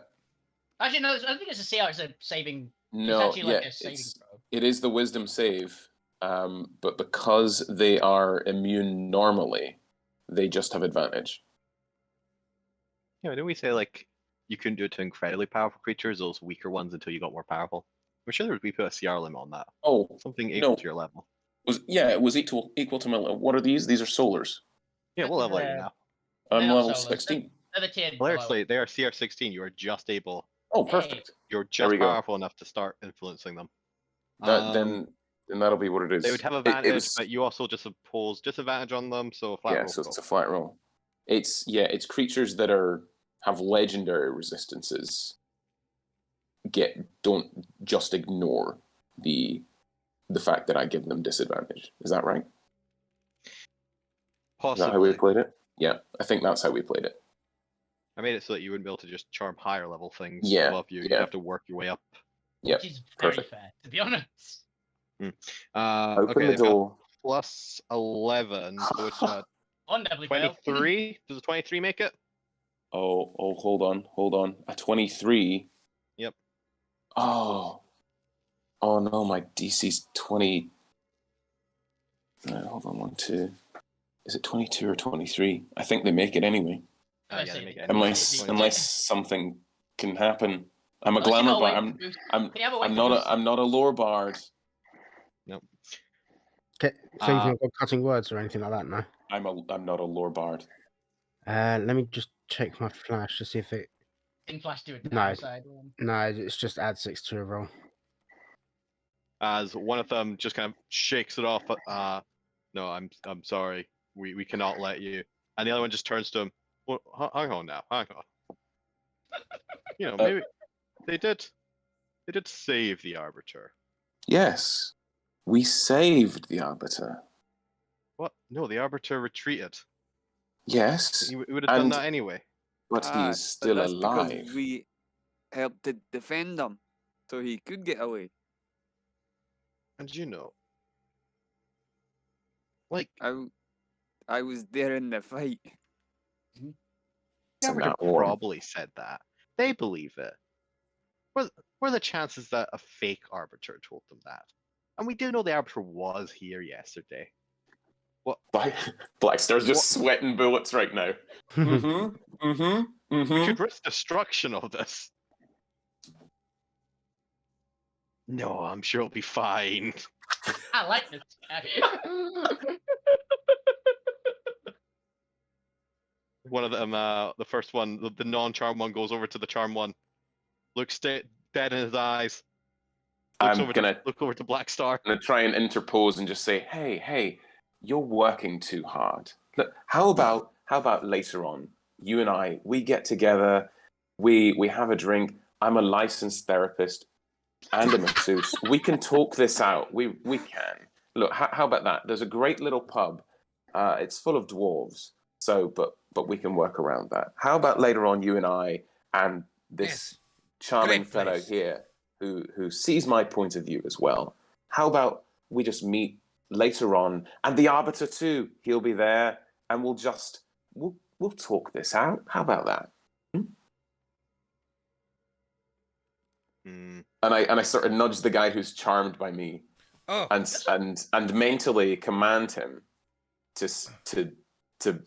Actually, no, I don't think it's a CR. It's a saving. It's no, actually yeah, like a saving throw. it is the Wisdom save, but because they are immune normally, they just have advantage. Yeah, didn't we say like you couldn't do it to incredibly powerful creatures, those weaker ones until you got more powerful? I'm sure we put a CR limit on that. Oh, Something equal no. to your level. It was equal to my level. What are these? These are solars. Yeah, we'll level you now. They're I'm not level solars. 16. They're the tier below. Hilariously, they are CR16. You are just able. Oh, Hey. perfect. You're There just we go. powerful enough to start influencing them. Then that'll be what it is. They would have It advantage, was- but you also just impose disadvantage on them, so a flat yeah, roll. so it's a flat roll. It's creatures that have legendary resistances. Don't just ignore the fact that I give them disadvantage. Is that right? Is that how we Possibly. played it? Yeah, I think that's how we played it. I made it so that you wouldn't be able to just charm higher level things Yeah, above you. You'd yeah. have to work your way up. Yep. Which is very perfect. fair, to be honest. Open Okay, the they've got door. plus 11, so it's On definitely failed. 23. Does a 23 make it? Oh, hold on. A 23. Yep. Oh no, my DC's 20. Hold on, 1, 2. Is it 22 or 23? I think they make it anyway. I Yeah, say they make it anyway. anyway. Unless something can happen. I'm a Unless you glamour got a way bard. to boost- I'm Can you have a way I'm to not boost- I'm not a lore bard. Nope. okay, so you've Uh, not got cutting words or anything like that, no? I'm not a lore bard. Let me just check my flash to see if it. Can Flash do a No. downside one? No, it's just add 6 to a roll. as one of them just kind of shakes it off. No, I'm sorry. We cannot let you. And the other one just turns to him. Well, hang on now. Hang on. You know, maybe they did save the Arbiter. Yes, we saved the Arbiter. What? No, the Arbiter retreated. Yes, He would have done And- that anyway. but Ah, he's still that's alive. because we helped to defend him, so he could get away. And you know, like I was there in the fight. the It's a Arbiter nat one. probably said that. They believe it. What are the chances that a fake Arbiter told them that? And we do know the Arbiter was here yesterday. Blackstar's just sweating bullets right now. We could risk destruction of this. No, I'm sure it'll be fine. I like this. One of them, the first one, the non-charm one, goes over to the charm one, looks dead in his eyes. I'm Look over to Blackstar. gonna try and interpose and just say, hey, you're working too hard. Look, how about later on, you and I, we get together, we have a drink. I'm a licensed therapist and a masseuse. We can talk this out. We can. Look, how about that? There's a great little pub. It's full of dwarves. So, but we can work around that. How about later on, you and I and this Yes. charming Great fellow place. here who sees my point of view as well. How about we just meet later on, and the Arbiter too? He'll be there, and we'll talk this out. How about that? Hmm. And I sort of nudge the guy who's charmed by me, Oh, and mentally command him to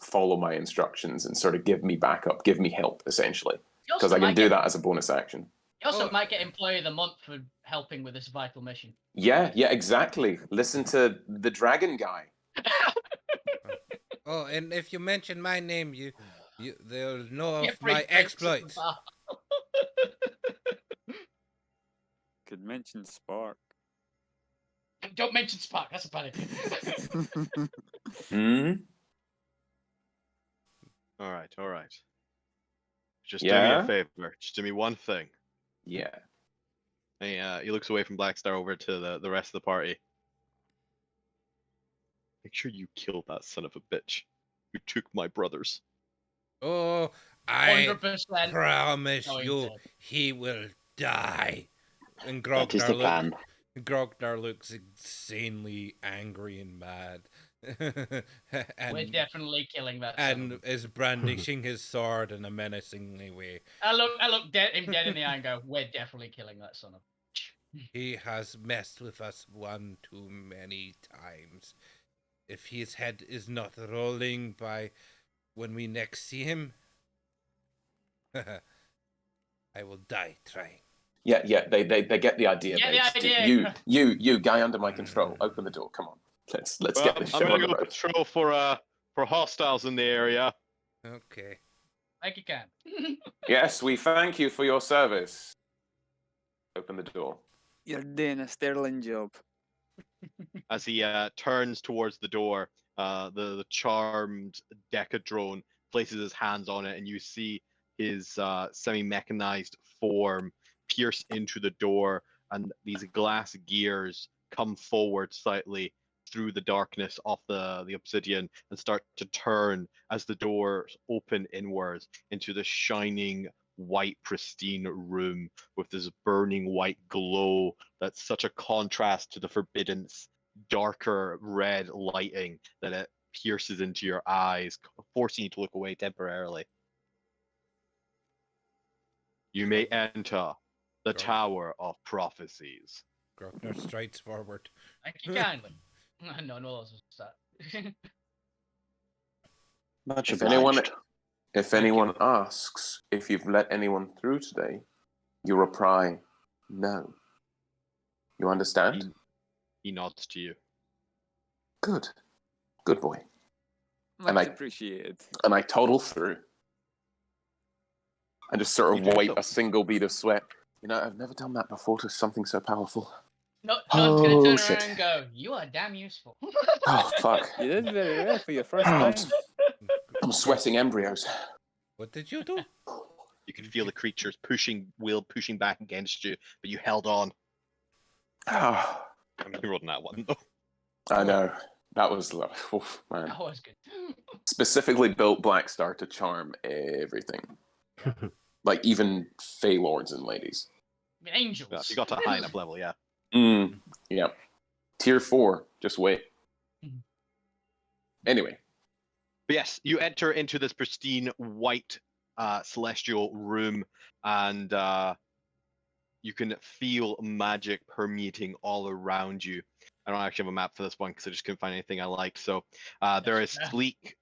follow my instructions and sort of give me backup, give me help, essentially, You also because I can might do get- that as a bonus action. You also Oh. might get Employee of the Month for helping with this vital mission. Yeah, exactly. Listen to the dragon guy. oh, and if you mention my name, they'll know Get of free my drinks at the exploits. bar. Could mention Spark. Don't mention Spark. That's a bad idea. Hmm. All right. Just do me Yeah? a favor. Just do me one thing. Yeah. And he looks away from Blackstar over to the rest of the party. Make sure you kill that son of a bitch who took my brothers. Oh, I 100%. promise going you, to. he will die. And That is the plan. Grognar looks insanely angry and mad. and, We're definitely killing that. son of and a- is brandishing his sword in a menacingly way. I look him dead in the eye and go, "We're definitely killing that son of." He has messed with us one too many times. If his head is not rolling by when we next see him, I will die trying. Yeah. They get the idea. Get the babes. idea. You guy under my control. Open the door. Come on. Let's get this I'm show on gonna the go road. patrol for hostiles in the area. Okay. Like you can. Yes, we thank you for your service. Open the door. You're doing a sterling job. As he turns towards the door, the charmed Decadrone places his hands on it, and you see his semi-mechanized form pierce into the door, and these glass gears come forward slightly through the darkness of the obsidian and start to turn as the doors open inwards into the shining white pristine room with this burning white glow that's such a contrast to the forbiddance darker red lighting that it pierces into your eyes, forcing you to look away temporarily. You may enter the Go. Tower of Prophecies. Grognar strides forward. Thank you kindly. No one else was that. Much If obliged. anyone asks if you've let anyone through today, you reply, no. You understand? He nods to you. Good. Good boy. Much I- appreciated. And I toddle through. And just sort of You do wipe so. a single bead of sweat. You know, I've never done that before to something so powerful. No one's gonna turn shit. around and go, "You are damn useful." Oh, fuck. You did very well for your first Oh, time. I'm sweating embryos. What did you do? You can feel the creatures pushing back against you, but you held on. Oh, I mean, you rolled that one though. I know. That was, oof, man. That was good. Specifically built Blackstar to charm everything. Like even Fey Lords and Ladies. I mean, angels. Yeah, you got to a high enough level, yeah. Yeah. Tier 4. Just wait. Anyway. But yes, you enter into this pristine white celestial room, and you can feel magic permeating all around you. I don't actually have a map for this one because I just couldn't find anything I liked. So there is Yeah. sleek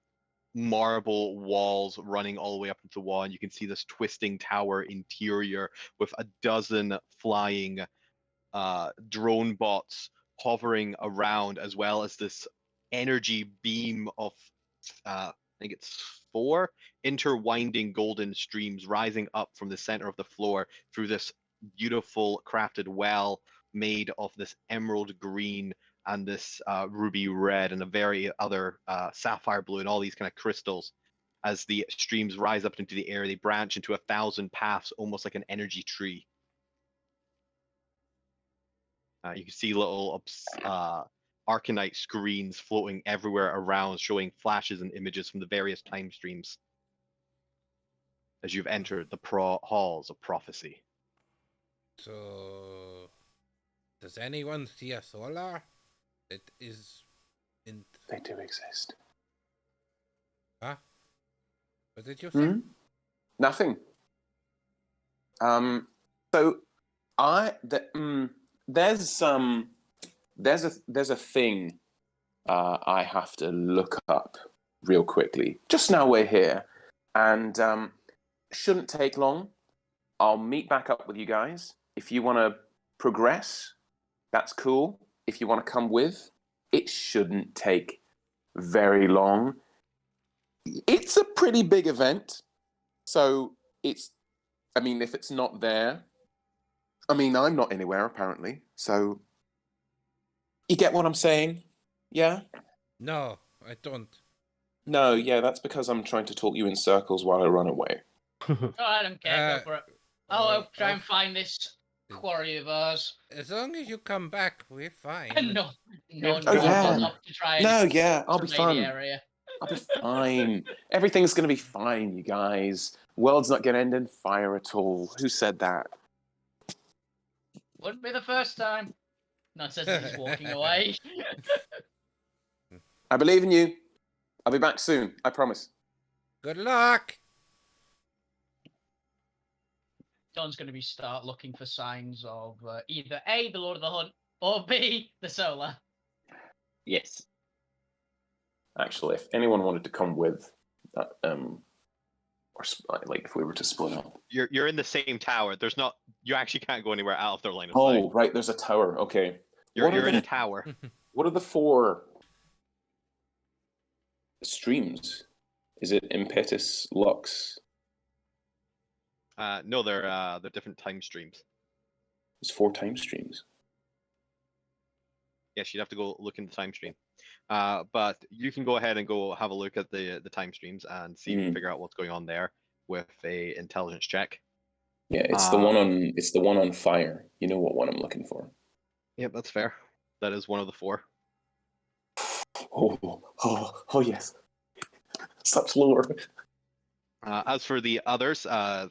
marble walls running all the way up into the wall, and you can see this twisting tower interior with a dozen flying drone bots hovering around, as well as this energy beam of I think it's 4 interwinding golden streams rising up from the center of the floor through this beautiful crafted well made of this emerald green and this ruby red and a very other sapphire blue and all these kind of crystals. As the streams rise up into the air, they branch into 1,000 paths, almost like an energy tree. You can see little Arcanite screens floating everywhere around, showing flashes and images from the various time streams as you've entered the halls of prophecy. So, does anyone see a solar? It is in. They do exist. Huh? What did you say? Nothing. So there's a thing I have to look up real quickly. Just now we're here, and shouldn't take long. I'll meet back up with you guys. If you want to progress, that's cool. If you want to come with, it shouldn't take very long. It's a pretty big event, so if it's not there, I'm not anywhere apparently, so you get what I'm saying? Yeah? No, I don't. No, yeah, that's because I'm trying to talk you in circles while I run away. Oh, I don't care. Go for it. I'll try and find this Mm. quarry of ours. As long as you come back, we're fine. No, Yeah, no, yeah. not to try and No, yeah, I'll be survey the fine. area. I'll be fine. Everything's gonna be fine, you guys. World's not gonna end in fire at all. Who said that? Wouldn't be the first time. No, says as he's walking away. I believe in you. I'll be back soon. I promise. Good luck. Don's going to start looking for signs of either A, the Lord of the Hunt, or B, the Solar. Yes. Actually, if anyone wanted to come with, if we were to split up. You're in the same tower. There's not. You actually can't go anywhere out of their line of sight. Oh, right. There's a tower. Okay. You're in a tower. What are the 4 streams? Is it Impetus, Lux? No, they're different time streams. There's 4 time streams. Yes, you'd have to go look in the time stream. But you can go ahead and go have a look at the time streams and see if you can figure out what's going on there with a intelligence check. Yeah, it's the one on fire. You know what one I'm looking for. Yep, that's fair. That is one of the 4. Oh yes. Such lore. As for the others, how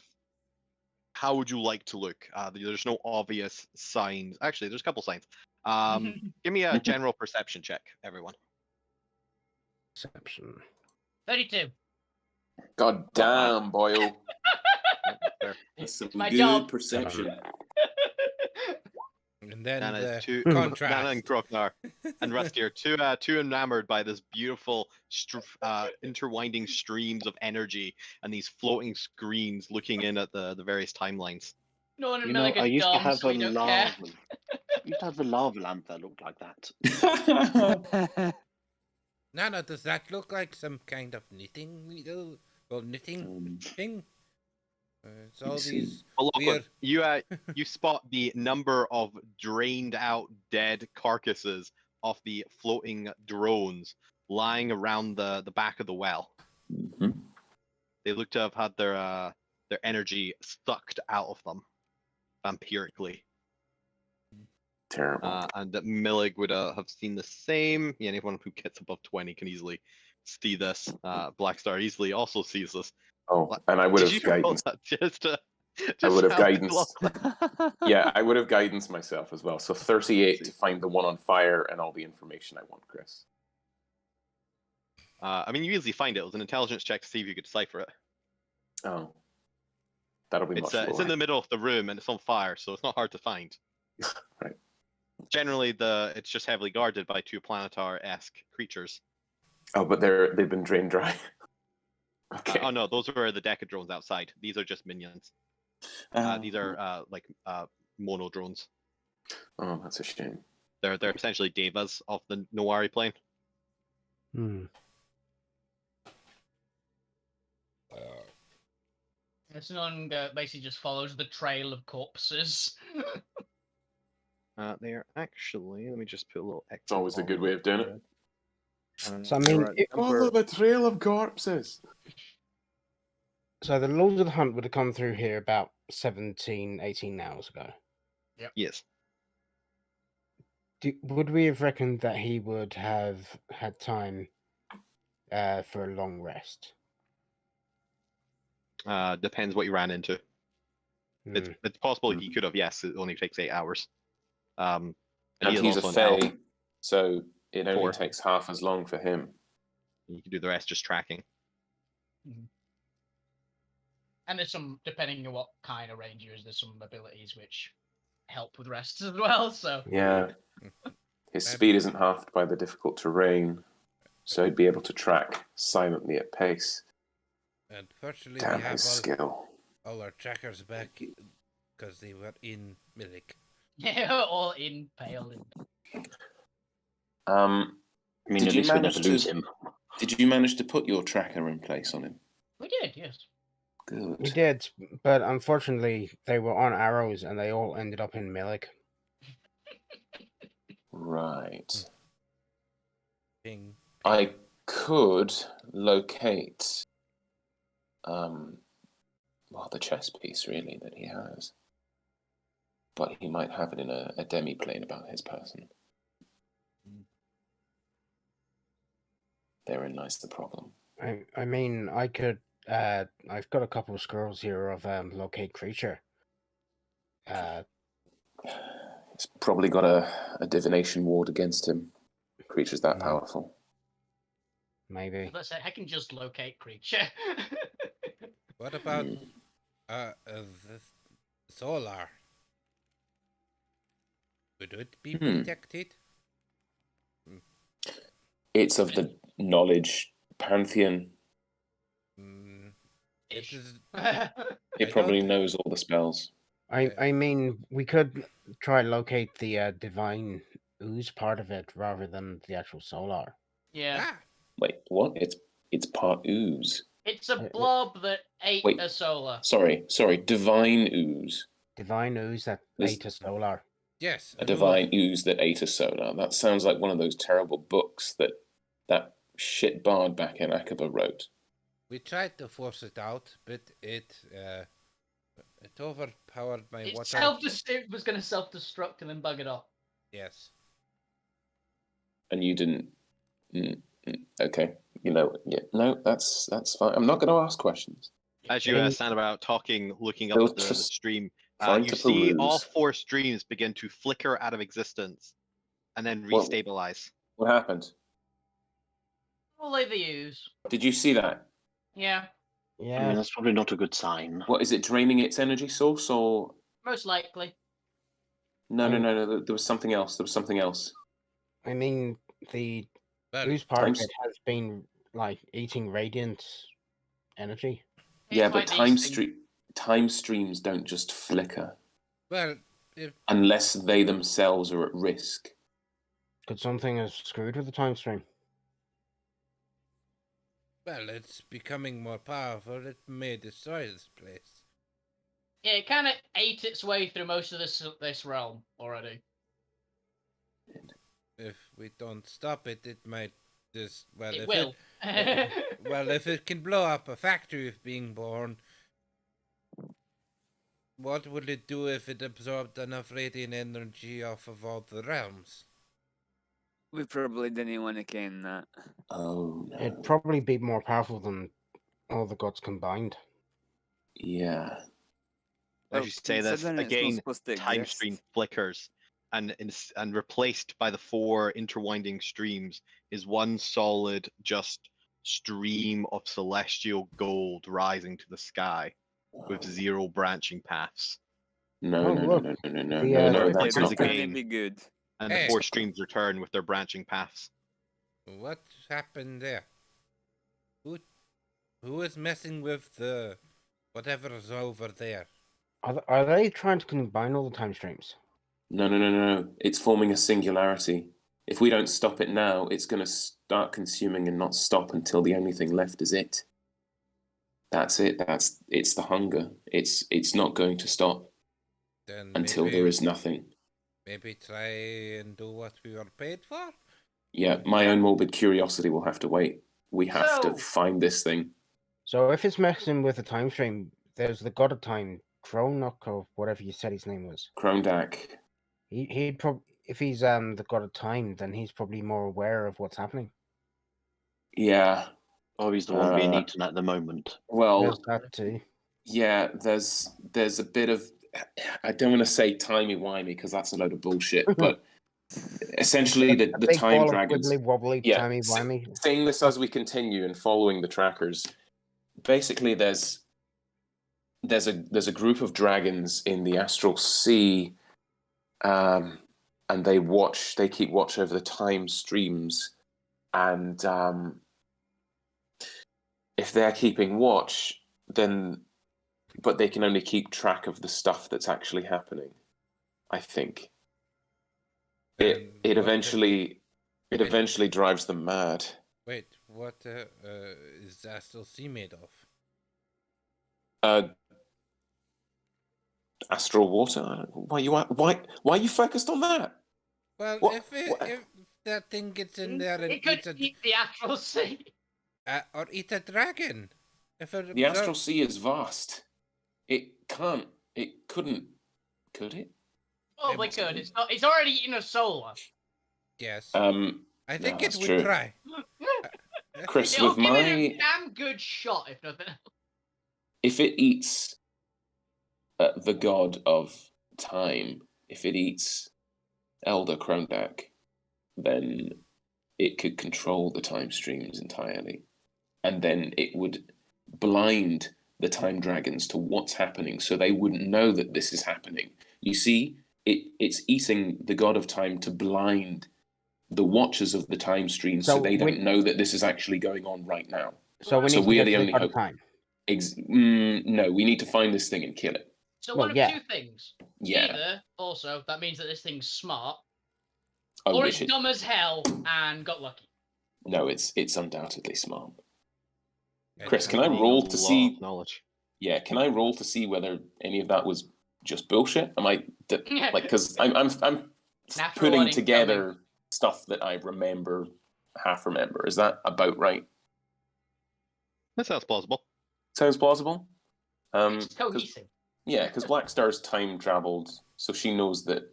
would you like to look? There's no obvious signs. Actually, there's a couple signs. Give me a general perception check, everyone. Perception. 32. God damn, Boyle. That's some My good job. perception. And then Nana the is too, contrast. Nana and Groknar and Rusty are too enamored by this beautiful interwinding streams of energy and these floating screens looking in at the various timelines. No one in You know, I Milligan used to dumb, have so a we don't care. lava. I used to have a lava lamp that looked like that. Nana, does that look like some kind of knitting needle? Well, knitting thing? It's all these Well, weird. you spot the number of drained out dead carcasses of the floating drones lying around the back of the well. Mm-hmm. They look to have had their energy sucked out of them vampirically. Terrible. And that Millig would have seen the same. Yeah, anyone who gets above 20 can easily see this. Blackstar easily also sees this. Oh, and I would Did have you roll guidance. that just I would have how guidance. close- Yeah, I would have guidance myself as well. So 38 to find the one on fire and all the information I want, Chris. I mean, you easily find it. It was an intelligence check to see if you could decipher it. Oh, that'll be much It's in lower. the middle of the room and it's on fire, so it's not hard to find. Right. Generally, it's just heavily guarded by 2 Planetar-esque creatures. Oh, but they've been drained dry. Okay. Oh no, those were the Deca drones outside. These are just minions. These are mono drones. Oh, that's a shame. They're essentially devas of the Noari plane. Hmm. This one basically just follows the trail of corpses. They are actually. Let me just put a little X. It's always a good way of doing it. So I mean, Follow the trail of corpses. so the Lords of the Hunt would have come through here about 17, 18 hours ago. Yes. Would we have reckoned that he would have had time for a long rest? Depends what you ran into. It's Hmm. it's possible he could have. Yes, it only takes 8 hours. And And he is he's a also an elf. fae, so it only 4. takes half as long for him. You can do the rest just tracking. And there's some, depending on what kind of ranger is, there's some abilities which help with rests as well. So Yeah. His speed isn't halved by the difficult terrain, so he'd be able to track silently at pace. Unfortunately, Damn we have his skill. all our trackers back because they were in Milik. yeah, all impaled. I mean, Did at you least we never manage to- lose him. Did you manage to put your tracker in place on him? We did, yes. We Good. did, but unfortunately, they were on arrows and they all ended up in Milik. Right. Ping. I could locate well, the chess piece really that he has. But he might have it in a demi-plane about his person. Therein lies the problem. I mean, I could. I've got a couple of scrolls here of locate creature. He's probably got a divination ward against him. Creature's that powerful. Maybe. Let's say I can just locate creature. What about the solar? Would it be protected? It's of the knowledge pantheon. It is. It probably knows all the spells. I mean, we could try locate the divine ooze part of it rather than the actual solar. yeah. Ah, Wait, what? It's part ooze. It's a blob that ate Wait. a solar. Sorry, divine ooze. Divine ooze that This- ate a solar. yes. A divine ooze that ate a solar. That sounds like one of those terrible books that shit bard back in Akaba wrote. We tried to force it out, but it overpowered my It water. It was going to self-destruct and then bug it off. Yes. And you didn't. Okay, yeah, no, that's fine. I'm not going to ask questions. As you stand about talking, looking up They'll at the just stream, trying you to see all peruse. 4 streams begin to flicker out of existence and then What- restabilize. What happened? Only the use. Did you see that? Yeah, I mean, Yeah, that's probably not a good sign. What is it? Draining its energy source, or most likely. no? There was something else. I mean, the Well, ooze part of times- it has been like eating radiant energy. Yeah, It's but like these things. time streams don't just flicker well, if unless they themselves are at risk. Could something have screwed with the time stream? it's becoming more powerful, it may destroy this place. Yeah, it kind of ate its way through most of this realm already. If we don't stop it, it might just It will. if it can blow up a factory of being born, what would it do if it absorbed enough radiant energy off of all the realms? We probably didn't want to ken that. Oh no. It'd probably be more powerful than all the gods combined. Yeah. As you say this, considering it's not again, supposed to time exist. stream flickers, and replaced by the 4 interwinding streams is one solid just stream of celestial gold rising to the sky with 0 branching paths. No. look, That's Flickers not again. Gonna be good. And Hey. the 4 streams return with their branching paths. What happened there? Who is messing with the whatever's over there? Are they trying to combine all the time streams? No. It's forming a singularity. If we don't stop it now, it's going to start consuming and not stop until the only thing left is it. That's it. It's the hunger. It's not going to stop Then until there is nothing. maybe try and do what we were paid for? Yeah, my own morbid curiosity will have to wait. We have to So- find this thing. So if it's messing with the time stream, there's the god of time, Kronok or whatever you said his name was. Krondak. He'd probably, if he's the god of time, then he's probably more aware of what's happening. Yeah. Oh, he's the one being Uh, eaten at the moment. Well, There's that too. yeah, there's a bit of, I don't want to say timey-wimey because that's a load of bullshit, but essentially the Big time ball dragons. of wibbly wobbly, Yeah, timey wimey. saying this as we continue and following the trackers, basically there's a group of dragons in the astral sea, and they keep watch over the time streams, and if they're keeping watch, but they can only keep track of the stuff that's actually happening. I think it And it what the- eventually drives them mad. Wait, what is the Astral Sea made of? Astral water. Why are you focused on that? Well, What- if that thing gets in there and It could eats eat the Astral Sea. or eat a dragon, if it The astral absorbs- sea is vast. It can't. It couldn't. Could it? Oh my god, it's not. It's already eaten a solar. yes, I no, think it that's would true. try. Chris, It'll with give it a my, damn good shot, if nothing else. if it eats the god of time, if it eats Elder Krondak, then it could control the time streams entirely, and then it would blind the time dragons to what's happening, so they wouldn't know that this is happening. You see, it's eating the god of time to blind the watchers of the time stream, so So they we- don't know that this is actually going on right now. So we So need we to are get the to the only god of hope. time. No, we need to find this thing and kill it. So Well, one of yeah. two things. Yeah. Either also that means that this thing's smart, Oh, or which it's it, dumb as hell and got lucky. no, it's undoubtedly smart. Yeah, Chris, can I Gaining a roll to lot see? of knowledge? Yeah, can I roll to see whether any of that was just bullshit? Am I like because I'm Natural putting one together stuff that I remember, half remember. Is that about right? That sounds plausible. Sounds plausible. It's 'Cause- cohesive. yeah, because Black Star's time traveled, so she knows that.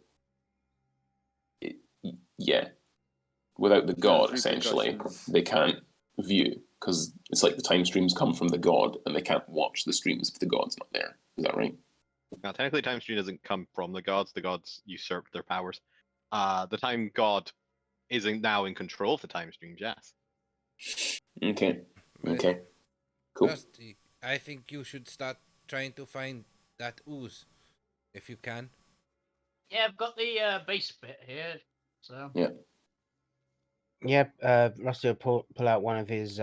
Yeah, without the god, essentially, repercussions. they can't view because it's like the time streams come from the god, and they can't watch the streams if the god's not there. Is that right? Now, technically, time stream doesn't come from the gods. The gods usurped their powers. The time god isn't now in control of the time streams. Yes. Okay. But Okay. Cool. Rusty, I think you should start trying to find that ooze, if you can. Yeah, I've got the base bit here. So Yeah. Yep, Rusty will pull out one of his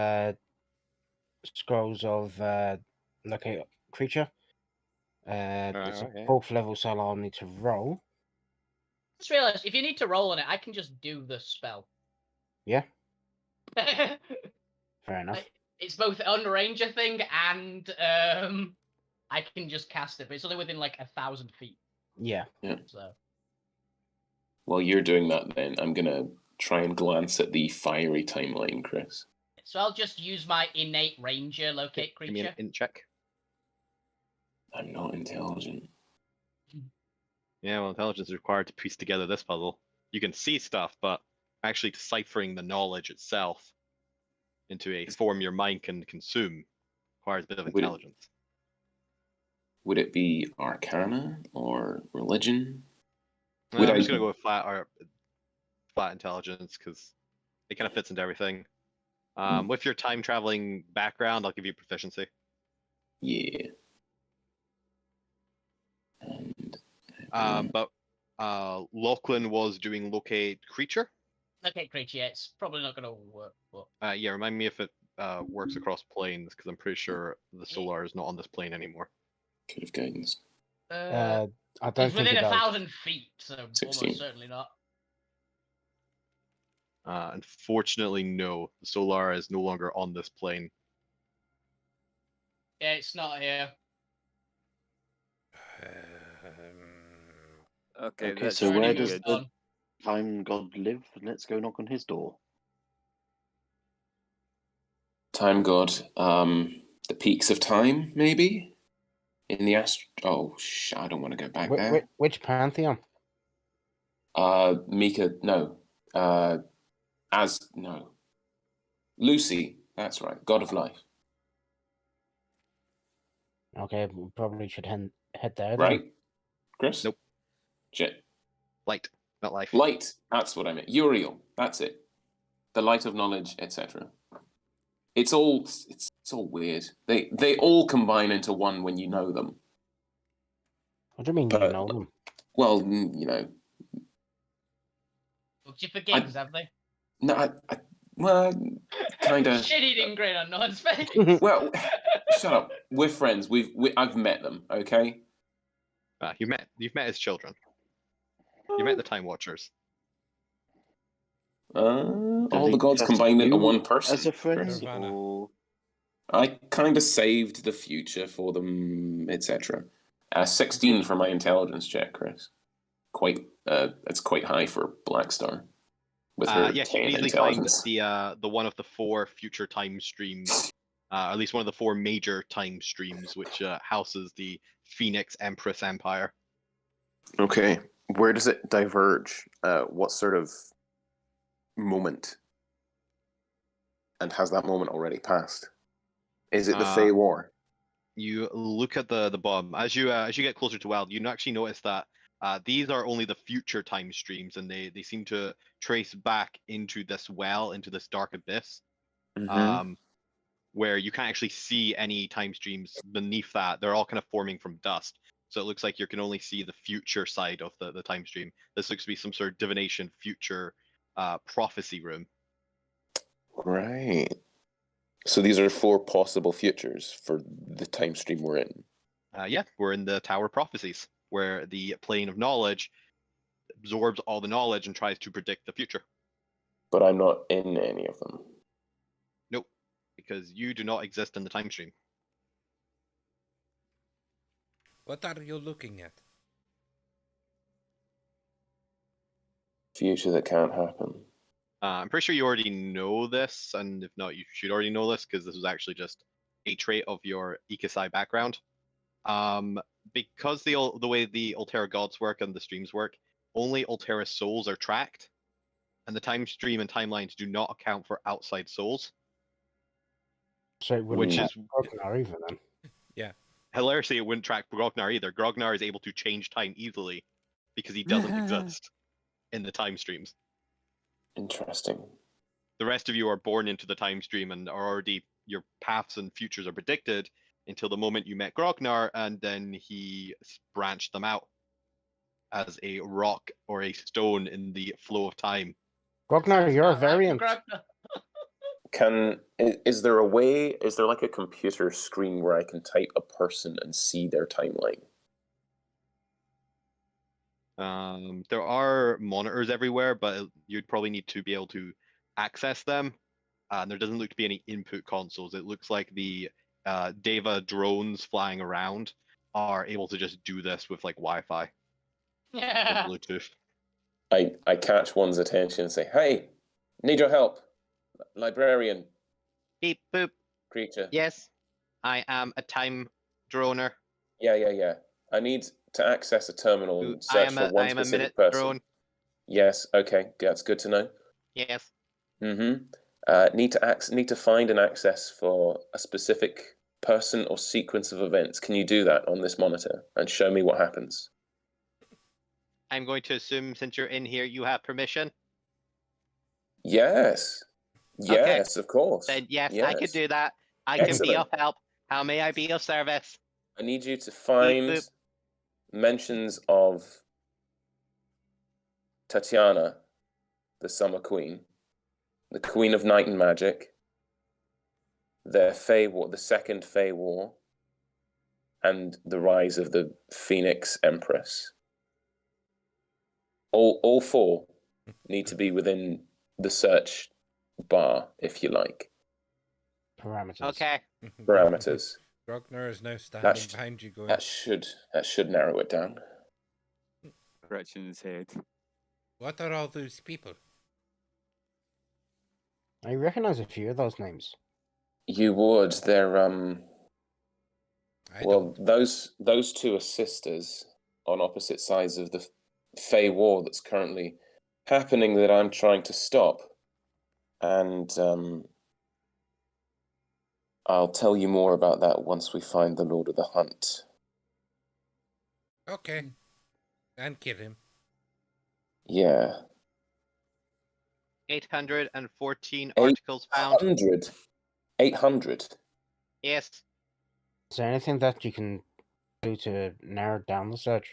scrolls of locate creature. It's a okay. 4th level, so I'll need to roll. just realized if you need to roll on it, I can just do the spell. Yeah, fair enough. It's both an ranger thing and I can just cast it, but it's only within like 1,000 feet. Yeah. So While you're doing that, then I'm gonna try and glance at the fiery timeline, Chris. so I'll just use my innate ranger locate Give me creature. an int check. I'm not intelligent. Yeah, well, intelligence is required to piece together this puzzle. You can see stuff, but actually deciphering the knowledge itself into a form your mind can consume requires a bit of Would it- intelligence. Would it be Arcana or religion? I'm Would just I- gonna go with flat intelligence because it kind of fits into everything. With your time traveling background, I'll give you proficiency. Yeah. And But Lachlan was doing locate creature. Locate creature, yeah, it's probably not gonna work, but Yeah, remind me if it works across planes because I'm pretty sure the solar is not on this plane anymore. could have guidance. I don't it's think within it does. 1,000 feet, so 16. almost certainly not. Unfortunately, no. The solar is no longer on this plane. Yeah, it's not here. Okay, Okay, that's so Already where pretty does moved good. the on. time god live? Let's go knock on his door. Time God. The peaks of time, maybe? In the I don't want to go back there. Which pantheon? Mika, no. No. Lucy, that's right. God of Life, Okay, we probably should head there then. right? Chris? Nope. Shit. Light, not life. Light, that's what I meant. Uriel, that's it. The light of knowledge, etc. It's all weird. They all combine into one when you know them. What do you mean you But know them? well, Booked you for gigs, have they? no, well, kind of. Shit-eating grin on Nod's face. Well, shut up. We're friends. I've met them. Okay. You've met his children. You met the Time Watchers. Do All they the gods class combined into you one person. as a friend, Chris. Nirvana. or I kind of saved the future for them, etc. 16 for my intelligence check, Chris. That's quite high for Blackstar. With her Yes, 10 you can easily find intelligence. the one of the 4 future time streams, at least one of the 4 major time streams, which houses the Phoenix Empress Empire. Okay, where does it diverge? What sort of moment? And has that moment already passed? Is it the Fey War? You look at the bottom as you get closer to Wild. You actually notice that these are only the future time streams, and they seem to trace back into this well, into this dark abyss, where you can't actually see any time streams beneath that. They're all kind of forming from dust. So it looks like you can only see the future side of the time stream. This looks to be some sort of divination future prophecy room. Right. So these are 4 possible futures for the time stream we're in. Yeah, we're in the Tower Prophecies, where the plane of knowledge absorbs all the knowledge and tries to predict the future. But I'm not in any of them. Nope, because you do not exist in the time stream. What are you looking at? Future that can't happen. I'm pretty sure you already know this, and if not, you should already know this, because this was actually just a trait of your Ikasai background. Because the way the Alterra gods work and the streams work, only Alterra souls are tracked, and the time stream and timelines do not account for outside souls. So it wouldn't Which track is Grognar either then. hilariously, it wouldn't track Grognar either. Grognar is able to change time easily because he doesn't exist in the time streams. Interesting. The rest of you are born into the time stream and are already, your paths and futures are predicted until the moment you met Grognar, and then he branched them out as a rock or a stone in the flow of time. Grognar, you're a Not right for variant. Grognar. Is there a way, is there like a computer screen where I can type a person and see their timeline? There are monitors everywhere, but you'd probably need to be able to access them. And there doesn't look to be any input consoles. It looks like the Deva drones flying around are able to just do this with like Wi-Fi or Yeah. Bluetooth. I catch one's attention and say, "Hey, need your help, librarian Beep boop. creature." Yes, I am a time droner. Yeah. I need to access a terminal and I search for one am a specific minute person. drone. Yes, okay, that's good to know. Yes. Need to find an access for a specific person or sequence of events. Can you do that on this monitor and show me what happens? I'm going to assume since you're in here, you have permission. Yes. Yes, of course. Then yes, I could do that. I can be of help. How may I be of service? I need you to find mentions of Tatiana, the Summer Queen, the Queen of Night and Magic, the Fey War, the Second Fey War, and the rise of the Phoenix Empress. All 4 need to be within the search bar, if you like. Parameters. Okay. Parameters. Grognar is now standing sh- behind you going, That should narrow it down. scratching his head. What are all those people? I recognize a few of those names. You would. They're I well, don't. those two are sisters on opposite sides of the Fey War that's currently happening that I'm trying to stop. And I'll tell you more about that once we find the Lord of the Hunt. Okay. And kill him. Yeah. 814 articles found. 800. 800. Yes. Is there anything that you can do to narrow down the search?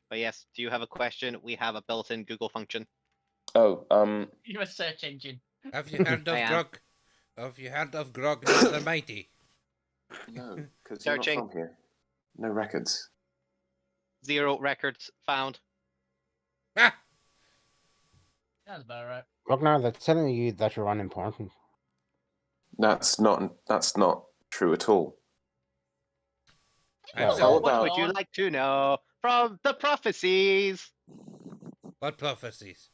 But yes, do you have a question? We have a built-in Google function. Oh, You're a search engine. Have you heard I of am. Grog? Have you heard of Grognar the Mighty? no, because you're not Searching. from here. No records. 0 records found. Ah! Sounds about right. Ragnar, that's telling you that you're unimportant. That's not true at all. I'm Well, How so. about- What would you like to know from the prophecies? What prophecies?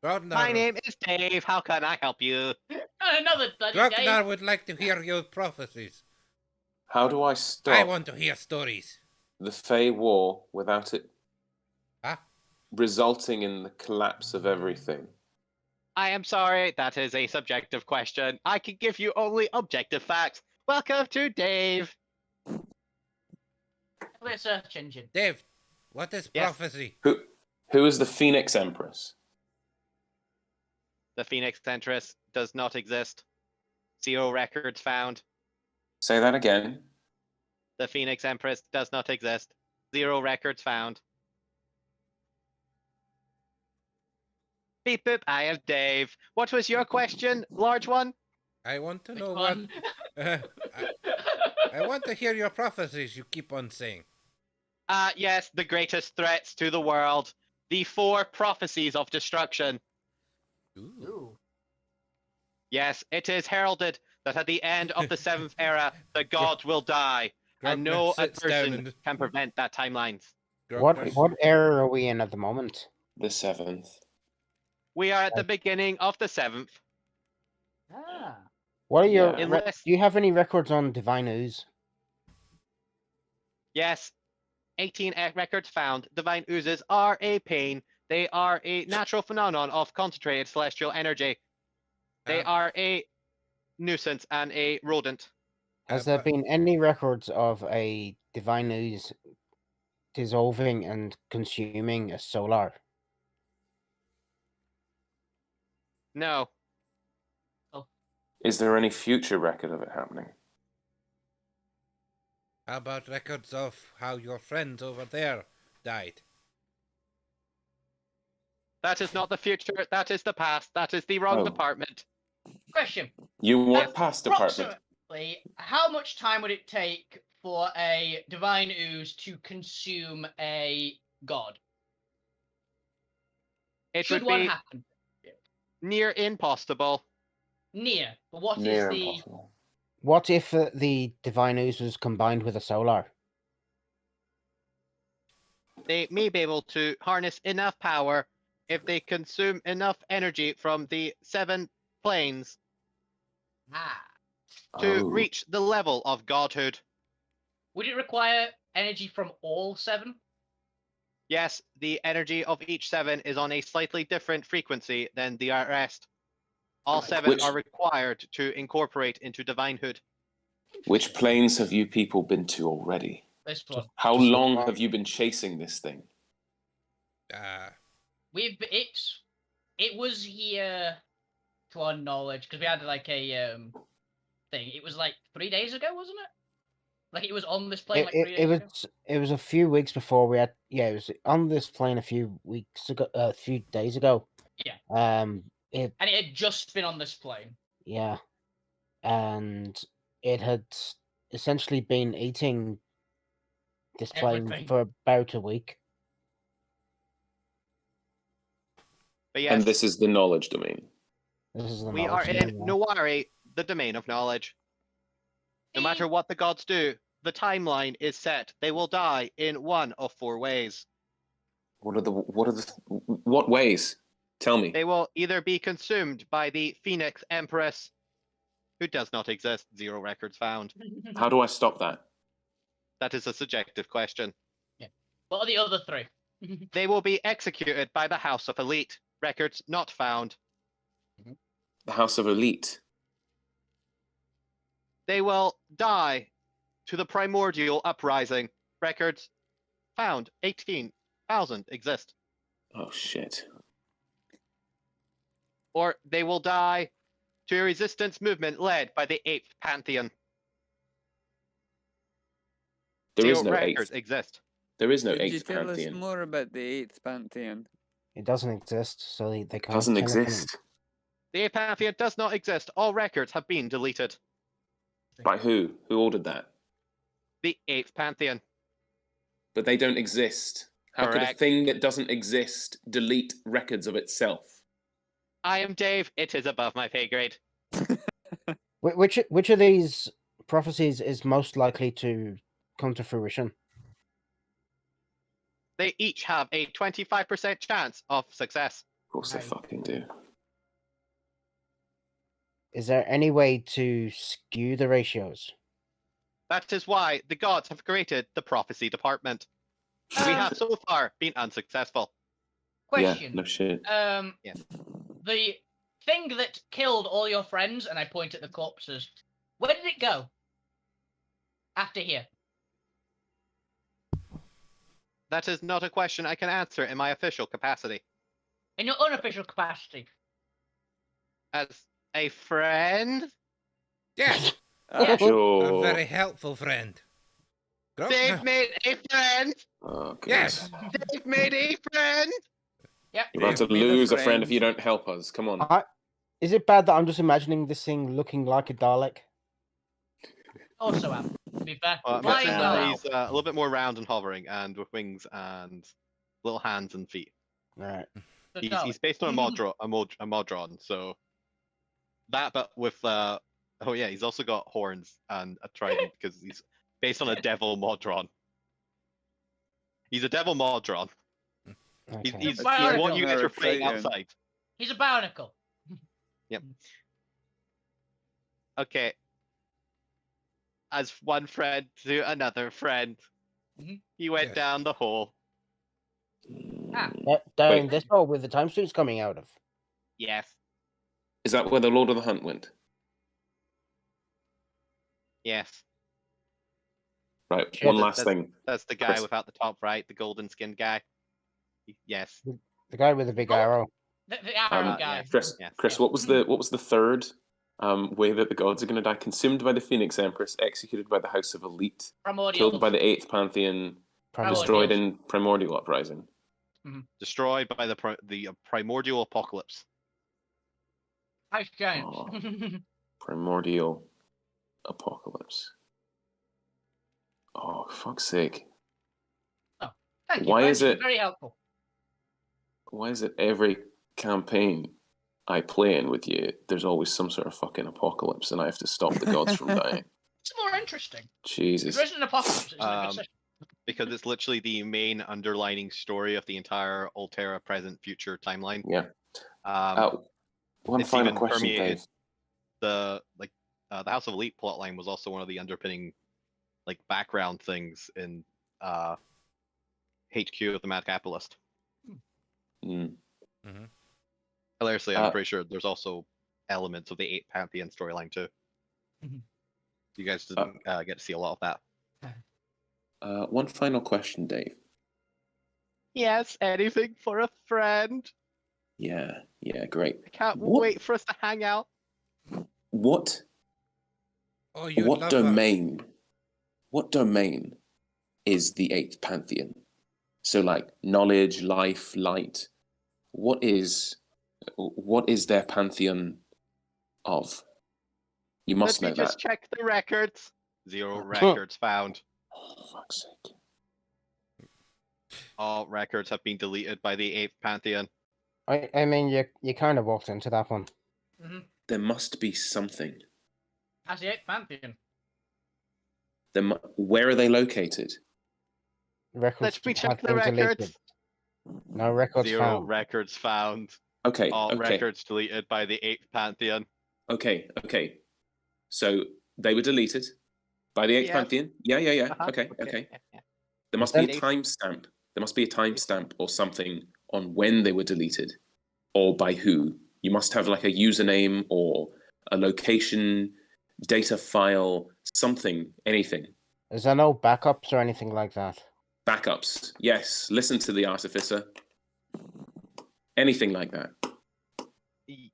Grognar, My name is Dave. How can I help you? Another bloody Grognar Dave. would like to hear your prophecies. How do I I stop want to hear stories. the Fey War without it Huh? resulting in the collapse of everything? I am sorry, that is a subjective question. I can give you only objective facts. Welcome to Dave. Play a search engine. Dave, what is Yes. prophecy? Who is the Phoenix Empress? The Phoenix Centrist does not exist. 0 records found. Say that again. The Phoenix Empress does not exist. 0 records found. Beep boop, I am Dave. What was your question, large one? I want to Which know one? what. I want to hear your prophecies you keep on saying. Yes, the greatest threats to the world. The 4 prophecies of destruction. Ooh. Ooh. Yes, it is heralded that at the end of the 7th era, the gods will die, and Grognar no sits down person and can prevent that timeline. Grognar- What era are we in at the moment? The 7th. We are at the beginning of the 7th. Ah. What are your? Yeah. Unless- Do you have any records on Divine Ooze? Yes, 18 records found. Divine oozes are a pain. They are a natural phenomenon of concentrated celestial energy. They are a nuisance and a rodent. Has there but- been any records of a Divine Ooze dissolving and consuming a solar? No. Is there any future record of it happening? How about records of how your friends over there died? That is not the future. That is the past. That is the wrong Oh. department. Question. You want past department? Approximately, how much time would it take for a divine ooze to consume a god? It Should would one be happen? near impossible. Near. But what is Near the... impossible. What if the Divine Ooze was combined with a solar? They may be able to harness enough power if they consume enough energy from the 7 planes Ah. to Oh. reach the level of godhood. Would it require energy from all 7? Yes, the energy of each 7 is on a slightly different frequency than the rest. All 7 Which- are required to incorporate into divinehood. Which planes have you people been to already? This one. How Just the long one. have you been chasing this thing? It was here to our knowledge because we had like a thing. It was like 3 days ago, wasn't it? Like it was on this plane like 3 days ago. It was a few weeks before we had. Yeah, it was on this plane a few weeks ago. A few days ago. Yeah. And it had just been on this plane. Yeah, and it had essentially been eating this plane Everything. for about a week. But yes, And this is the knowledge domain. This is the we are knowledge in domain, yeah. Noari, the domain of knowledge. No matter what the gods do, the timeline is set. They will die in one of 4 ways. What ways? Tell me. They will either be consumed by the Phoenix Empress, who does not exist, 0 records found. How do I stop that? That is a subjective question. What are the other 3? They will be executed by the House of Elite, records not found. The House of Elite. They will die to the primordial uprising, records found, 18,000 exist. Oh shit. Or they will die to a resistance movement led by the 8th Pantheon. There is 0 no records eighth. exist. There is no Could you eighth tell pantheon. us more about the 8th Pantheon? It doesn't exist, so they can't. Doesn't tell us anything. exist. The 8th Pantheon does not exist. All records have been deleted. By who? Who ordered that? The 8th Pantheon. But they don't exist. How could a Correct. thing that doesn't exist delete records of itself? I am Dave. It is above my pay grade. Which of these prophecies is most likely to come to fruition? They each have a 25% chance of success. Of course they Right. fucking do. Is there any way to skew the ratios? That is why the gods have created the prophecy department. We have so far been unsuccessful. Question. Yeah, no shit. Yes. The thing that killed all your friends, and I point at the corpses, where did it go? After here. That is not a question I can answer in my official capacity. In your unofficial capacity. As a friend, Yes, Yeah. a Sure. very helpful friend. Dave made a friend. Oh, God. Yes. Dave made a friend. Yep. You're about to They've made a lose a friend friend. if you don't help us. Come on. Is it bad that I'm just imagining this thing looking like a Dalek? Also am, to be fair. Well, Flying Mercenaries, well he's a little bit more round and hovering, and with wings and little hands and feet. All right. He's based on a Modron, so that, but with oh yeah, he's also got horns and a trident because he's based on a devil Modron. He's a devil Modron. Okay. He's That's what like you guys more are playing exciting. outside. He's a barnacle. Okay. As one friend to another friend, Mhm. he went Yes. down the hole. Ah. Down Wait. this hole with the time stream's coming out of. Yes, Is that where the Lord of the Hunt went? yes. Right, Sure, one that- last thing. That's the guy Chris. without the top right, the golden skinned guy. Yes. The guy with the big Oh. arrow. The arrow guy. yes. Chris, Yes. Chris, Yeah. what was the third way that the gods are going to die? Consumed by the Phoenix Empress, executed by the House of Elite, Primordial. killed by the 8th Pantheon, Primordial. destroyed in primordial uprising. Destroyed by the primordial apocalypse. Ice giants. Oh. Primordial apocalypse. Oh, fuck's sake. Thank you. Why Thank is you, it- very helpful. Why is it every campaign I play in with you, there's always some sort of fucking apocalypse and I have to stop the gods from dying? It's more interesting. If Jesus. there isn't an apocalypse, it's in a good system. Because it's literally the main underlining story of the entire Alterra present future timeline. Yeah. Um, One it's final even question, permeated Dave. the House of Elite plotline was also one of the underpinning background things in HQ of the Mad Capitalist. Mm. Hilariously, I'm Uh, pretty sure there's also elements of the 8th Pantheon storyline too. Mhm. You guys didn't get to see a lot of that. One final question, Dave. Yes, anything for a friend. Yeah, great. I can't What- wait for us to hang out. What Oh, you what love domain is the 8th Pantheon? So knowledge, life, light. What is their pantheon of? You must Let know me just that. check the records. 0 records found. Oh, fuck's sake. All records have been deleted by the 8th Pantheon. I mean, you kind of walked into that one. There must be something. That's the 8th Pantheon. Where are they located? Records Let me have check the been deleted. records. No records 0 found. records found. Okay, All okay, records deleted by the 8th Pantheon. okay. So they were deleted by the 8th Yes. Pantheon? Yeah. Uh-huh. Okay. Yeah. There must be a Eighth- timestamp. There must be a timestamp or something on when they were deleted or by who. You must have like a username or a location, data file, something, anything. Is there no backups or anything like that? Backups. Yes, listen to the artificer. Anything like that.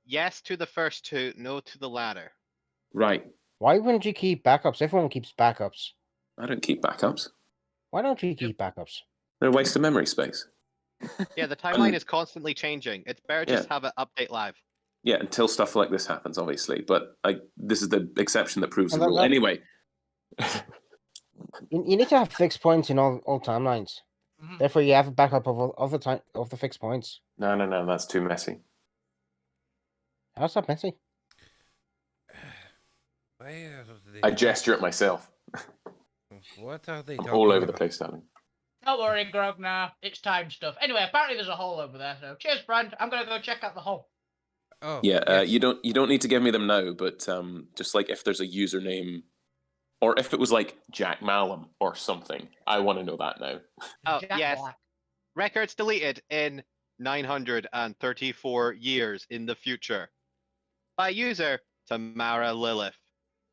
Yes to the first two, no to the latter. Right. Why wouldn't you keep backups? Everyone keeps backups. I don't keep backups. Why don't you keep backups? They're a waste of memory space. Yeah, the timeline is constantly changing. It's better just Yeah. have it update live. Yeah, until stuff like this happens, obviously. But this is the exception that proves And the that- rule. that- Anyway, You need to have fixed points in all timelines. Mhm. Therefore, you have a backup of the time of the fixed points. no, that's too messy. How's that messy? Where are they? I gesture at myself. What are they I'm talking all over the about? place, darling. Don't worry, Grog. Nah, it's time stuff. Anyway, apparently there's a hole over there. So cheers, Brand. I'm gonna go check out the hole. Oh, Yeah, yes. you don't need to give me them now, but just like if there's a username, or if it was like Jack Malum or something, I want to know that now. Oh, Jack yes. Black. Records deleted in 934 years in the future. By user Tamara Lilith,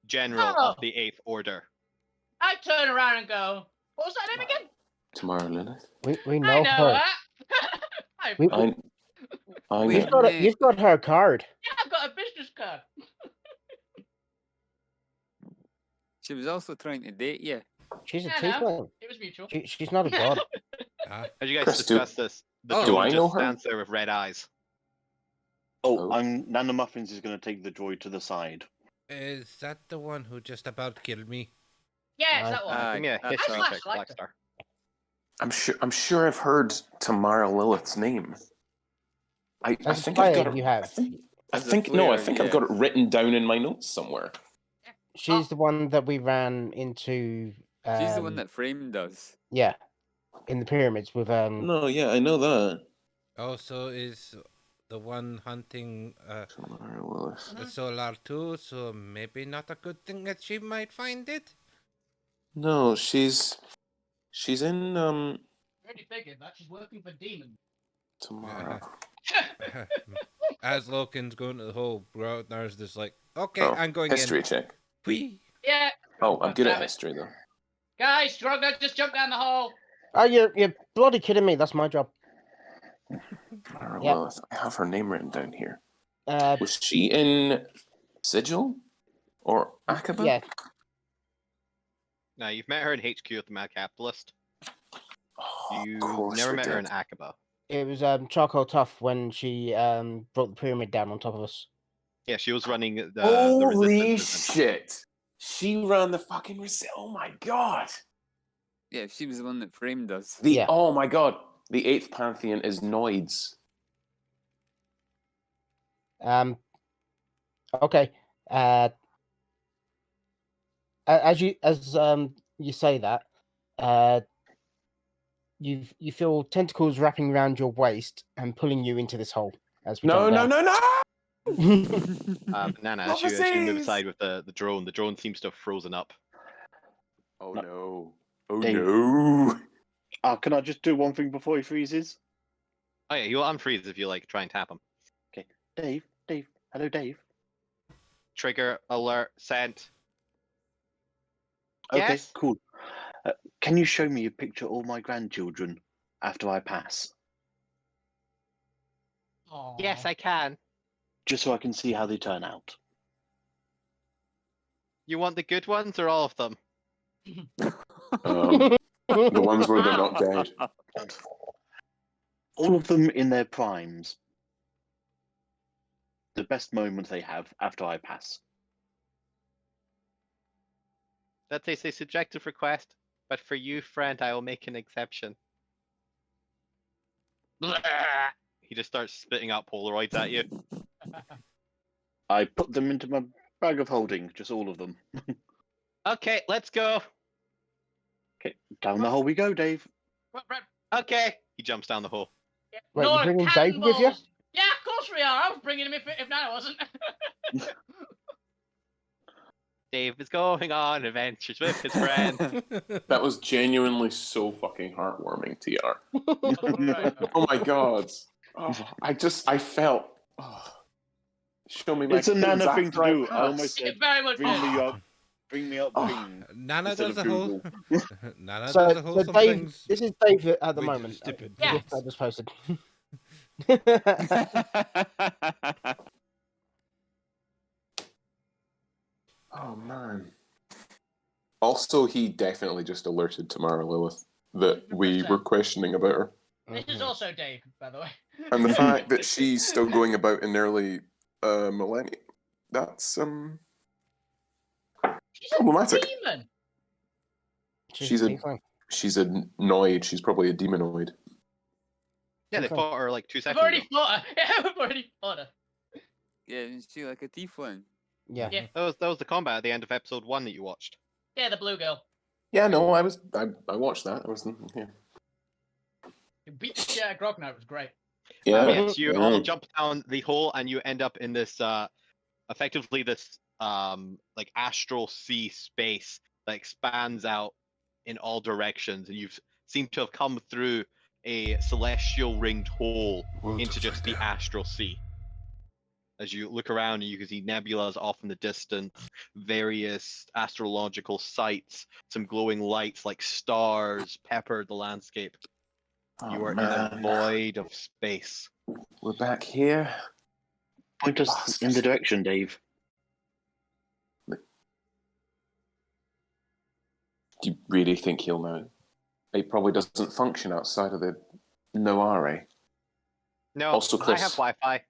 General of Oh. the 8th Order. I turn around and go, what was that name again? Tomorrow, Lilith. We I know know her. that. I- We- I Wait. know. You've got her card. yeah, I've got a business card. She was also trying to date you. She's a Yeah, I know. tiefling. It was mutual. She's not a god. Ah, As you guys Chris, discuss this, the Oh. Do droid I know just her? stands there with red eyes. Oh, Oh. Nana Muffins is going to take the droid to the side. is that the one who just about killed me? Yeah, it's that one. Aye, Give me a that's history her. check, I like her. Blackstar. I'm sure I've heard Tamara Lilith's name. I As a think I've got player, it. you have. I As a think player, I've got it written down in my notes somewhere. She's the one that we ran into. She's the one that framed us. Yeah, in the pyramids with No, yeah, I know that. Also, is the one hunting Tamara Lilith. the Solar too, so maybe not a good thing that she might find it. No, she's in Already figured that she's working for demons. Tamara. As Loken's going to the hole, Groutner's just like, okay, Oh, I'm going history in. check. Whee! Yeah. Oh, I'm good at Damn it. history though. Guys, Drogo just jumped down the hole. Oh, you're bloody kidding me. That's my job. Tamara Yep. Lilith. I have her name written down here. Uh, Was she in Sigil or Aqaba? yeah. Now, you've met her in HQ at the Mad Capitalist. Oh, of You've course never we met her in did. Aqaba. It was Charcoal Tough when she brought the pyramid down on top of us. Yeah, she was running the Holy resistance. shit! She ran the fucking Oh my god! Yeah, she was the one that framed us. Yeah. Oh my god! The 8th Pantheon is Noids. Okay. As you say that, you feel tentacles wrapping around your waist and pulling you into this hole. As we No! jump down. Nana, as you move Prophecies! aside with the drone seems to have frozen up. Oh No. no! Oh Dave. no! Can I just do one thing before he freezes? Oh yeah, you'll unfreeze if you like try and tap him. Dave, hello, Dave. Trigger, alert, sent. Okay, Yes? cool. Can you show me a picture of all my grandchildren after I pass? Aw. Yes, I can. Just so I can see how they turn out. You want the good ones or all of them? The ones where they're not dead. All of them in their primes. The best moment they have after I pass. That's a subjective request, but for you, friend, I will make an exception. He just starts spitting out Polaroids at you. I put them into my bag of holding, just all of them. Okay, let's go. Okay, down the hole we go, Dave. Well, Brad, Okay. He jumps down the hole. Wait, no you bringing Dave with you? cannonballs. Yeah, of course we are. I was bringing him if not, I wasn't. Dave is going on adventures with his friends. That was genuinely so fucking heartwarming, TR. Alright. Oh my god. Oh, I felt. Oh, show me my It's a kids Nana thing after to do. I pass. almost It said, very much bring is. me up, bring me up, Oh. bring. Nana Instead does of the whole. Google. Nana So, does the whole so some Dave, things. this is Dave at the We do moment. stupid Yeah. This things. Dave was posted. Oh man. Also, he definitely just alerted Tamara Lilith that we 100%. were questioning about her. This is also Dave, by the way. And the fact that she's still going about in early millennium. That's She's a problematic. demon. She's a- tiefling. She's a noid. She's probably a demonoid. Yeah, they Tiefling. fought her like 2 I've seconds already ago. fought her. Yeah, I've already fought her. Yeah, is she like a tiefling? Yeah. Yeah. That was the combat at the end of episode 1 that you watched. Yeah, the blue girl. Yeah, no, I watched that. I was yeah. You beat the shit out of Grognar. It was great. Yeah. Yes, you all Yeah. jump down the hole and you end up in this effectively this like astral sea space that expands out in all directions, and you've seem to have come through a celestial ringed hole into just the astral sea. As you look around, you can see nebulas off in the distance, various astrological sites, some glowing lights like stars pepper the landscape. You are in a void of space. We're back here. Point us in the direction, Dave. Do you really think he'll know? He probably doesn't function outside of the Noare. No, Also, I Chris. have Wi-Fi.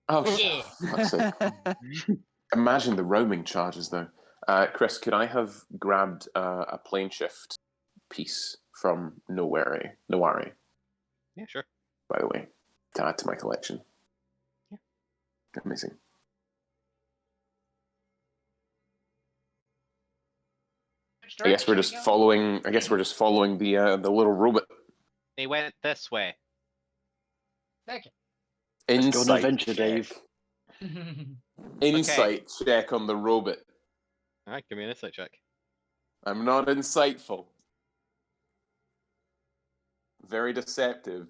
Oh, Yeah. fuck's sake. Imagine the roaming charges, though. Chris, could I have grabbed a plane shift piece from Noare, Yeah, sure. by the way, to add to my collection? Yeah. Amazing. Which I guess we're just direction following. I guess we're just following the little robot. They went this way. Thank you. Let's go on an Insight adventure, check. Dave. Insight check on the robot. All right, give me an insight check. I'm not insightful. Very deceptive.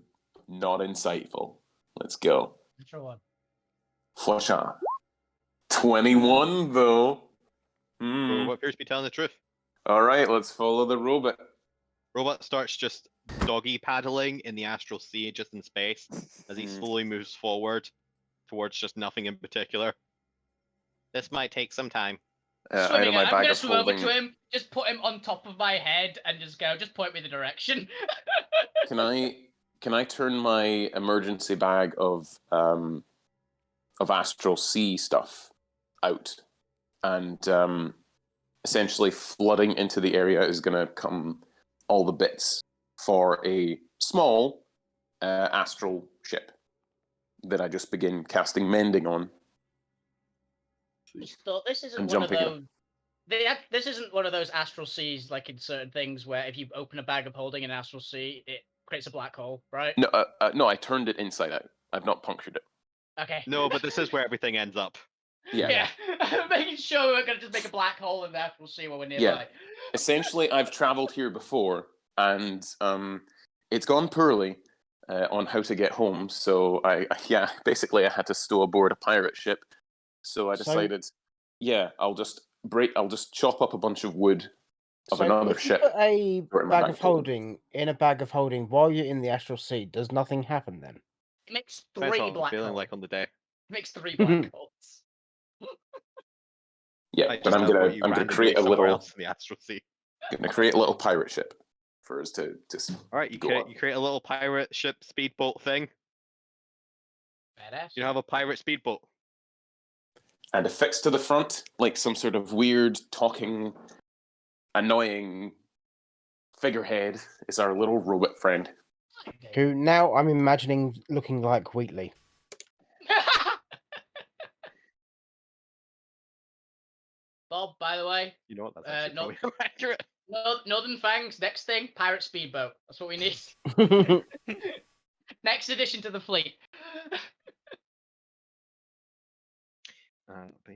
Not insightful. Let's go. Which one? Flush on. 21 though. Robot appears to be telling the truth. All right, let's follow the robot. Robot starts just doggy paddling in the astral sea, just in space, as he slowly moves forward towards just nothing in particular. This might take some time. Out of Swimming, my I'm bag gonna of swim over holding. to him, just put him on top of my head, and just go. Just point me the direction. Can I turn my emergency bag of astral sea stuff out, and essentially flooding into the area is going to come all the bits for a small astral ship that I just begin casting mending on. Just thought this isn't And one of jumping those. This isn't one of those astral seas like in certain things where if you open a bag of holding an astral sea, it creates a black hole, right? No, I turned it inside out. I've not punctured it. Okay. No, but this is where everything ends up. Yeah. I'm making sure we're gonna just make a black hole in the astral sea while we're nearby. Essentially, I've travelled here before, and it's gone poorly on how to get home. So basically, I had to stow aboard a pirate ship. So I decided, I'll just chop up a bunch of wood of another if you ship. put a Put it in my bag bag of of holding. holding in a bag of holding while you're in the astral sea, does nothing happen then? It makes Depends three what I'm black feeling holes. like on the day. It makes 3 black holes. Yeah, I but just I'm teleport you gonna randomly create a somewhere little else in the astral sea. pirate ship for us to All right, you go up. create a little pirate ship speedboat thing. Badass. You have a pirate speedboat. And affixed to the front, like some sort of weird, talking, annoying figurehead, is our little robot friend. Who now I'm imagining looking like Wheatley. Bob, by the way, You know what? That's actually no- probably accurate. Northern Fangs, next thing, pirate speedboat. That's what we need. next addition to the fleet. But yeah,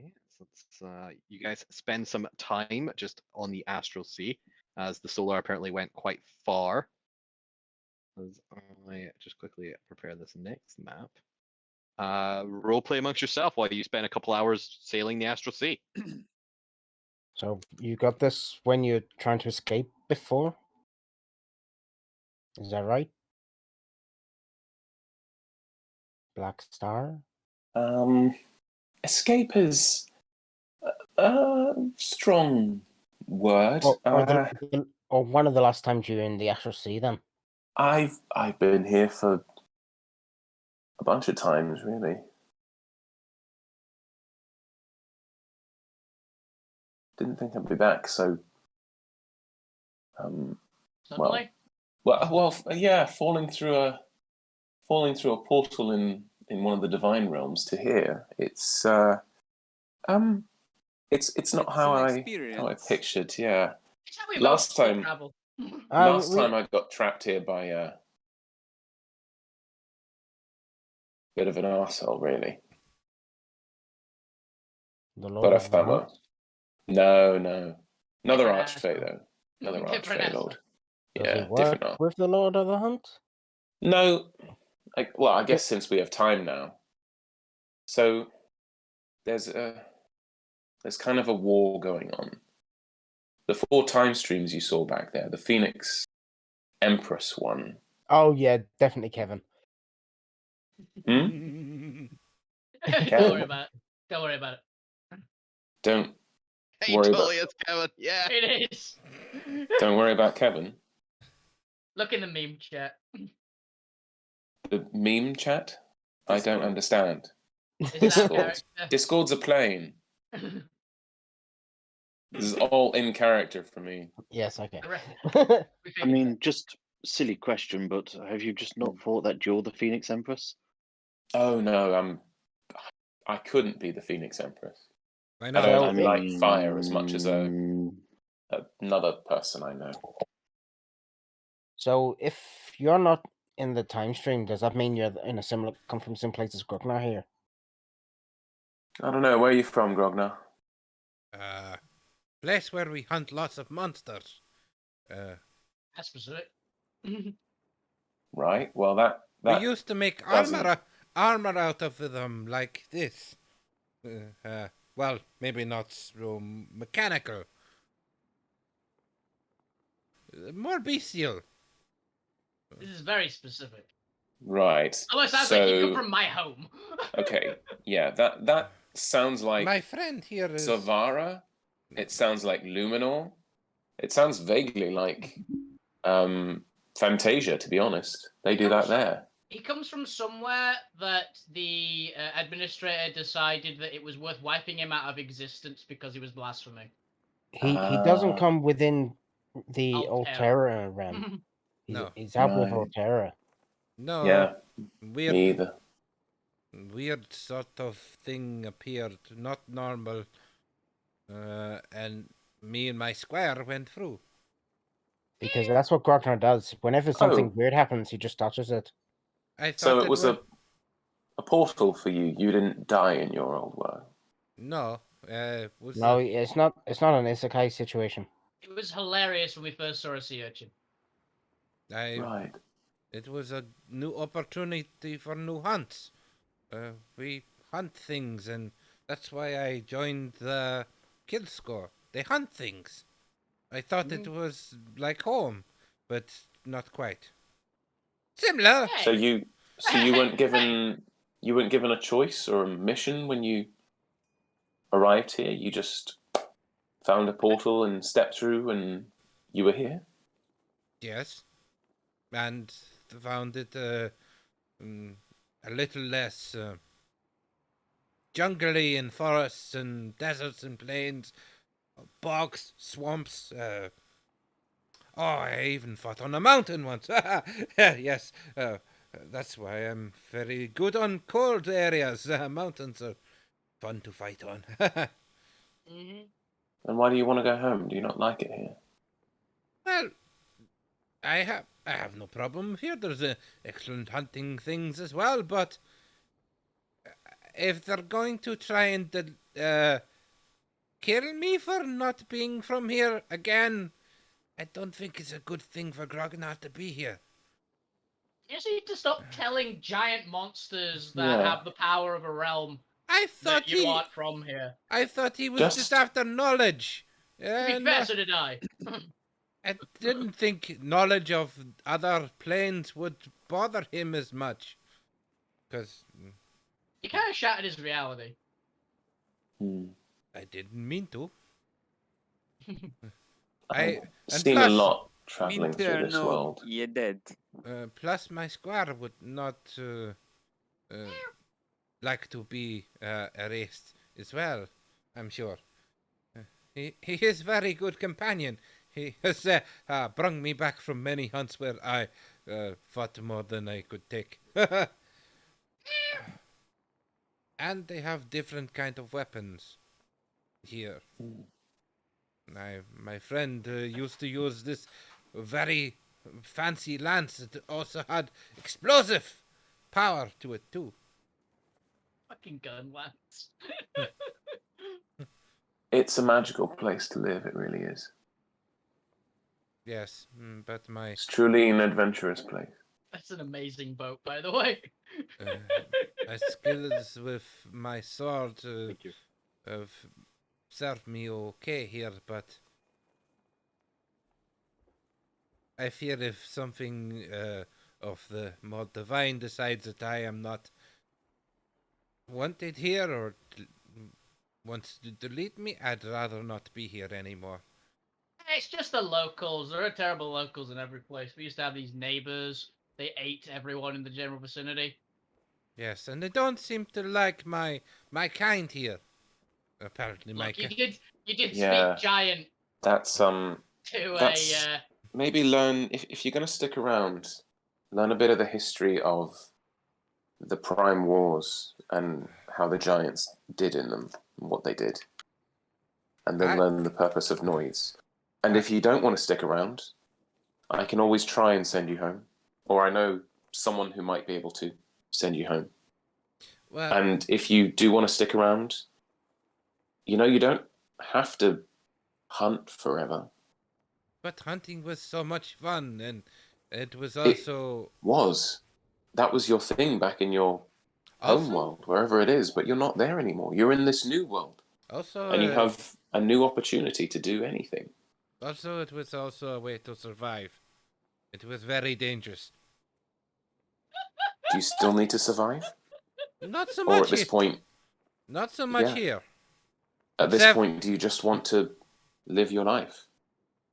so you guys spend some time just on the Astral Sea, as the solar apparently went quite far. As I just quickly prepare this next map. Role play amongst yourself while you spend a couple hours sailing the Astral Sea. So you got this when you're trying to escape before? Is that right? Black Star? Escape is a strong word. Or one of the last times you were in the Astral Sea then? I've been here for a bunch of times, really. Didn't think I'd be back so. Suddenly? Yeah, falling through a portal in one of the divine realms to here. It's not It's how an I experience. pictured. Yeah, It's how we Last most time- travel. last time I got trapped here by a bit of an arsehole, really. The But Lord I of the found Hunt? No, another Different archfey asshole. though. Another Different archfey asshole. lord. Does he Yeah, work different art. with the Lord of the Hunt? No, I guess since we have time now. So there's kind of a war going on. The 4 time streams you saw back there, the Phoenix Empress one. Oh yeah, definitely Kevin. Hmm? Don't Kevin? worry about it. Don't worry about it. Don't Hey, Worry totally, it's Kevin. Yeah. It is. worry about Kevin. Look in the meme chat. The meme chat? I don't Discord. understand. Is that Discord. character? Discord's a plane. This is all in character for me. Yes, okay. We I mean, just silly question, but have you just not thought that you're the Phoenix Empress? Oh no, I couldn't be the Phoenix Empress. I I know. don't So- like fire as much as another person I know. So if you're not in the time stream, does that mean you're in a similar come from same place as Grognar here? I don't know, where are you from, Grognar? Place where we hunt lots of monsters. That's specific. Right, well that We used to make doesn't- armor out of them like this. Well, maybe not so mechanical. More bestial. This is very specific. Right. Almost sounds like you come from my home. Okay, yeah, that sounds like My friend here is... Zavara. It sounds like Luminor. It sounds vaguely like Fantasia, to be honest. They do that there. He comes from somewhere that the administrator decided that it was worth wiping him out of existence because he was blasphemy. He doesn't Ah. come within the Alterra. Alterra realm. No. He's out with Right. Alterra. No. Yeah, Weird, me either. weird sort of thing appeared, not normal. And me and my squire went through. Because that's what Grognar does. Whenever something Oh. weird happens, he just touches it. I thought So it was was... a portal for you. You didn't die in your old world. No, was No, it's not an isekai situation. It was hilarious when we first saw a sea urchin. Right. It was a new opportunity for new hunts. We hunt things, and that's why I joined the kill score. They hunt things. I thought it was like home, but not quite. Similar. Hey. So you weren't given a choice or a mission when you arrived here. You just found a portal and stepped through, and you were here. Yes, and found it a little less jungly in forests and deserts and plains, bogs, swamps. I even fought on a mountain once. Yes, that's why I'm very good on cold areas. Mountains are fun to fight on. Mm-hmm. And why do you want to go home? Do you not like it here? Well, I have no problem here. There's excellent hunting things as well, but if they're going to try and kill me for not being from here again, I don't think it's a good thing for Grognard to be here. You just need to stop telling giant monsters that Yeah. have the power of a realm I thought that you aren't from here. I thought he was just Just- after knowledge. To be fair, so did I. I didn't think knowledge of other planes would bother him as much. Because You kind of shattered his reality. Hmm. I didn't mean to. I've and seen plus, a lot Mean traveling to through or this no, world. you did. Plus my squire would not like to be erased as well, I'm sure. He is very good companion. He has brought me back from many hunts where I fought more than I could take. And they have different kind of weapons here. My friend used to use this very fancy lance that also had explosive power to it too. Fucking gun lance. It's a magical place to live, it really is. Yes, but my It's truly an adventurous place. That's an amazing boat, by the way. my skills with my sword Thank you. have served me okay here, but I fear if something of the more divine decides that I am not wanted here or wants to delete me, I'd rather not be here anymore. It's just the locals. There are terrible locals in every place. We used to have these neighbors. They ate everyone in the general vicinity. Yes, and they don't seem to like my kind here. Apparently, Look, you kind. did Yeah. speak giant That's to That's- maybe learn if you're going to stick around, learn a bit of the history of the Prime Wars and how the giants did in them, and what they did, and then learn the purpose of noise. And if you don't want to stick around, I can always try and send you home, or I know someone who might be able to send you home. Well, And if you do want to stick around, you know, you don't have to hunt forever. but hunting was so much fun, and it was also That was your thing back in your home world, wherever it is, but you're not there anymore. You're in this new world, also and you have a new opportunity to do anything. Also, it was also a way to survive. It was very dangerous. Do you still need to survive? Not so Or much at this here. point, Not so much Yeah. here. at this Except- point, do you just want to live your life?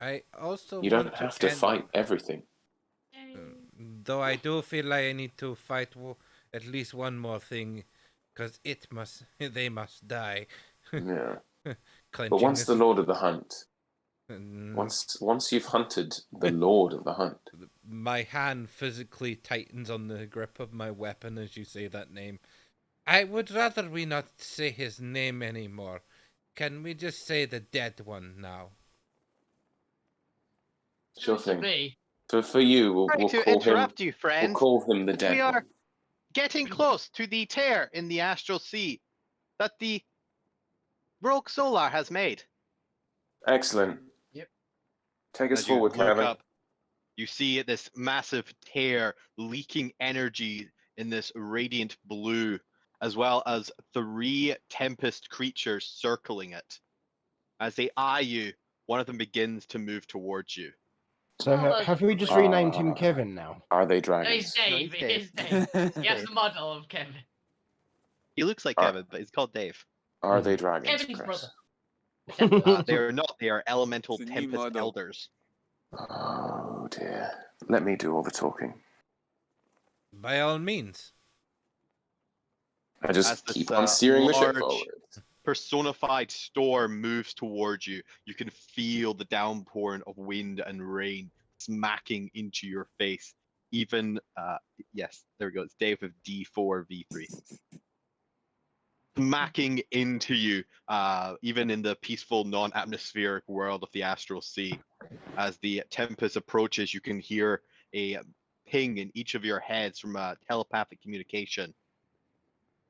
I also You want don't have to fight everything. Though I do feel like I need to fight at least one more thing, because they must die. Yeah. But Clenching once the his- Lord of the Hunt, Mm, once you've hunted the Lord of the Hunt, my hand physically tightens on the grip of my weapon as you say that name. I would rather we not say his name anymore. Can we just say the dead one now? sure Soon to thing. be. So for you, we'll Sorry to call him. interrupt you, We'll friends. call him the dead We are one. getting close to the tear in the astral sea that the rogue solar has made. Excellent. Yep. Take us As you forward, look Kevin. up, you see this massive tear leaking energy in this radiant blue, as well as 3 tempest creatures circling it. As they eye you, one of them begins to move towards you. So Oh, those have are we just great. renamed him Ah. Kevin now? Are they No, dragons? he's Dave. he's He Dave. is Dave. Yes, the model of Kevin. He looks like Are- Kevin, but he's called Dave. Are they dragons, Kevin's Chris? brother. They are not. They are elemental It's a new tempest model. elders. Oh dear. Let me do all the talking. By all means. I As just this, keep on steering the ship large- forward. Personified storm moves towards you. You can feel the downpouring of wind and rain smacking into your face. Even, yes, there we go. It's Dave with D4 V3. Smacking into you, even in the peaceful, non-atmospheric world of the astral sea. As the Tempest approaches, you can hear a ping in each of your heads from telepathic communication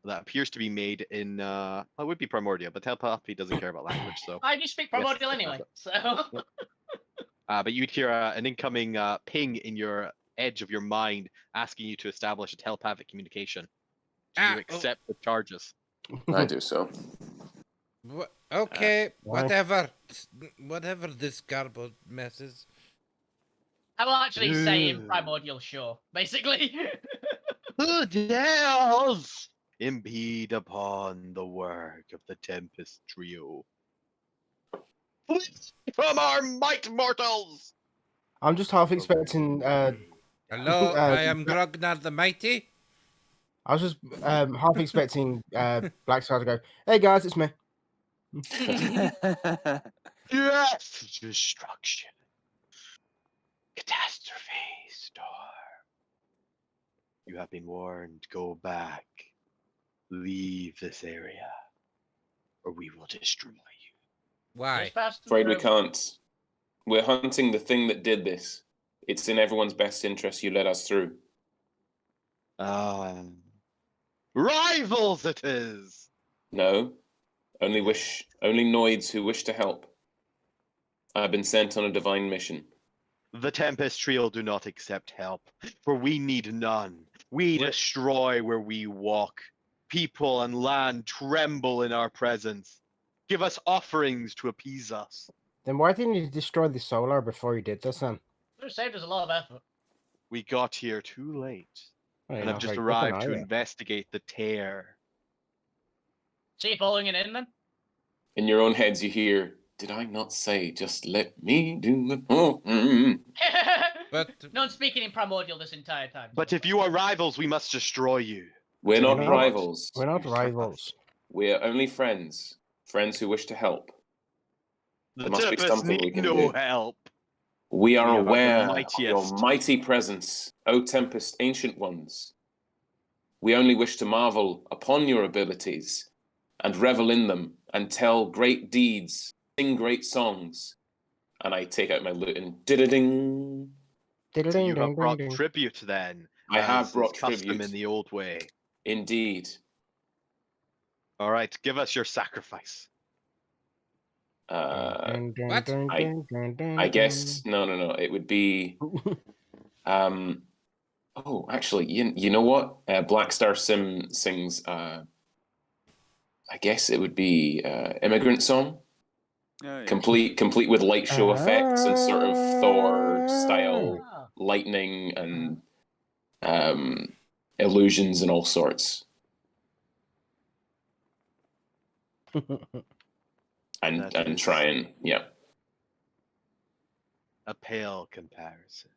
that appears to be made in well, it would be primordial, but telepathy doesn't care about language, so I just speak Yes, primordial it has anyway, it. so. But you'd hear an incoming ping in your edge of your mind asking you to establish a telepathic communication. Do you accept the charges? I do so. Okay, Why? whatever this garbled mess is. I will actually say in Ooh. primordial, sure. Basically. Who dares impede upon the work of the Tempest Trio? Flee from our might, mortals! I'm just half expecting. Hello, I am Grognar the Mighty. I was just half expecting Blackstar to go, "Hey guys, it's me." Death, destruction, catastrophe, storm. You have been warned. Go back. Leave this area, or we will destroy you. Why? Just passed Afraid we through. can't. We're hunting the thing that did this. It's in everyone's best interest you let us through. Rivals it is! No, only noids who wish to help. I've been sent on a divine mission. The Tempest Trio do not accept help, for we need none. We destroy where we walk. People and land tremble in our presence. Give us offerings to appease us. Then why didn't you destroy the solar before you did this then? Would have saved us a lot of effort. We got here too late, Oh, you're and have not just very different, arrived are to you? investigate the tear. So you following it in then? In your own heads you hear, did I not say just let me do it? Oh, mm. But No one's speaking in primordial this entire time. But if you are rivals, we must destroy you. We're Do not we rivals. We're not Usurp us. rivals. We're only friends. Friends who wish to help. The There must be Tempest something we need can no do. help. We are We are the aware of your mightiest. mighty presence, O Tempest, ancient ones. We only wish to marvel upon your abilities and revel in them and tell great deeds, sing great songs. And I take out my lute and ding. So you have brought tribute then. I have as brought is custom tribute. in the old way. Indeed. All right, give us your sacrifice. What? I guess no. It would be oh, actually, you know what? Blackstar Sim sings I guess it would be Immigrant Song. Oh, yeah. Complete with light show effects and sort of Thor style Ah. lightning and illusions and all sorts. And That is- try and A pale comparison.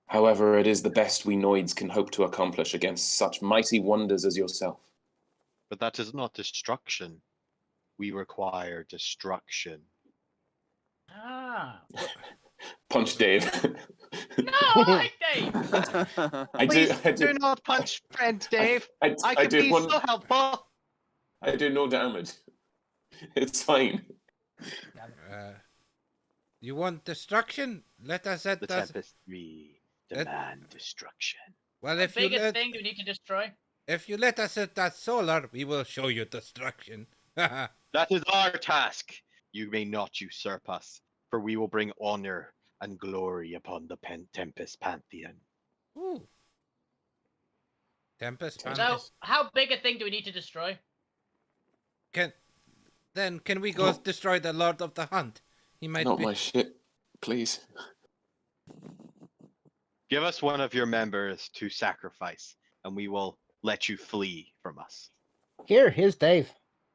However, it is the best we noids can hope to accomplish against such mighty wonders as yourself. But that is not destruction. We require destruction. Ah. Punch Dave. No, I Dave. I Please do do not punch friend Dave. I I can do be one, so helpful. I do no damage. It's fine. You want destruction? Let us at The that. Tempest 3 demand destruction. Well, What if you biggest let thing do we need to destroy? if you let us at that solar, we will show you destruction. That is our task. You may not usurp us, for we will bring honor and glory upon the Tempest Pantheon. Ooh. Tempest So, Pantheon. how big a thing do we need to destroy? Can we go No. destroy the Lord of the Hunt? He might Not be. my shit, please. Give us one of your members to sacrifice, and we will let you flee from us. Here's Dave.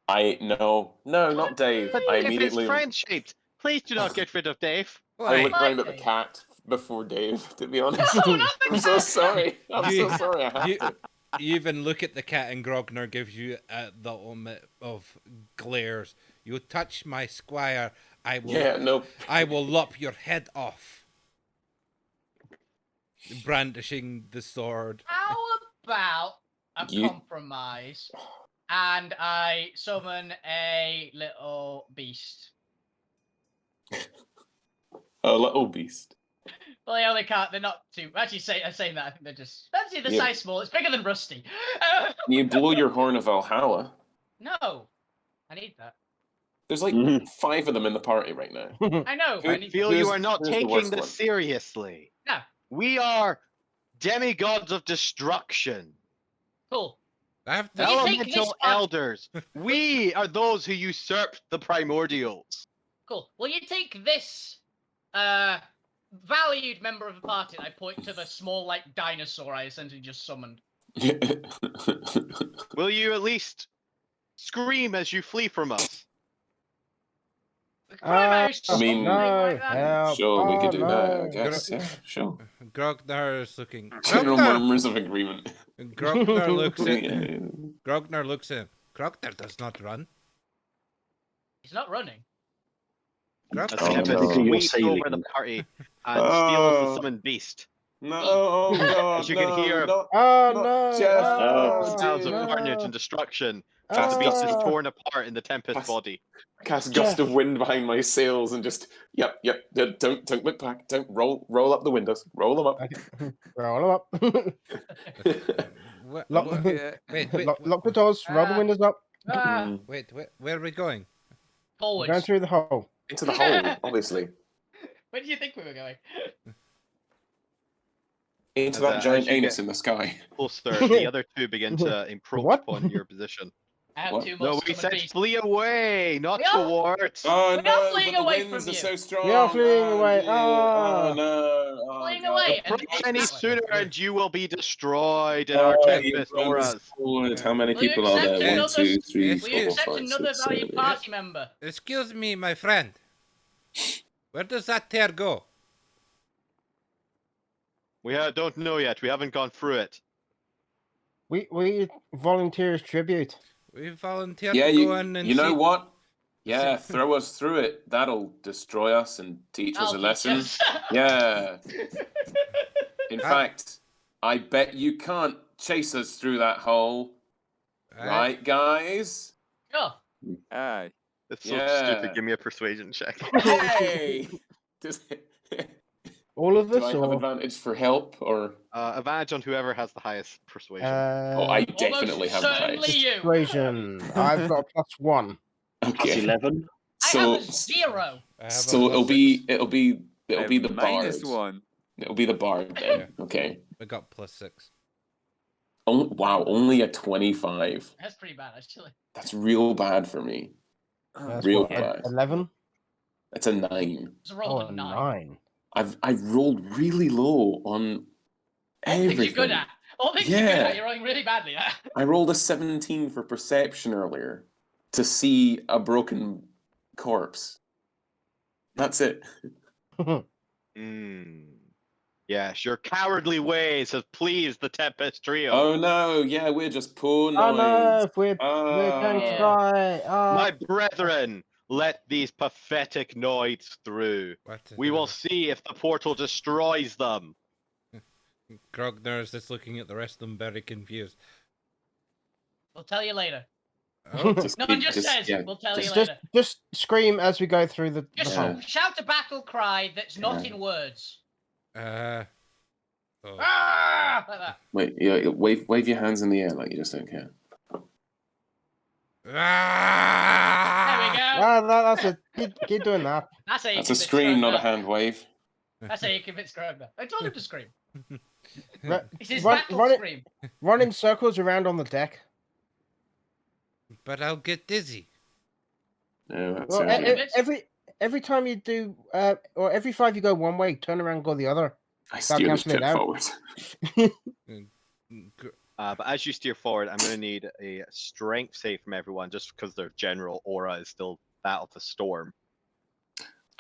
No, not Dave. But I Dave is immediately friend-shaped. Please do not get rid of Dave. I Why? looked round at the Dave. cat before Dave, to be honest. No, not the I'm so cat. sorry. I'm You- so sorry I have you- to. You even look at the cat, and Grognar gives you the ultimate of glares. You touch my squire, I will. Yeah, no. I will lop your head off. Brandishing the sword. How about a You- compromise? And I summon a little beast. A little beast. Well, they only can't. They're not too. Actually, saying that, I think they're just. Fancy the Yeah. size small. It's bigger than Rusty. You blow your horn of Valhalla. No, I need that. There's like Mhm. 5 of them in the party right now. I know, but Who- I I need. feel Who's- you are not who's the taking worst this one? seriously. No, We are demigods of destruction. cool. I have Will to. you take Elemental this part- elders. We are those who usurped the primordials. Cool. Will you take this valued member of the party? And I point to the small, like dinosaur I essentially just summoned. Will you at least scream as you flee from us? Primary I mean- something no, like that. help. Sure, we oh, could do that, I no. guess. Yeah, sure. Grognar is looking. General Grognar, murmurs of agreement. Grognar looks at. Yeah. Grognar looks at. Grognar does not run. He's not running. As Grognar. Oh, Tempest no. sweeps Sailing. over the party and steals the Oh. summoned beast. No, oh god, As you can no, hear- no, Oh no, no! Jeff, oh, Sounds of dear. carnage no. and destruction. Cast The beast is gust, torn apart in the Tempest Cast- body. cast gust Jeff. of wind behind my sails and just, yep, don't look back, don't roll up the windows, roll them up. Roll 'em up. What, Lock- what- Yeah. wait, lock the doors. Roll the Ah. windows up. Mm, wait, where are we going? We're Forwards. going through the hole. into the hole, obviously. Where do you think we were going? Into As, that as giant you anus get- in the sky. Closer, the other two begin to encroach What? upon your position. I have What? 2 more No, we summoned said beasts. flee away, not We are- towards. Oh We are no, fleeing but the away winds from are you. so strong. We are fleeing oh, away. dear. Ah. Oh no. Oh, Fleeing God. away. And Approach any that way. sooner and you will be destroyed in our Oh, Tempest you auras. forward. How many Will you people are accept there? One, another- two, three, Will Will you you four, accept five, another six, valued seven, eight. party member? Excuse me, my friend. Where does that tear go? We don't know yet. We haven't gone through it. We volunteers tribute. We volunteered Yeah, to go in you, and you know see. what? Yeah, throw us through it. That'll destroy us and teach us I'll a teach lesson. us. Yeah. In Ah. fact, I bet you can't chase us through that hole. Right, guys? Sure. Aye. It's so Yeah. stupid. Give me a persuasion check. Hey! All of Do us, I have or advantage for help or? Advantage on whoever has the highest persuasion. Oh, I Almost definitely have the certainly highest. you. persuasion. I've got a +1. Plus Okay. 11. I So, have a 0. I have a so plus it'll 6. be I it'll be the bard. -1. It'll be the bard then. Okay. I got plus 6. Oh, wow, only a 25. That's pretty bad, actually. That's real bad for me. That's Real what, bad. 11? That's a 9. It's a roll Oh, of 9. 9. I've rolled really low on All things you're good everything. at. All things you're good Yeah. at, you're rolling really badly at. I rolled a 17 for perception earlier to see a broken corpse. That's it. Yes, your cowardly ways have pleased the Tempest trio. Oh no, yeah, we're just poor Oh noise. no, we're going to Yeah. die. My brethren, let these pathetic noids through. What? We will see if the portal destroys them. Grognar is just looking at the rest of them, very confused. We'll tell you later. Oh, No one just says, yeah, we'll tell you Just, later. just scream as we go through the Just hole. shout a battle cry that's not Yeah. in words. oh. Ah! Like that. Wait, yeah, wave your hands in the air like you just don't care. Ah! There we go. That's it. Keep doing that. That's how you That's a convince scream, not a Grognar. hand wave. That's how you convince Grognar. I told him to scream. Right, It's his Run- battle run it- scream. Run in circles around on the deck. But I'll get dizzy. No, that's Well, it. every time you do, or every 5 you go one way, turn around and go the other. I steer this cancel it ship out. forward. But as you steer forward, I'm going to need a strength save from everyone, just because their general aura is still that of the storm.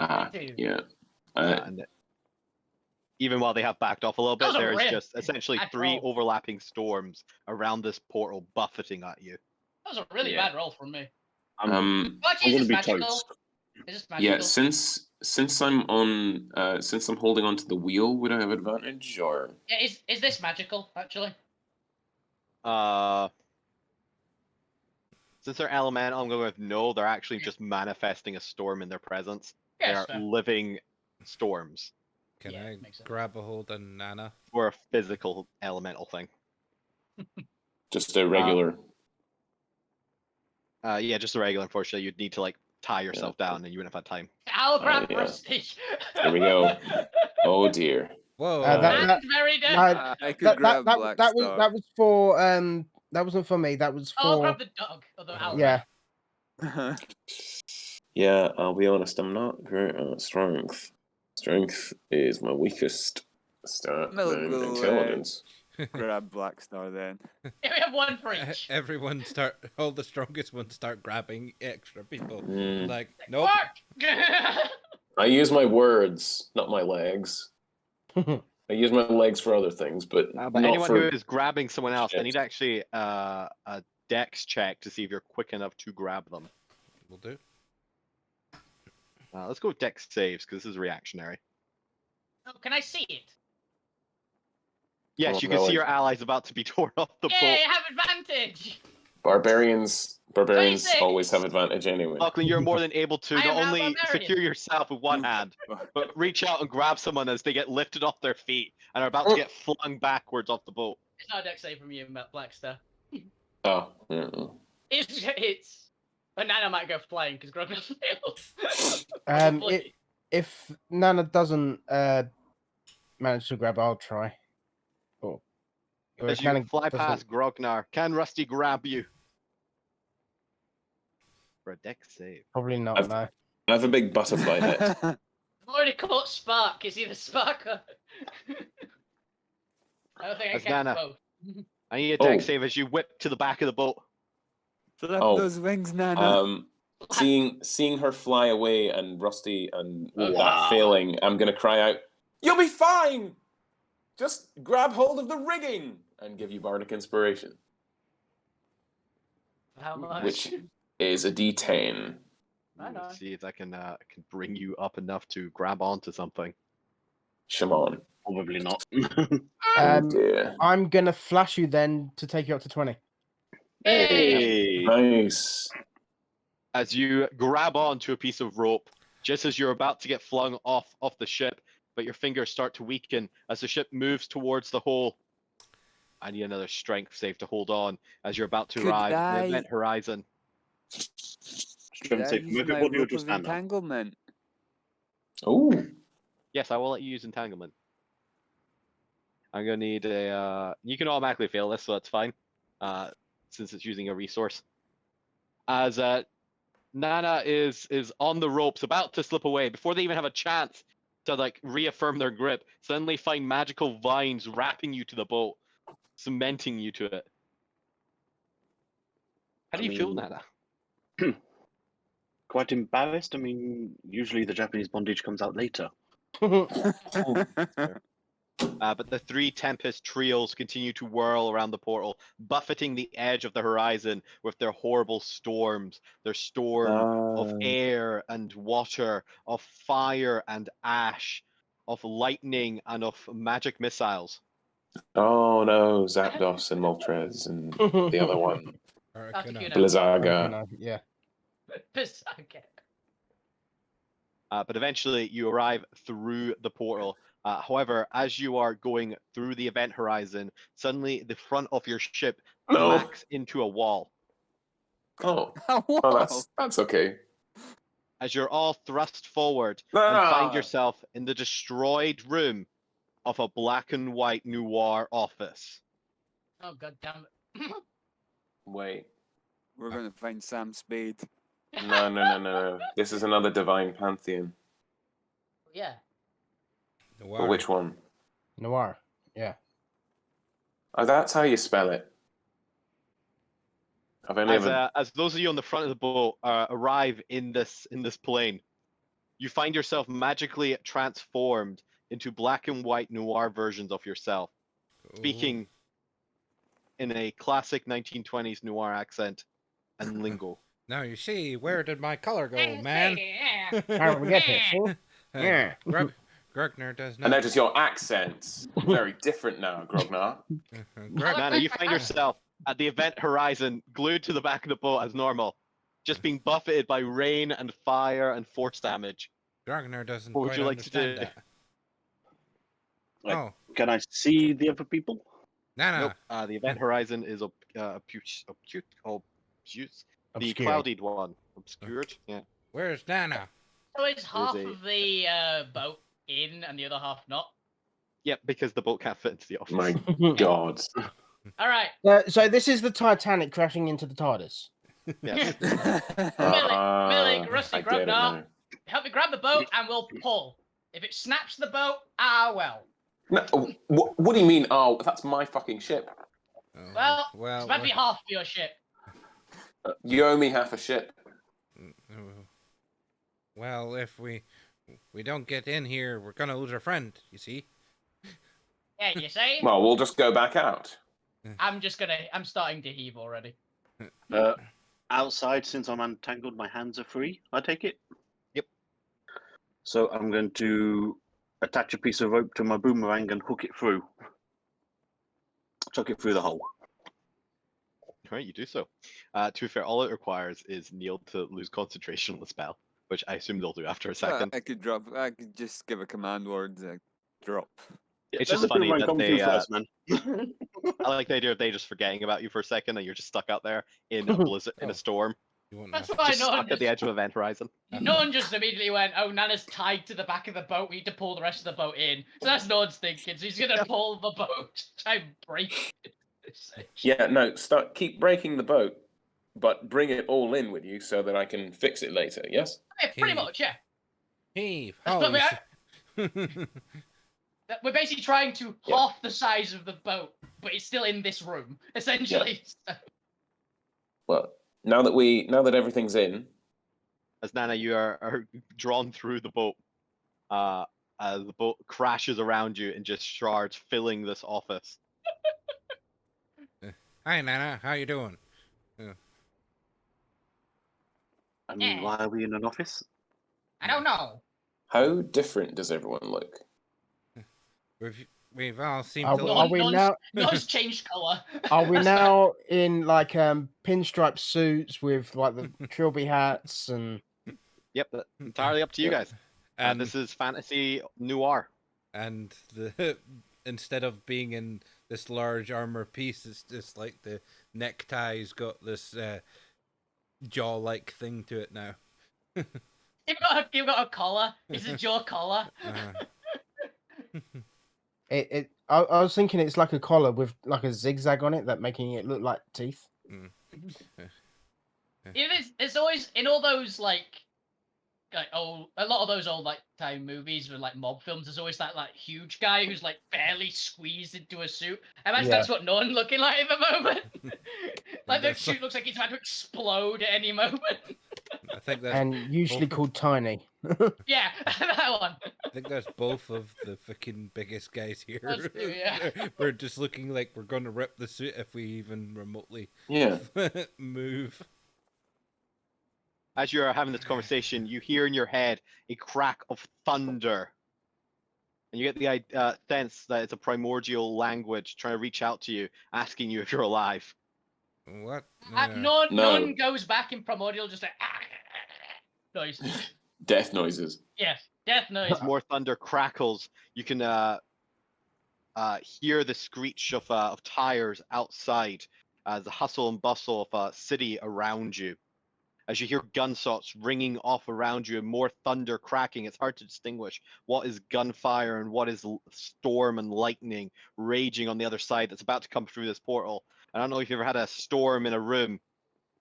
Yeah. And even while they have backed off a little bit, Those are there's really just essentially bad 3 roll. overlapping storms around this portal buffeting at you. That was a really Yeah. bad roll from me. I'm Well, actually, going is to this be magical? toast. Is this magical? Yeah, since I'm on since I'm holding onto the wheel, would I have advantage or Yeah, is this magical, actually? Since they're elemental, I'm going with no. They're actually just manifesting a storm in their presence. Yes, They're living storms. Can Yeah, I makes sense. grab a hold of Nana? Or a physical elemental thing. Just a regular. Yeah, just a regular. Unfortunately, you'd need to like tie yourself down, and you wouldn't have had time. I'll grab yeah. Rusty. Here we go. Oh dear. Whoa! that- And very No, dead. I could grab that Blackstar. was for that wasn't for me. That was I'll for grab the dog or the owl. yeah. Yeah, I'll be honest, I'm not great at strength. Strength is my weakest stat, Milk then will, intelligence. grab Blackstar then. Yeah, we have one for each. Everyone start. All the strongest ones start grabbing extra people. Mm. Like, nope. Work! I use my words, not my legs. I use my legs for other things, but, But not anyone for... who is grabbing someone else, they shit. need actually a dex check to see if you're quick enough to grab them. Will do. Let's go with dex saves, because this is reactionary. Oh, can I see it? Yes, Oh, you can no, see I- your allies about to be torn off the Yay, boat. I have advantage! Barbarians 26. always have advantage anyway. Lachlan, you're more than able to I am not now only barbarian. secure yourself with one hand, but reach out and grab someone as they get lifted off their feet and are about to get flung backwards off the boat. It's not a dex save from you, Blackstar. Oh, yeah. It's. Banana might go flying because Grog failed. If Nana doesn't manage to grab, I'll try. Or As if you Nana fly doesn't- past Grognar, can Rusty grab you? For a dex save. probably not. I've- No. I have a big butterfly net. I've already caught Spark. Is he the Spark? I don't think I That's can Nana. both. I need a dex Oh. save as you whip to the back of the boat. Flip Oh. those wings, Nana. Seeing her fly away and Rusty and Okay. that failing, I'm gonna cry out, "You'll be fine! Just grab hold of the rigging!" and give you bardic inspiration, How much? which is a D10. I know. Let's see if I can bring you up enough to grab onto something. Shimon. Probably not. Oh dear. I'm gonna flash you then to take you up to 20. Hey! Nice. As you grab onto a piece of rope, just as you're about to get flung off the ship, but your fingers start to weaken as the ship moves towards the hole. I need another strength save to hold on as you're about to Could arrive at the I- event horizon. Could I Strength save use from my everybody or rope just of Nana? entanglement? Oh, Yes, I will let you use entanglement. I'm gonna need a. You can automatically fail this, so that's fine, since it's using a resource. As Nana is on the ropes, about to slip away before they even have a chance to like reaffirm their grip. Suddenly, find magical vines wrapping you to the boat, cementing you to it. How do you feel, Nana? Quite embarrassed. I mean, usually the Japanese bondage comes out later. But the three Tempest trios continue to whirl around the portal, buffeting the edge of the horizon with their horrible storms. Their storm of air and water, of fire and ash, of lightning and of magic missiles. oh no, Zapdos and Moltres and the other one, Articuno. Blizzaga. Yeah. Okay. But eventually you arrive through the portal. However, as you are going through the event horizon, suddenly the front of your ship No. smacks into a wall. Oh, Whoa. that's okay. As you're all thrust forward and find yourself in the destroyed room of a black and white noir office. Oh god damn it. Wait, We're gonna find Sam Spade. no. This is another divine pantheon. Yeah. But which one? Noir. Yeah. Oh, that's how you spell it. I've only ever. As those of you on the front of the boat arrive in this plane, you find yourself magically transformed into black and white noir versions of yourself, speaking in a classic 1920s noir accent and lingo. Now you see, where did my color go, man? How did we get here? See? Yeah. Grognar does I not. notice your accent's very different now, Grognar. Nana, you find yourself at the event horizon, glued to the back of the boat as normal, just being buffeted by rain and fire and force damage. Ragnar doesn't What would quite you like to understand do? that. Like, Oh, Can I see the other people? Nana. Nope. The event horizon is obtuse. The Obscured. clouded one. Obscured. Yeah. Where's Nana? So is half a- of the boat in and the other half not? Yep, because the boat can't fit into the office. My God. All right. So this is the Titanic crashing into the TARDIS. Yes. Millie, Rusty, I get it Grubnar, now. help me grab the boat and we'll pull. If it snaps the boat, well. No, what do you mean? Oh, that's my fucking ship. Oh, Well, well, it's about to be half of your ship. You owe me half a ship. well, if we don't get in here, we're gonna lose our friend. You see? Yeah, you see? Well, we'll just go back out. I'm starting to heave already. Outside, since I'm untangled, my hands are free. I take it. Yep. So I'm going to attach a piece of rope to my boomerang and hook it through. Chuck it through the hole. All right, you do so. To be fair, all it requires is Neil to lose concentration on the spell, which I assume they'll do after a second. I could just give a command word, drop. It's Let just the funny boomerang that come they. through first, man. I like the idea of they just forgetting about you for a second, and you're just stuck out there in a blizzard, in Oh. a storm, You won't That's know. why just stuck at the edge of event horizon. no one just immediately went, oh, Nana's tied to the back of the boat. We need to pull the rest of the boat in. So that's no one's thinking. So he's going to pull the boat, try and break it. Yeah, no, keep breaking the boat, but bring it all in with you so that I can fix it later, yes? Yeah, pretty Hey. much, yeah. Heave. That's Oh, what We're basically trying to Yeah. half the size of the boat, but it's still in this room, essentially. So- Well, now that everything's in, As Nana, you are drawn through the boat. As the boat crashes around you and just shards filling this office. Hi, Nana. How you doing? And Yeah. why are we in an office? I don't know. how different does everyone look? We've all seemed Are to we- like. are we now- None's changed colour. Are we now in like pinstripe suits with like the trilby hats and? Yep, that's entirely up to you guys. And This is fantasy noir. and the instead of being in this large armor piece, it's just like the neckties got this jaw-like thing to it now. You've got a collar. Is it your collar? I was thinking it's like a collar with like a zigzag on it, that making it look like teeth. It's always in all those like a lot of those old like time movies with like mob films. There's always that like huge guy who's like barely squeezed into a suit. I imagine Yeah. that's what Nolan looking like at the moment. Like the That's- suit looks like he's about to explode at any moment. I think that's And usually both- called tiny. Yeah, that one. I think that's both of the fucking biggest guys here. That's true, yeah. We're just looking like we're gonna rip the suit if we even remotely Yeah. move. As you're having this conversation, you hear in your head a crack of thunder. And you get the sense that it's a primordial language trying to reach out to you, asking you if you're alive. What? No. None goes back in primordial, just like noise. Death noises. Yes, death noise. As more thunder crackles, you can hear the screech of tires outside, the hustle and bustle of a city around you. As you hear gunshots ringing off around you and more thunder cracking, it's hard to distinguish what is gunfire and what is storm and lightning raging on the other side that's about to come through this portal. I don't know if you've ever had a storm in a room.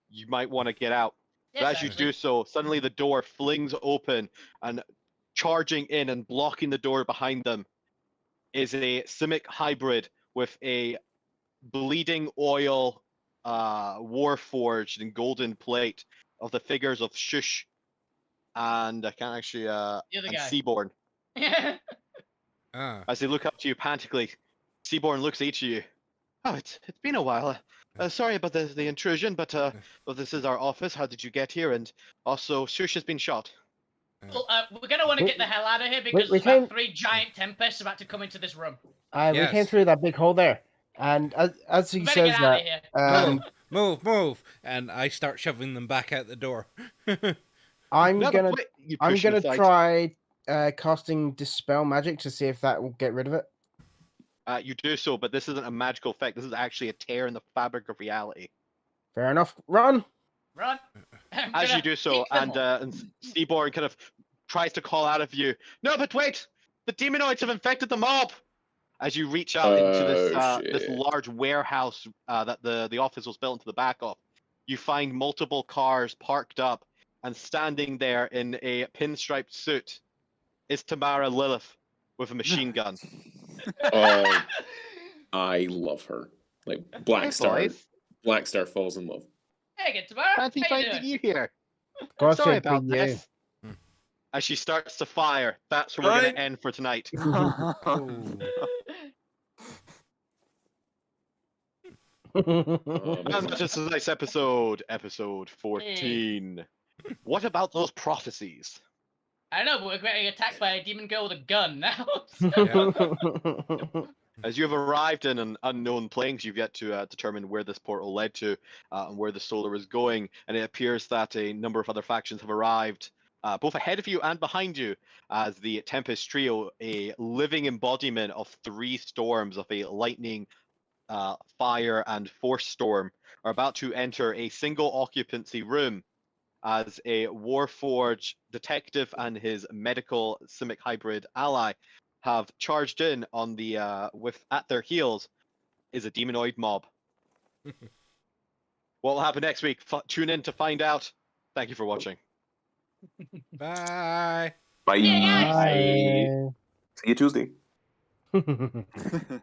You might want to get out. But Yes, as you actually. do so, suddenly the door flings open, and charging in and blocking the door behind them is a Simic hybrid with a bleeding oil warforged in golden plate of the figures of Shush and I can't actually The other and guy. Seaborn. Ah, As they look up to you pantically, Seaborn looks at each of you. Oh, it's been a while. Sorry about the intrusion, but well, this is our office. How did you get here? And also, Shush has been shot. Well, we're gonna want to We- get the hell out of here because we there's about came- 3 giant tempests about to come into this room. We came Yes. through that big hole there, and as he We better says get out of that, here. move! And I start shoving them back out the door. I'm No, but gonna wait, you I'm push him gonna aside. try casting Dispel Magic to see if that will get rid of it. You do so, but this isn't a magical effect. This is actually a tear in the fabric of reality. Fair enough. Run. Run. I'm As gonna you do so, kick them and all. Seaborn kind of tries to call out of you. No, but wait! The demonoids have infected the mob. As you reach out into this shit. large warehouse that the office was built into the back of, you find multiple cars parked up, and standing there in a pinstriped suit is Tamara Lilith with a machine gun. Oh, I love her. Like Black Hey, Star. boys. Black Star falls in love. Hey, get tomorrow. Fancy How you finding doing? you here. Of course Sorry it'd be about you. this. As she starts to fire, that's where we're going Right. to end for tonight. Oh. Oh, And that's just tonight's episode 14. What about those prophecies? I know, but we're getting attacked by a demon girl with a gun now. As you have arrived in an unknown plains, you've yet to determine where this portal led to and where the solar is going. And it appears that a number of other factions have arrived, both ahead of you and behind you, as the Tempest Trio, a living embodiment of 3 storms of a lightning, fire, and force storm, are about to enter a single occupancy room as a Warforged detective and his medical Simic hybrid ally have charged in on the with at their heels is a demonoid mob. What will happen next week? Tune in to find out. Thank you for watching. Bye. Bye. Yeah, guys. Bye. See you Tuesday. Bye.